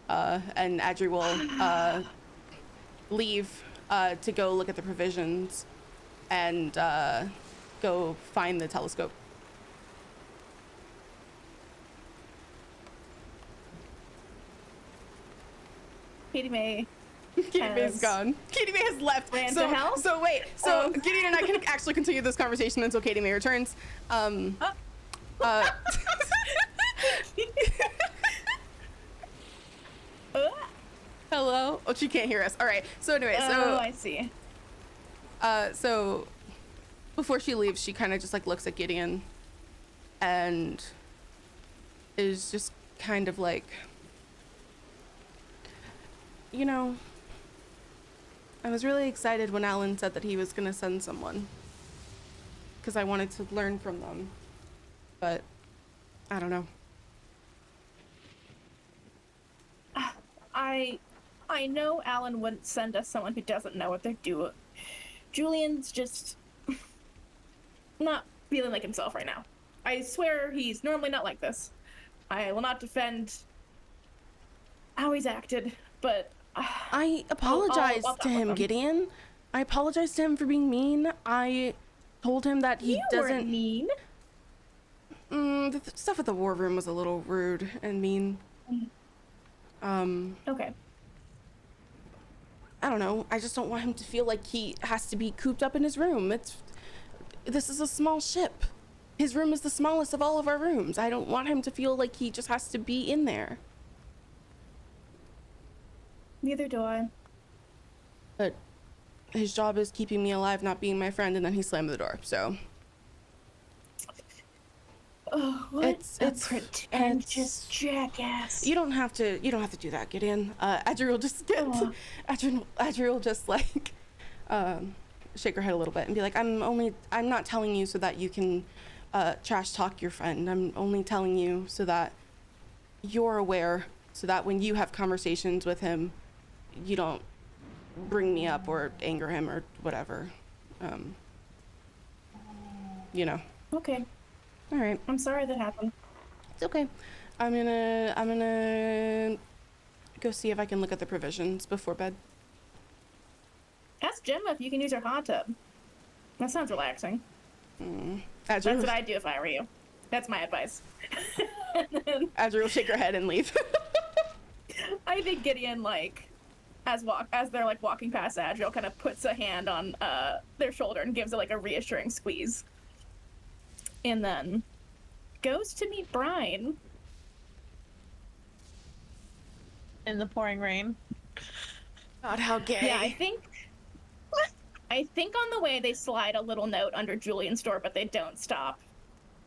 And Adri will leave to go look at the provisions and go find the telescope. Katie May. Katie May's gone. Katie May has left. Ran So, to hell? so wait. So Gideon and I can actually continue this conversation until Katie May returns. Hello? Oh, she can't hear us. All right. So anyway, Oh, I see. So before she leaves, she kind of just like looks at Gideon and is just kind of like, you know, I was really excited when Alan said that he was going to send someone because I wanted to learn from them, but I don't know. I know Alan wouldn't send us someone who doesn't know what they're doing. Julian's just not feeling like himself right now. I swear he's normally not like this. I will not defend how he's acted, but I apologized I'll to him, with him. Gideon. I apologized to him for being mean. I told him that he you doesn't. weren't mean. The stuff at the war room was a little rude and mean. Okay. I don't know. I just don't want him to feel like he has to be cooped up in his room. This is a small ship. His room is the smallest of all of our rooms. I don't want him to feel like he just has to be in there. Neither do I. But his job is keeping me alive, not being my friend, and then he slammed the door. So Oh, what It's- a it's- pretentious jackass. you don't have to do that, Gideon. Adri will just get Adri will just like shake her head a little bit and be like, I'm not telling you so that you can trash talk your friend. I'm only telling you so that you're aware so that when you have conversations with him, you don't bring me up or anger him or whatever. You know. Okay. All right. I'm sorry that happened. It's okay. I'm gonna go see if I can look at the provisions before bed. Ask Gemma if you can use her hot tub. That sounds relaxing. That's Adri what I'd do if I were you. That's my advice. will shake her head and leave. I think Gideon, like, as they're like walking past Adriel, kind of puts a hand on their shoulder and gives it like a reassuring squeeze, and then goes to meet Brian In the pouring rain. God, how gay. Yeah, I think on the way they slide a little note under Julian's door, but they don't stop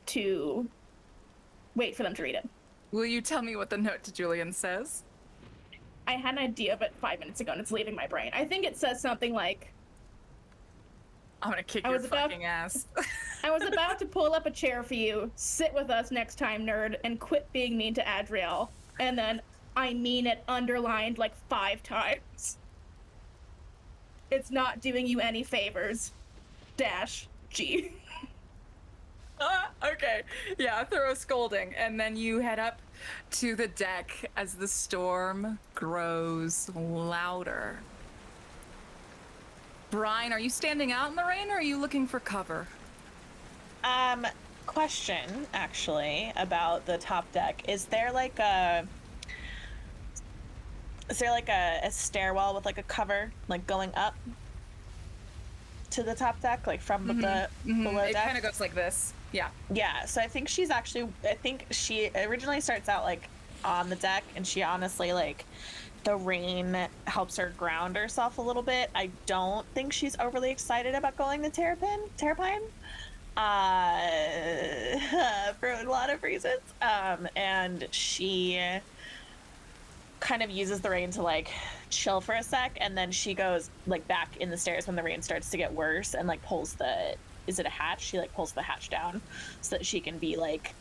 to wait for them to read it. Will you tell me what the note to Julian says? I had an idea of it 5 minutes ago, and it's leaving my brain. I think it says something like, I'm gonna kick your fucking ass. I was about to pull up a chair for you, sit with us next time, nerd, and quit being mean to Adriel. And then I mean it underlined like 5 times. It's not doing you any favors. -G. Okay. Yeah, throw a scolding. And then you head up to the deck as the storm grows louder. Brian, are you standing out in the rain or are you looking for cover? Question, actually, about the top deck. Is there like a stairwell with like a cover, like going up to the top deck, like from the below It deck? kind of goes like this. Yeah. Yeah, so I think she originally starts out like on the deck, and she honestly, like, the rain helps her ground herself a little bit. I don't think she's overly excited about going to Terrapine, for a lot of reasons. And she kind of uses the rain to like chill for a sec, and then she goes like back in the stairs when the rain starts to get worse, and like pulls is it a hatch? She like pulls the hatch down so that she can be like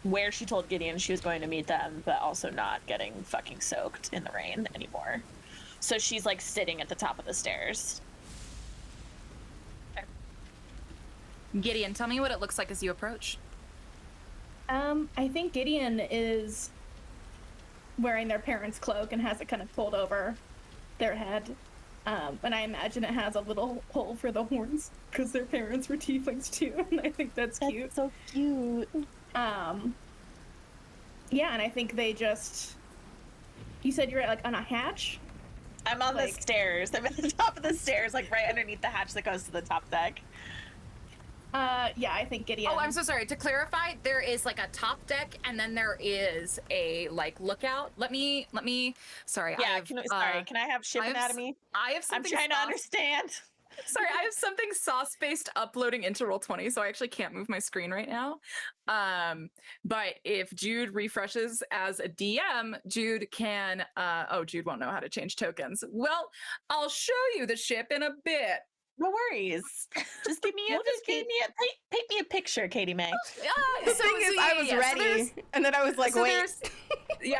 where she told Gideon she was going to meet them, but also not getting fucking soaked in the rain anymore. So she's like sitting at the top of the stairs. Gideon, tell me what it looks like as you approach. I think Gideon is wearing their parents' cloak and has it kind of pulled over their head. And I imagine it has a little hole for the horns because their parents were tieflings too, and I think that's cute. That's so cute. Yeah, and I think they just... You said you're like on a hatch? I'm on the stairs. I'm at the top of the stairs, like right underneath the hatch that goes to the top deck. Yeah, I think Gideon... Oh, I'm so sorry. To clarify, there is like a top deck and then there is a like lookout. Let me sorry. Yeah, can I have ship anatomy? I have something I'm trying to understand. Sorry, I have something sauce-based uploading into Roll20, so I actually can't move my screen right now. But if Jude refreshes as a DM, Jude can, Jude won't know how to change tokens. Well, I'll show you the ship in a bit. No worries. Just give me paint me a picture, Katie May. The thing is, I was ready, and then I was like, wait.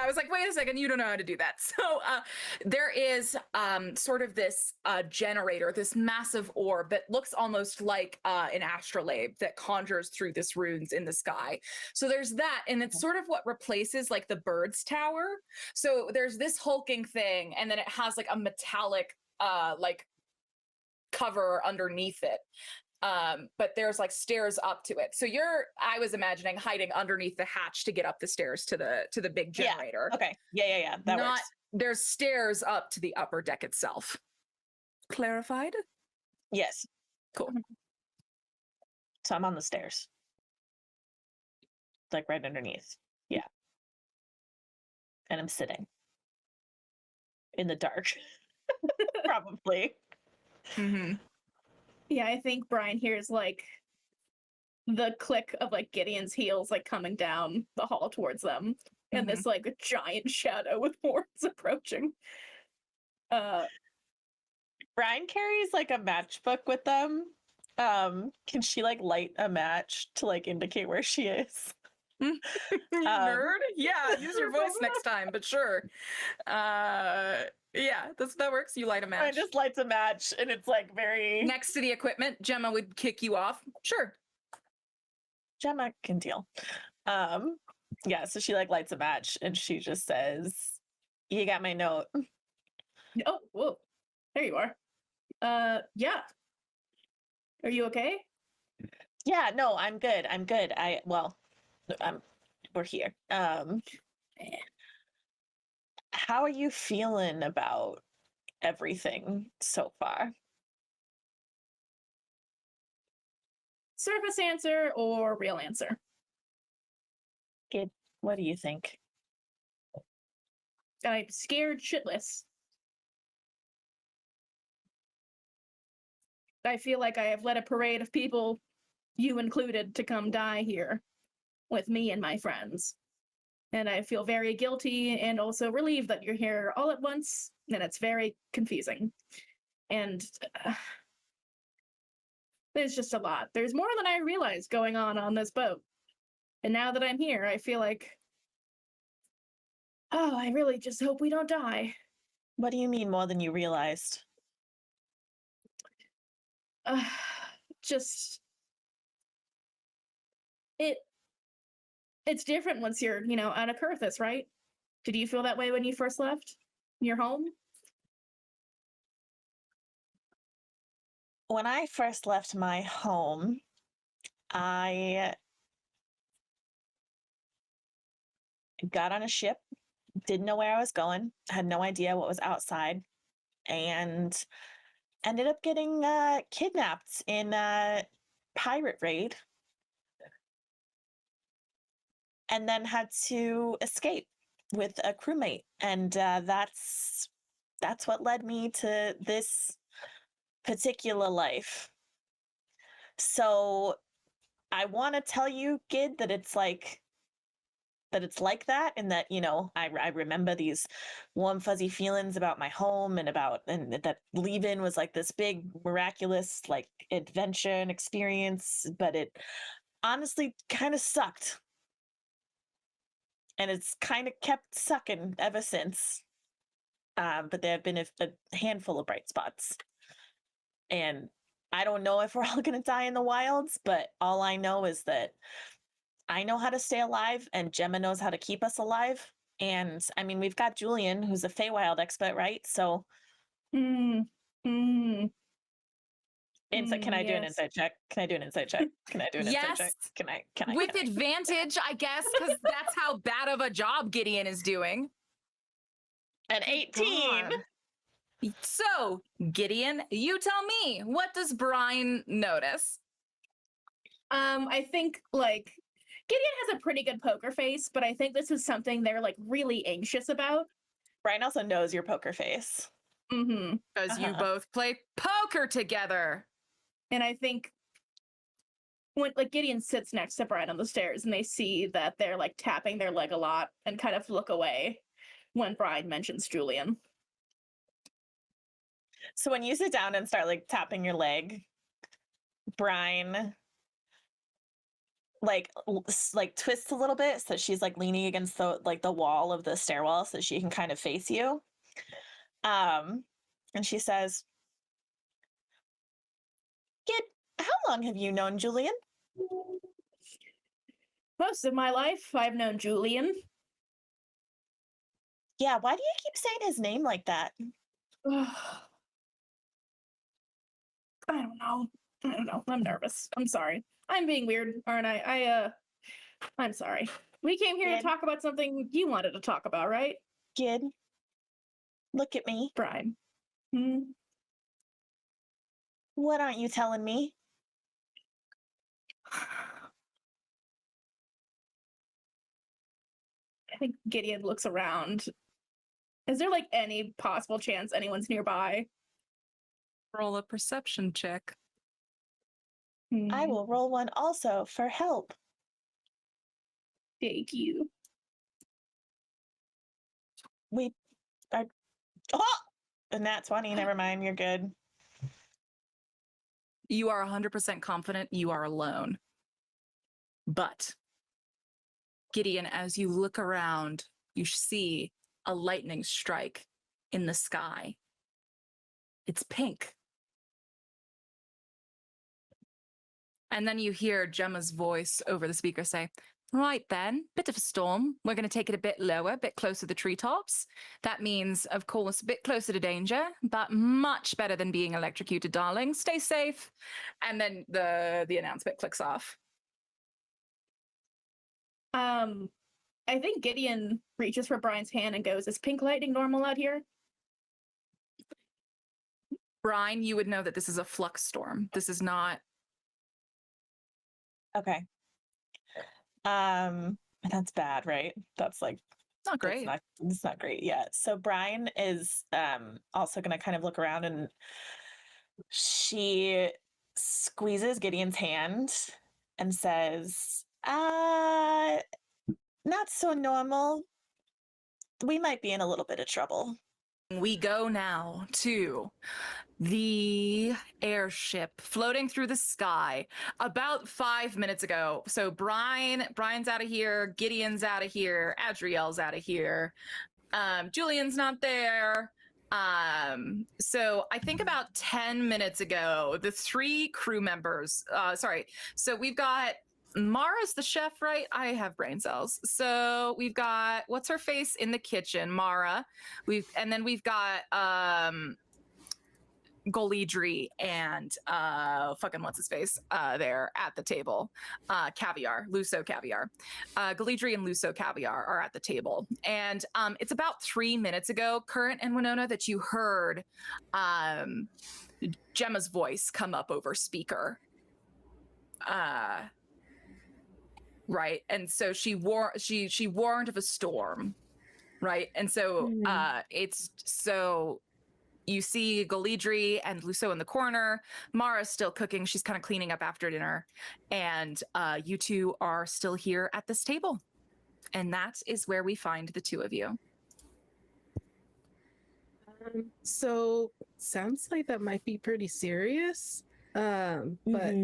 I was like, wait a second, you don't know how to do that. So there is sort of this generator, this massive orb that looks almost like an astrolabe that conjures through this runes in the sky. So there's that, and it's sort of what replaces like the bird's tower. So there's this hulking thing, and then it has like a metallic like cover underneath it. But there's like stairs up to it. So I was imagining hiding underneath the hatch to get up the stairs to the big generator. Yeah. Okay. Yeah. That works. There's stairs up to the upper deck itself. Clarified? Yes. Cool. So I'm on the stairs. Like right underneath. Yeah. And I'm sitting. In the dark. Probably. Mm-hmm. Yeah, I think Brian hears like the click of like Gideon's heels like coming down the hall towards them, and this like a giant shadow with horns approaching. Brian carries like a matchbook with them. Can she like light a match to like indicate where she is? You nerd? Yeah, use your voice next time, but sure. Yeah, that works. You light a I match. just lights a match, and it's like very Next to the equipment, Gemma would kick you off. Sure. Gemma can deal. Yeah, so she like lights a match, and she just says, "You got my note." Oh, whoa. There you are. Yeah. Are you okay? Yeah, no, I'm good. I'm good. We're here. How are you feeling about everything so far? Surface answer or real answer? Kid, what do you think? I'm scared shitless. I feel like I have led a parade of people, you included, to come die here with me and my friends. And I feel very guilty and also relieved that you're here all at once, and it's very confusing. And there's just a lot. There's more than I realized going on this boat. And now that I'm here, I feel like, oh, I really just hope we don't die. What do you mean more than you realized? Just it's different once you're, out of Kurthus, right? Did you feel that way when you first left your home? When I first left my home, I got on a ship, didn't know where I was going, had no idea what was outside, and ended up getting kidnapped in a pirate raid, and then had to escape with a crewmate, and that's what led me to this particular life. So I want to tell you, Gid, that it's like that, and that I remember these warm fuzzy feelings about my home, and that leave-in was like this big miraculous like adventure and experience, but it honestly kind of sucked, and it's kind of kept sucking ever since. But there have been a handful of bright spots, and I don't know if we're all gonna die in the wilds, but all I know is that I know how to stay alive, and Gemma knows how to keep us alive. And I mean, we've got Julian, who's a Feywild expert, right? So, Insight. can I do an Yes. insight check? Can I do an insight check? Can I do an insight check? Yes. Can I? With advantage, I guess, because that's how bad of a job Gideon is doing. An 18. God. So, Gideon, you tell me, what does Brian notice? I think like Gideon has a pretty good poker face, but I think this is something they're like really anxious about. Brian also knows your poker face. Mm-hmm. Because you both play poker together. And I think when like Gideon sits next to Brian on the stairs and they see that they're like tapping their leg a lot and kind of look away when Brian mentions Julian. So when you sit down and start like tapping your leg, Brian like twists a little bit, so she's like leaning against the wall of the stairwell so she can kind of face you. And she says, "Kid, how long have you known Julian?" Most of my life, I've known Julian. Yeah, why do you keep saying his name like that? I don't know. I'm nervous. I'm sorry. I'm being weird, aren't I? I'm sorry. We came here to talk about something you wanted to talk about, right? Kid, look at me. Brian. What aren't you telling me? I think Gideon looks around. Is there like any possible chance anyone's nearby? Roll a perception check. I will roll one also for help. Thank you. We are. Oh! And that's 20. Never mind. You're good. You are 100% confident you are alone. But Gideon, as you look around, you see a lightning strike in the sky. It's pink. And then you hear Gemma's voice over the speaker say, right then, bit of a storm. We're going to take it a bit lower, a bit closer to the treetops. That means, of course, a bit closer to danger, but much better than being electrocuted, darling. Stay safe. And then the announcement clicks off. I think Gideon reaches for Brian's hand and goes, is pink lightning normal out here? Brian, you would know that this is a flux storm. This is not... Okay. That's bad, right? That's like Not great. It's not great yet. So Brian is also gonna kind of look around, and she squeezes Gideon's hand and says, not so normal. We might be in a little bit of trouble. We go now to the airship floating through the sky about 5 minutes ago. So Brian's out of here, Gideon's out of here, Adriel's out of here, Julian's not there. So I think about 10 minutes ago, the 3 crew members, so we've got Mara's the chef, right? I have brain cells. So we've got, what's her face in the kitchen? Mara. And then we've got Golidri and what's his face there at the table. Caviar, Luso Caviar. Golidri and Luso Caviar are at the table. And it's about 3 minutes ago, Current and Winona, that you heard Gemma's voice come up over speaker. Right, and so she warned of a storm, right? And so it's so you see Golidri and Luso in the corner. Mara's still cooking; she's kind of cleaning up after dinner, and you two are still here at this table, and that is where we find the two of you. So sounds like that might be pretty serious, but.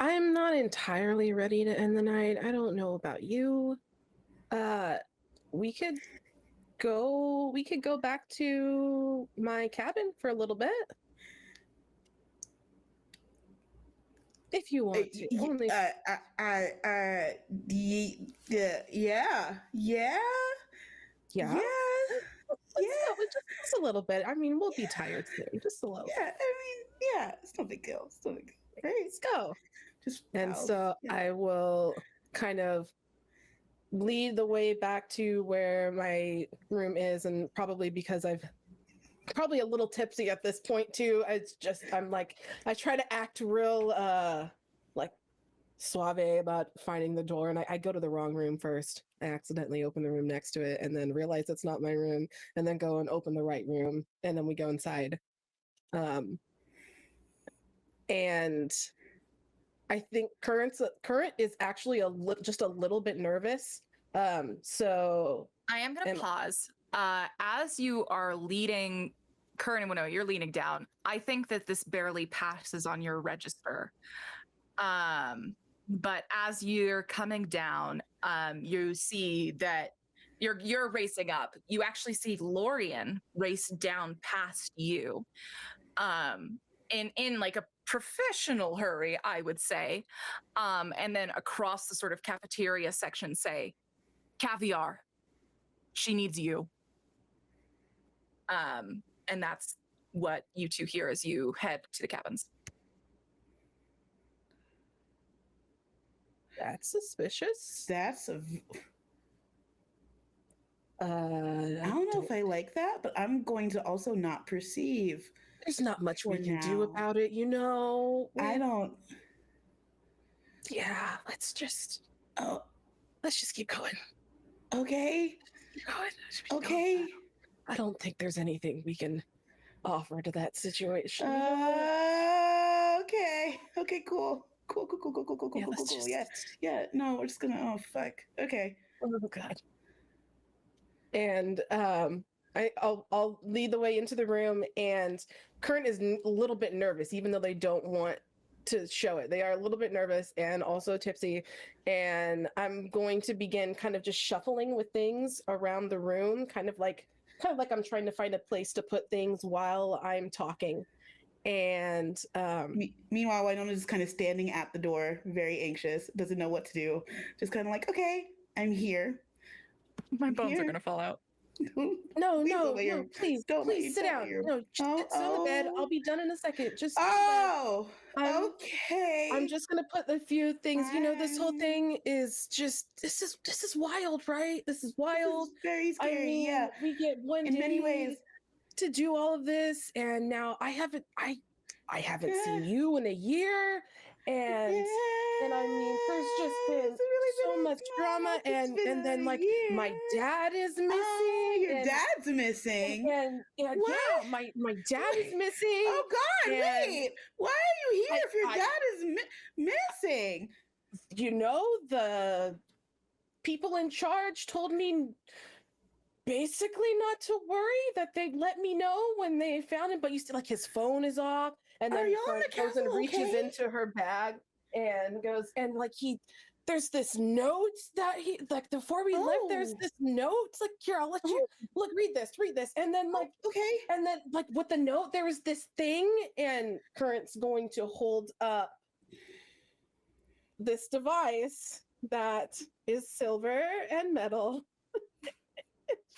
I'm not entirely ready to end the night. I don't know about you. We could go back to my cabin for a little bit. If you want to. Only... Yeah. Just a little bit. I mean, we'll be tired soon. Just a little. Yeah, I mean, yeah, it's no big deal. It's no big deal. Great, let's go. And wow. so I will kind of lead the way back to where my room is, and probably because I've probably a little tipsy at this point too. It's just I'm like I try to act real like suave about finding the door, and I go to the wrong room first. I accidentally open the room next to it and then realize it's not my room, and then go and open the right room, and then we go inside. And I think Current is actually just a little bit nervous. So I am going to pause. As you are leading, Current and Winona, you're leaning down. I think that this barely passes on your register. But as you're coming down, you see that you're racing up. You actually see Lorian race down past you. In like a professional hurry, I would say. And then across the sort of cafeteria section say, Caviar, she needs you. And that's what you two hear as you head to the cabins. That's suspicious. That's I don't know if I like that, but I'm going to also not perceive. There's not much we can do about it, you know. I don't. Yeah, let's just keep going. Okay. Keep going. Okay. I don't think there's anything we can offer to that situation. Okay. Okay, cool. Cool. Yeah, Cool. Yeah. No, we're just gonna. Oh, fuck. Okay. Oh God. And I'll lead the way into the room, and Current is a little bit nervous, even though they don't want to show it. They are a little bit nervous and also tipsy, and I'm going to begin kind of just shuffling with things around the room, kind of like I'm trying to find a place to put things while I'm talking. And Meanwhile, Winona's just kind of standing at the door, very anxious, doesn't know what to do, just kind of like, okay, I'm here. My bones Here. are gonna fall out. no, Please no, don't let your- no, please, don't let please you- sit don't down. let your- No, just sit on the bed. I'll be done in a second. Just Oh, I'm- okay. I'm just gonna put a few things. You know, this whole thing is just this is wild, right? This is wild. This is very I scary. mean, Yeah, we get one in many day ways. to do all of this, and now I haven't seen Yeah. you in a year, and I mean, there's just been It's really so been a much drama, month. It's and been then a like my year. dad is missing. Oh, your and, dad's missing. and yeah, What? my dad is Wait. missing. Oh God! and- Wait. Why are you here if your I- dad is missing? You know, the people in charge told me basically not to worry, that they'd let me know when they found him, but you see, like, his phone is off, and Are then y'all in the goes and castle reaches okay? into her bag and goes, and like there's this note that he, like, before we left, there's Oh. this note, like, here, I'll let you look, read this, and then like, Okay. and then like with the note there was this thing, and Current's going to hold up this device that is silver and metal,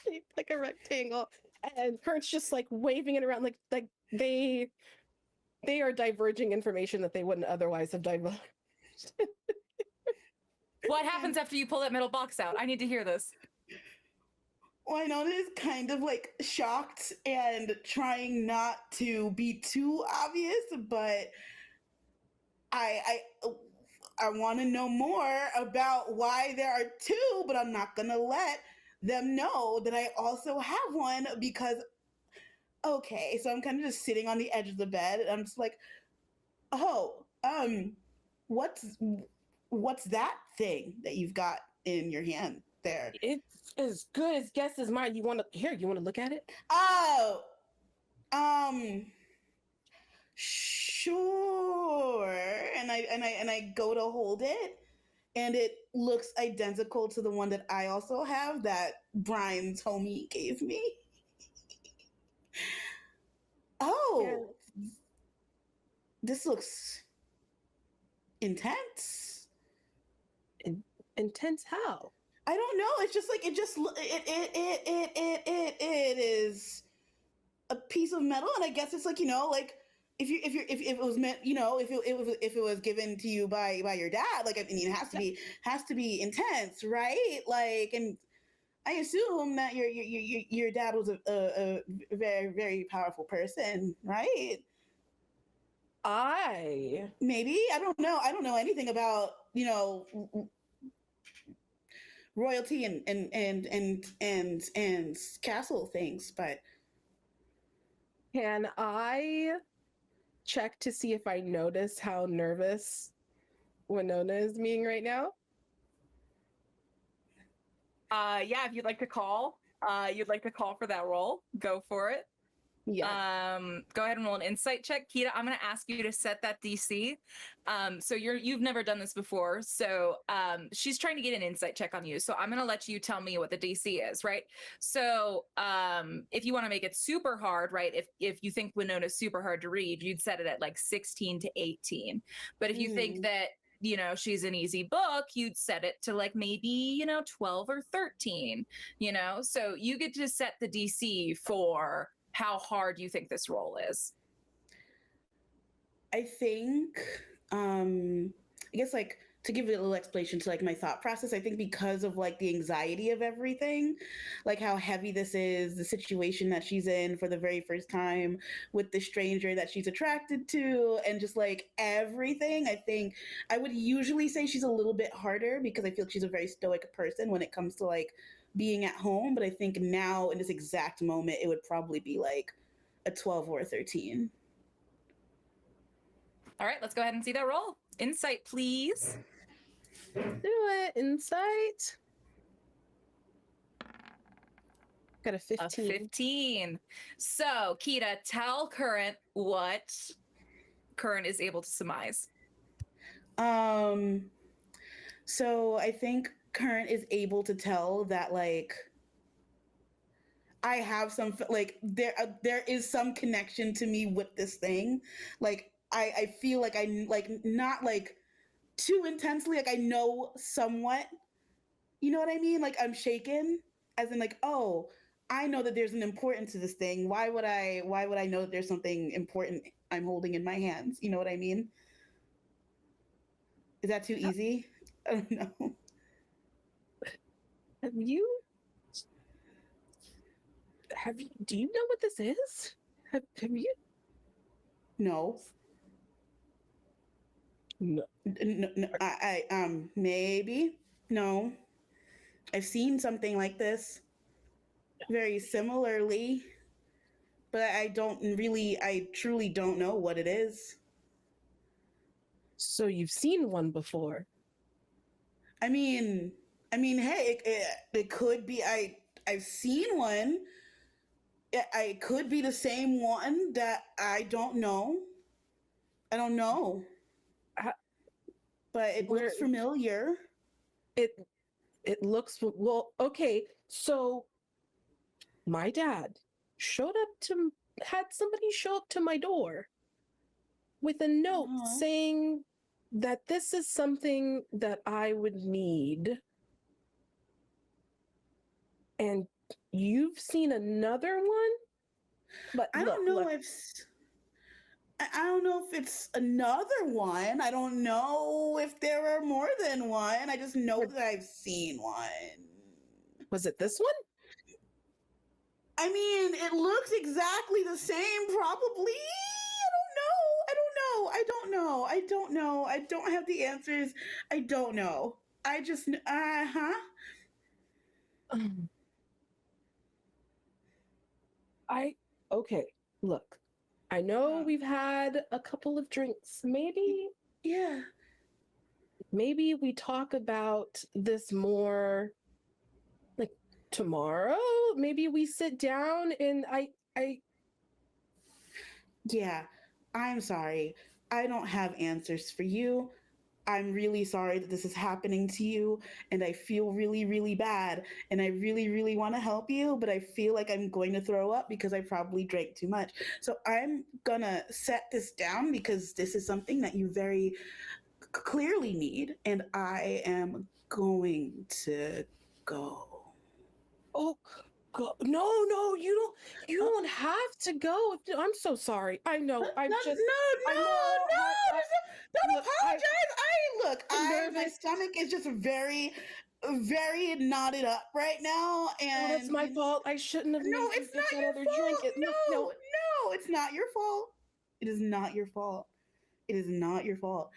shaped like a rectangle, and Current's just like waving it around, like they are diverging information that they wouldn't otherwise have divulged. What happens after you pull that middle box out? I need to hear this. Winona is kind of like shocked and trying not to be too obvious, but I want to know more about why there are two, but I'm not gonna let them know that I also have one, because okay, so I'm kind of just sitting on the edge of the bed and I'm just like, oh, what's that thing that you've got in your hand there? It's as good as guess as mine. You want to look at it? Oh, sure. And I go to hold it, and it looks identical to the one that I also have that Brian's homie gave me. Oh, this looks intense. Intense how? I don't know. It's just like it is a piece of metal, and I guess it's like, you know, like if it was meant, you know, if it was given to you by your dad, like, I mean, it has to be intense, right? Like, and I assume that your dad was a very, very powerful person, right? Maybe, I don't know. I don't know anything about, you know, royalty and castle things, but Can I check to see if I notice how nervous Winona is being right now? Yeah, if you'd like to call for that roll, go for it. Yeah. Go ahead and roll an insight check. Kita, I'm going to ask you to set that DC. So you've never done this before. So she's trying to get an insight check on you. So I'm going to let you tell me what the DC is, right? So if you want to make it super hard, right? If you think Winona's super hard to read, you'd set it at like 16 to 18. But if you think that, you know, she's an easy book, you'd set it to like maybe, you know, 12 or 13, you know? So you get to set the DC for how hard you think this roll is. I think, I guess, like, to give it a little explanation to like my thought process, I think because of like the anxiety of everything, like how heavy this is, the situation that she's in for the very first time with the stranger that she's attracted to, and just like everything, I think I would usually say she's a little bit harder because I feel she's a very stoic person when it comes to like being at home. But I think now in this exact moment, it would probably be like a 12 or a 13. All right, let's go ahead and see that roll. Insight, please. Do it. Insight. Got a 15. A 15. So, Kita, tell Current what Current is able to surmise? So I think Current is able to tell that like I have some like there is some connection to me with this thing. Like I feel like I like not like too intensely. Like I know somewhat. You know what I mean? Like I'm shaken, as in like, oh, I know that there's an importance to this thing. Why would I know that there's something important I'm holding in my hands? You know what I mean? Is that too easy? I don't know. Do you know what this is? Have you? No. No. No, maybe. No. I've seen something like this very similarly, but I truly don't know what it is. So you've seen one before? I mean, hey, it could be. I've seen one. I could be the same one that I don't know. I don't know, but it looks familiar. It looks well. Okay, so my dad had somebody show up to my door with a note saying that this is something that I would need. And you've seen another one? But I don't know if it's another one. I don't know if there are more than one. I just know that I've seen one. Was it this one? I mean, it looks exactly the same, probably. I don't know. I don't have the answers. I don't know. I just, Okay, look, I know we've had a couple of drinks. Maybe we talk about this more like tomorrow. Maybe we sit down and yeah, I'm sorry. I don't have answers for you. I'm really sorry that this is happening to you, and I feel really, really bad. And I really, really want to help you, but I feel like I'm going to throw up because I probably drank too much. So I'm gonna set this down because this is something that you very clearly need, and I am going to go. Oh God, no, you don't have to go. I'm so sorry. I know. Don't apologize. My stomach is just very, very knotted up right now, and that's my fault. I shouldn't have. No, it's not your fault. No, it's not your fault. It is not your fault. It is not your fault.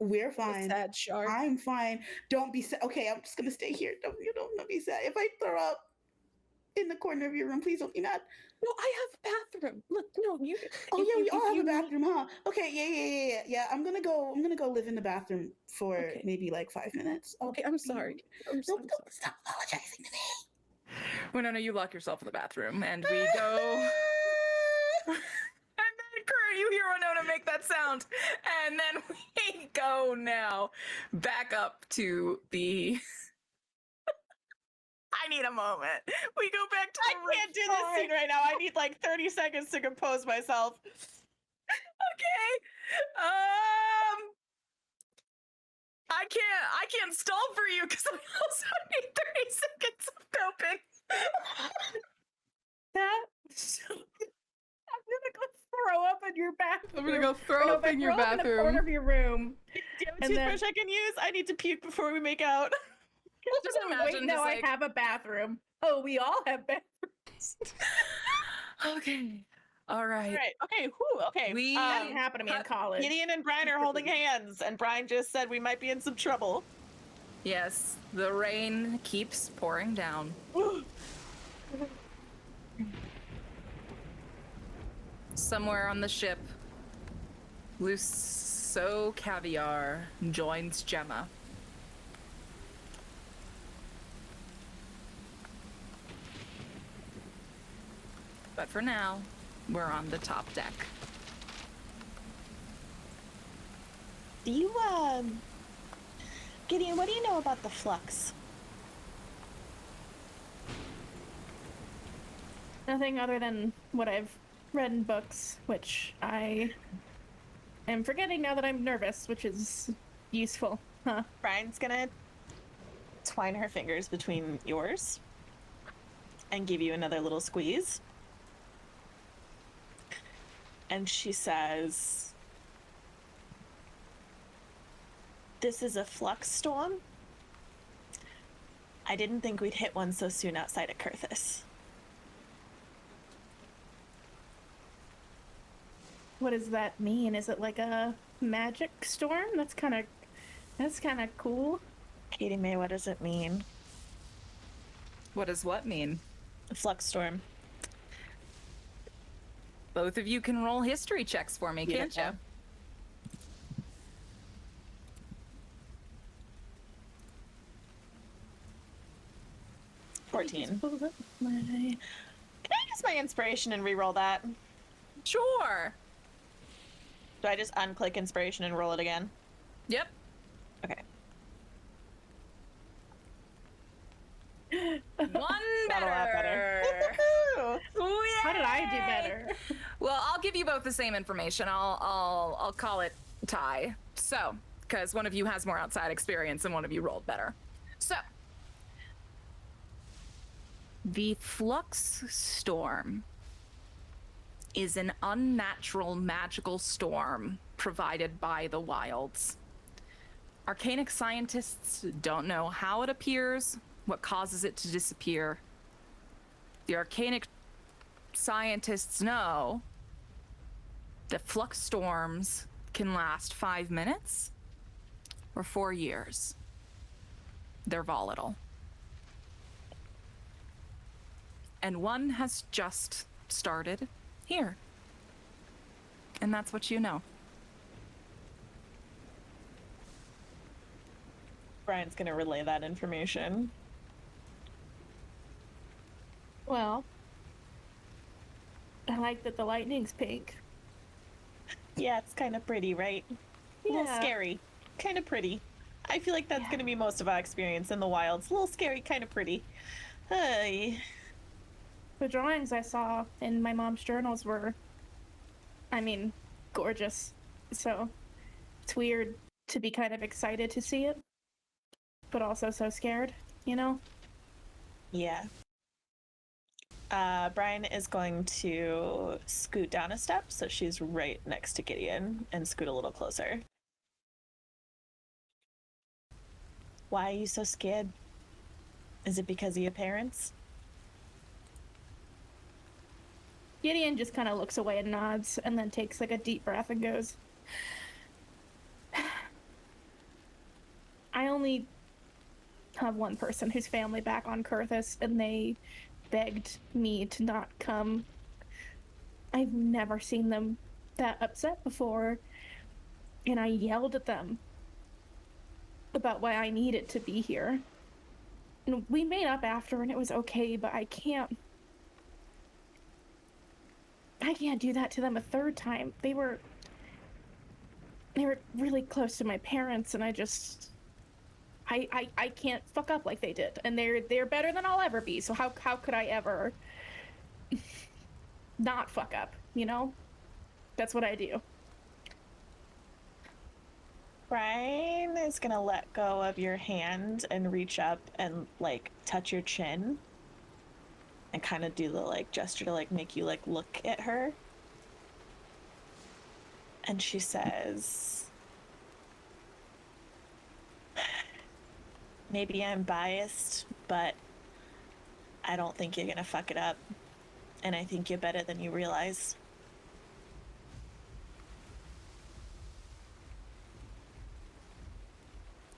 We're fine. Sad shark. I'm fine. Don't be sad. Okay, I'm just gonna stay here. Don't be sad. If I throw up in the corner of your room, please don't be mad. No, I have a bathroom. Look, no, you. Oh yeah, we all have a bathroom, huh? Okay, yeah. I'm gonna go live in the bathroom for maybe like 5 minutes. Okay, I'm sorry. Don't stop apologizing to me. Well, no, you lock yourself in the bathroom, and we go. And then, Kurt, you hear Winona make that sound, and then we go now back up to the. I need a moment. We go back to. I can't do this scene right now. I need like 30 seconds to compose myself. Okay. I can't stall for you because I also need 30 seconds of coping. I'm gonna go throw up in your bathroom. I'm gonna go throw up in your In the bathroom. corner of your room. Do you have a And then- toothbrush I can use? I need to puke before we make out. Just imagine Wait, no, just I like, have a bathroom. Oh, we all have bathrooms. okay. All right. All right. Okay. Whew, okay. We- That didn't happen to me in college. Gideon and Brian are holding hands, and Brian just said we might be in some trouble. Yes, the rain keeps pouring down. Somewhere on the ship, Luso Caviar joins Gemma. But for now, we're on the top deck. Do you, Gideon, what do you know about the flux? Nothing other than what I've read in books, which I am forgetting now that I'm nervous, which is useful. Huh. Brian's gonna twine her fingers between yours and give you another little squeeze. And she says, "This is a flux storm. I didn't think we'd hit one so soon outside of Kurthus." What does that mean? Is it like a magic storm? That's kind of cool. Katie May, what does it mean? What does what mean? A flux storm. Both of you can roll history checks for me, can't you? Yeah. $14. Pull up my- Can I use my inspiration and re-roll that? Sure. Do I just unclick inspiration and roll it again? Yep. Okay. One Not a lot better. better. How did I do Yay! better? Well, I'll give you both the same information. I'll call it tie. So, because one of you has more outside experience and one of you rolled better. So, the flux storm is an unnatural magical storm provided by the wilds. Arcanic scientists don't know how it appears, what causes it to disappear. The arcanic scientists know that flux storms can last 5 minutes or 4 years. They're volatile. And one has just started here. And that's what you know. Brian's gonna relay that information. Well, I like that the lightning's pink. Yeah, it's kind of pretty, right? A little Yeah. scary. Kind of pretty. I feel like that's Yeah. gonna be most of our experience in the wilds. A little scary, kind of pretty. Hey. The drawings I saw in my mom's journals were, I mean, gorgeous. So it's weird to be kind of excited to see it, but also so scared, you know? Yeah. Brian is going to scoot down a step so she's right next to Gideon and scoot a little closer. Why are you so scared? Is it because of your parents? Gideon just kind of looks away and nods and then takes like a deep breath and goes, I only have one person whose family back on Kurthus, and they begged me to not come. I've never seen them that upset before, and I yelled at them about why I needed to be here. And we made up after, and it was okay, but I can't do that to them a third time. They were really close to my parents, and I can't fuck up like they did. And they're better than I'll ever be. So how could I ever not fuck up, you know? That's what I do. Brian is gonna let go of your hand and reach up and like touch your chin and kind of do the like gesture to like make you like look at her. And she says, maybe I'm biased, but I don't think you're gonna fuck it up. And I think you're better than you realize.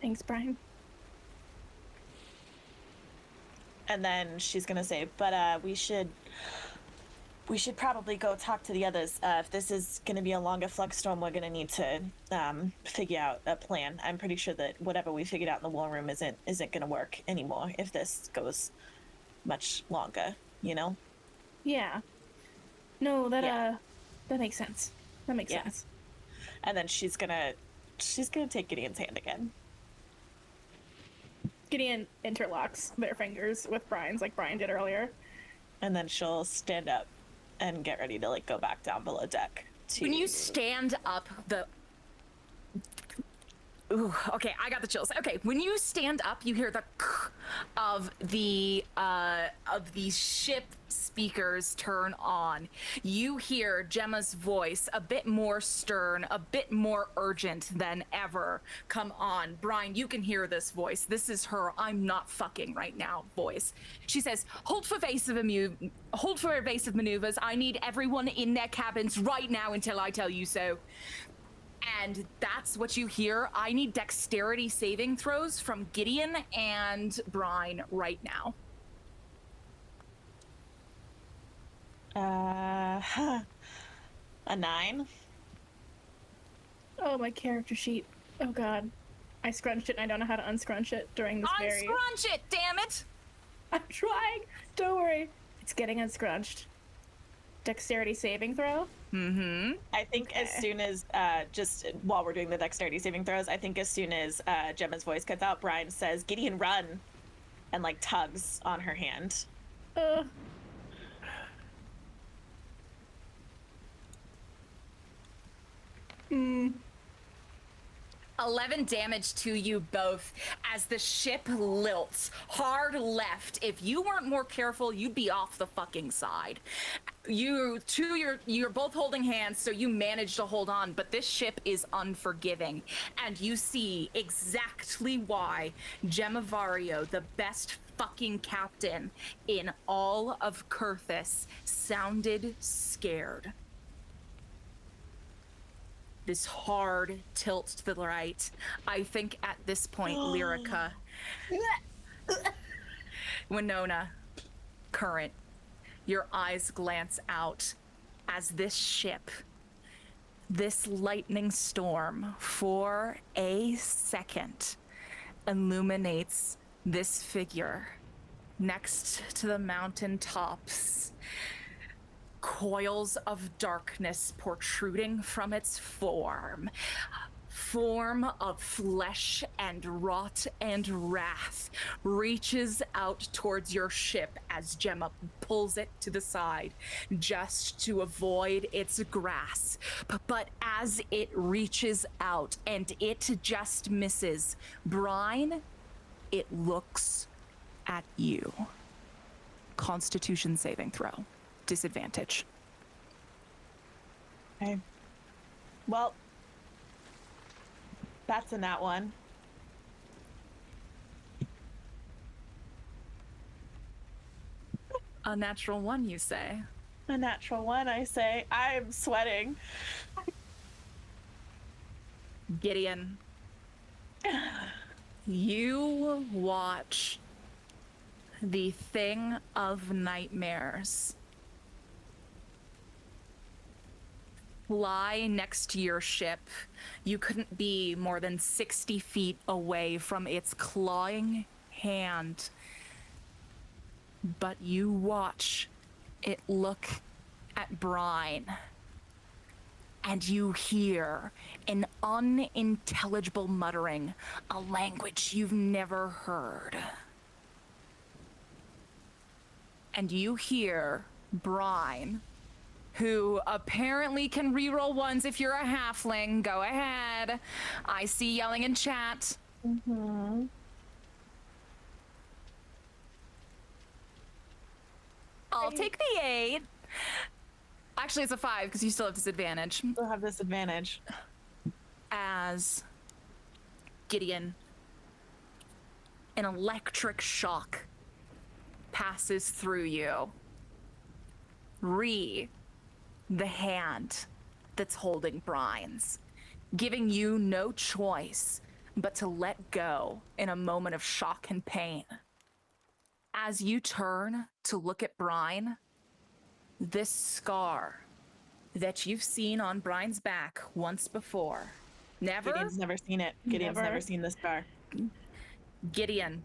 Thanks, Brian. And then she's gonna say, but we should probably go talk to the others. If this is gonna be a longer flux storm, we're gonna need to figure out a plan. I'm pretty sure that whatever we figured out in the war room isn't gonna work anymore if this goes much longer, you know? Yeah. No, that Yeah. that makes sense. That makes Yeah. sense. And then she's gonna she's gonna take Gideon's hand again. Gideon interlocks their fingers with Brian's like Brian did earlier. And then she'll stand up and get ready to like go back down below deck. When you stand up, Ooh, okay, I got the chills. Okay, when you stand up, you hear the of the ship speakers turn on. You hear Gemma's voice, a bit more stern, a bit more urgent than ever, come on. Brian, you can hear this voice. This is her "I'm not fucking right now" voice. She says, hold for evasive maneuvers. I need everyone in their cabins right now until I tell you so. And that's what you hear. I need dexterity saving throws from Gideon and Brine right now. A 9. Oh, my character sheet. Oh god. I scrunched it and I don't know how to unscrunch it during this very... Unscrunch it, damn it! I'm trying! Don't worry. It's getting unscrunched. Dexterity saving throw? Mm-hmm. I think as soon as, just while we're doing the dexterity saving throws, I think as soon as Gemma's voice cuts out, Brian says, Gideon, run! And, like, tugs on her hand. 11 damage to you both as the ship lilts hard left. If you weren't more careful, you'd be off the fucking side. You're both holding hands, so you managed to hold on, but this ship is unforgiving. And you see exactly why Gemma Vario, the best fucking captain in all of Kurthus, sounded scared. This hard tilt to the right. I think at this point, Lyrica, Winona, Current, your eyes glance out as this ship, this lightning storm, for a second, illuminates this figure next to the mountain tops. Coils of darkness protruding from its form of flesh and rot and wrath, reaches out towards your ship as Gemma pulls it to the side just to avoid its grasp. But as it reaches out and it just misses, Brine, it looks at you. Constitution saving throw. Disadvantage. Okay. Well, that's in that one. A natural 1, you say? A natural 1, I say. I'm sweating. Gideon, you watch the thing of nightmares fly next to your ship. You couldn't be more than 60 feet away from its clawing hand. But you watch it look at Brine, and you hear an unintelligible muttering, a language you've never heard. And you hear Brine, who apparently can reroll 1s if you're a halfling. Go ahead. I see yelling in chat. Mm-hmm. I'll take the 8. Actually, it's a 5 because you still have disadvantage. We'll have disadvantage. As Gideon, an electric shock passes through you. The hand that's holding Brine's, giving you no choice but to let go in a moment of shock and pain. As you turn to look at Brine, this scar that you've seen on Brine's back once before. Never? Gideon's never seen it. Gideon's never seen this scar. Gideon,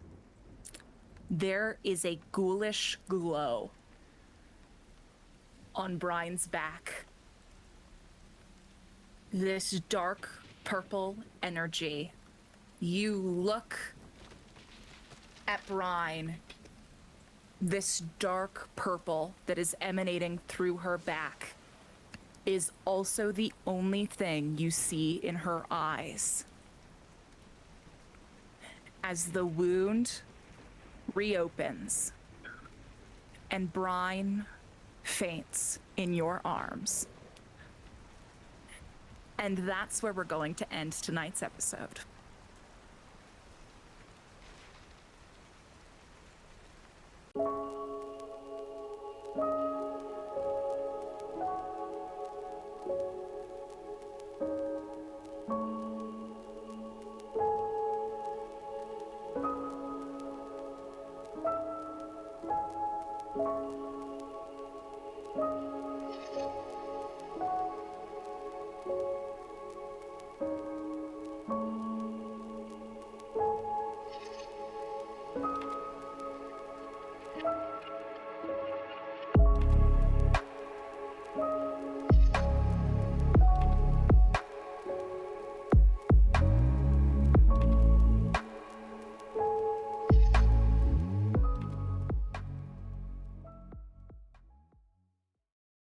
there is a ghoulish glow on Brine's back. This dark purple energy. You look at Brine, this dark purple that is emanating through her back is also the only thing you see in her eyes. As the wound reopens and Brine faints in your arms. And that's where we're going to end tonight's episode.